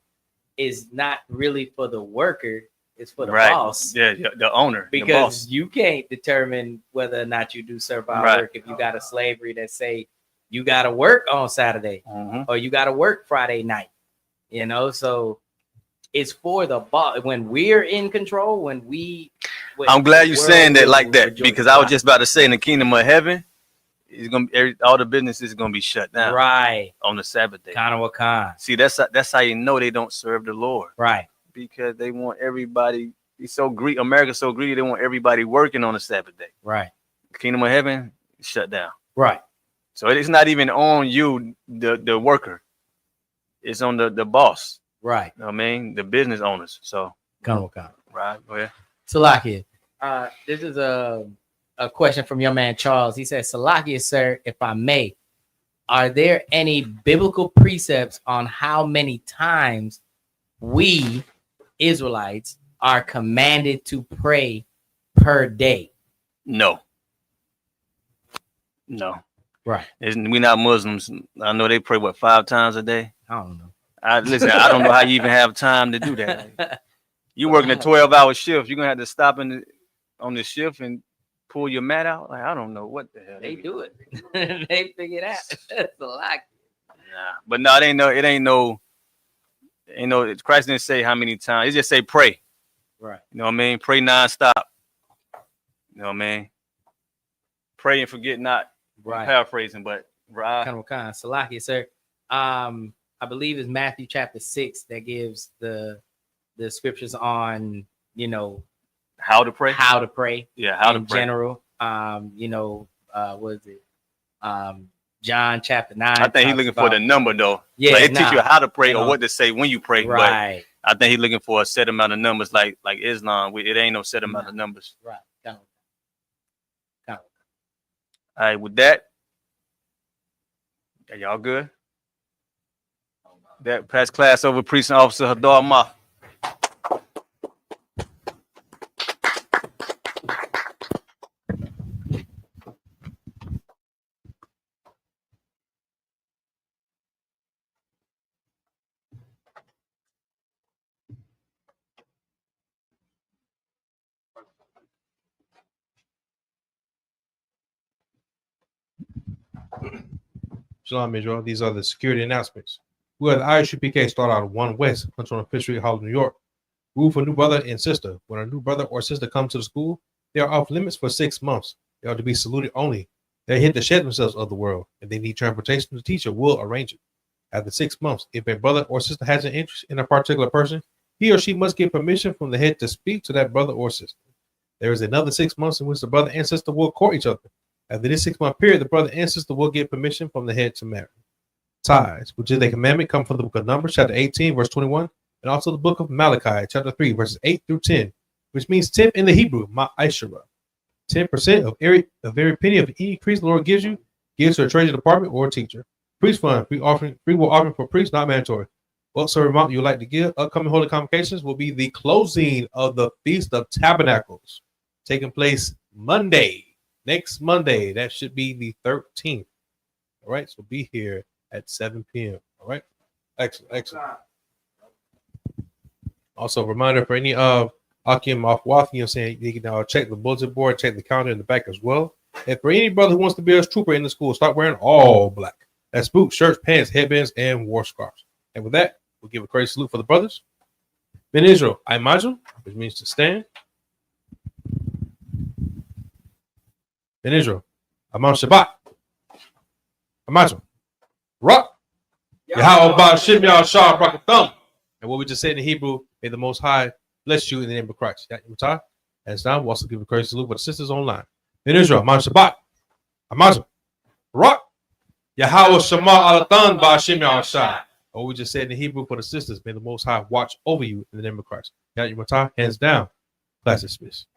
is not really for the worker, it's for the boss. Yeah, the owner. Because you can't determine whether or not you do servile work if you got a slavery that say you got to work on Saturday or you got to work Friday night. You know, so it's for the boss. When we're in control, I'm glad you're saying that like that, because I was just about to say in the kingdom of heaven, it's gonna be all the businesses is gonna be shut down on the Sabbath day. See, that's how you know they don't serve the Lord, because they want everybody. America's so greedy, they want everybody working on the Sabbath day. The kingdom of heaven is shut down. So it's not even on you, the worker. It's on the boss. You know what I mean? The business owners. So right, go ahead. Salakia. This is a question from your man Charles. He says, Salakia, sir, if I may, are there any biblical precepts on how many times we Israelites are commanded to pray per day? No. We're not Muslims. I know they pray 5 times a day. I don't know. I don't know how you even have time to do that. You working a 12-hour shift. You're gonna have to stop on the shift and pull your mat out. Like, I don't know what the hell They do it. They figure it out. That's a lot. Nah, but no, it ain't no. Christ didn't say how many times. He just say pray. Right. You know what I mean? Pray nonstop. You know what I mean? Pray and forget not. Right. I'm paraphrasing, but right. Kind of Salaki, sir. I believe it's Matthew chapter 6 that gives the scriptures on, you know, how to pray. Yeah, how to pray. General. What is it? John chapter 9. I think he's looking for the number though. Yeah, like, it teach you how to pray or know, what to say when you pray. Right. But I think he's looking for a set amount of numbers, like Islam. It ain't no set amount of numbers. Right. Kind of. All right, with that, are y'all good? That pass class over, priest and officer Hadar Ma. Shalom, Israel. These are the security announcements. We are the ISUPK start out of 1 West, Hunter on Fifth Street, Harlem, New York. Rule for new brother and sister. When a new brother or sister comes to the school, they are off limits for 6 months. They are to be saluted only. They hit the shed themselves of the world. If they need transportation, the teacher will arrange it. After 6 months, if a brother or sister has an interest in a particular person, he or she must get permission from the head to speak to that brother or sister. There is another 6 months in which the brother and sister will court each other. After this 6-month period, the brother and sister will get permission from the head to marry. Ties, which is a commandment, come from the book of Numbers, chapter 18, verse 21, and also the book of Malachi, chapter 3, verses 8 through 10, which means 10th in the Hebrew, ma'ashara. 10% of every penny of any increase the Lord gives you, gives to a treasury department or a teacher. Priest fund, free will offering for priests, not mandatory. Whatsoever amount you would like to give, upcoming holy convocations will be the closing of the Feast of Tabernacles, taking place next Monday. That should be the 13th. All right, so be here at 7 p.m. All right, excellent. Also, a reminder for any Akim off Wath, you know, saying you can check the bulletin board, check the calendar in the back as well. And for any brother who wants to be a trooper in the school, start wearing all black. That's boots, shirts, pants, headbands, and war scarves. And with that, we'll give a crazy salute for the brothers. Ben Israel, I imagine, which means to stand. Ben Israel, Amon Shabbat. Imagine. Rock. Yahweh Ba'ashim Yahshua Brakathum. And what we just said in Hebrew, may the Most High bless you in the name of Christ. As now, we'll also give a crazy salute for the sisters online. Ben Israel, Amon Shabbat. Imagine. Rock. Yahweh Shema Alathan Ba'ashim Yahshua. What we just said in Hebrew for the sisters, may the Most High watch over you in the name of Christ. Hands down. Class dismissed.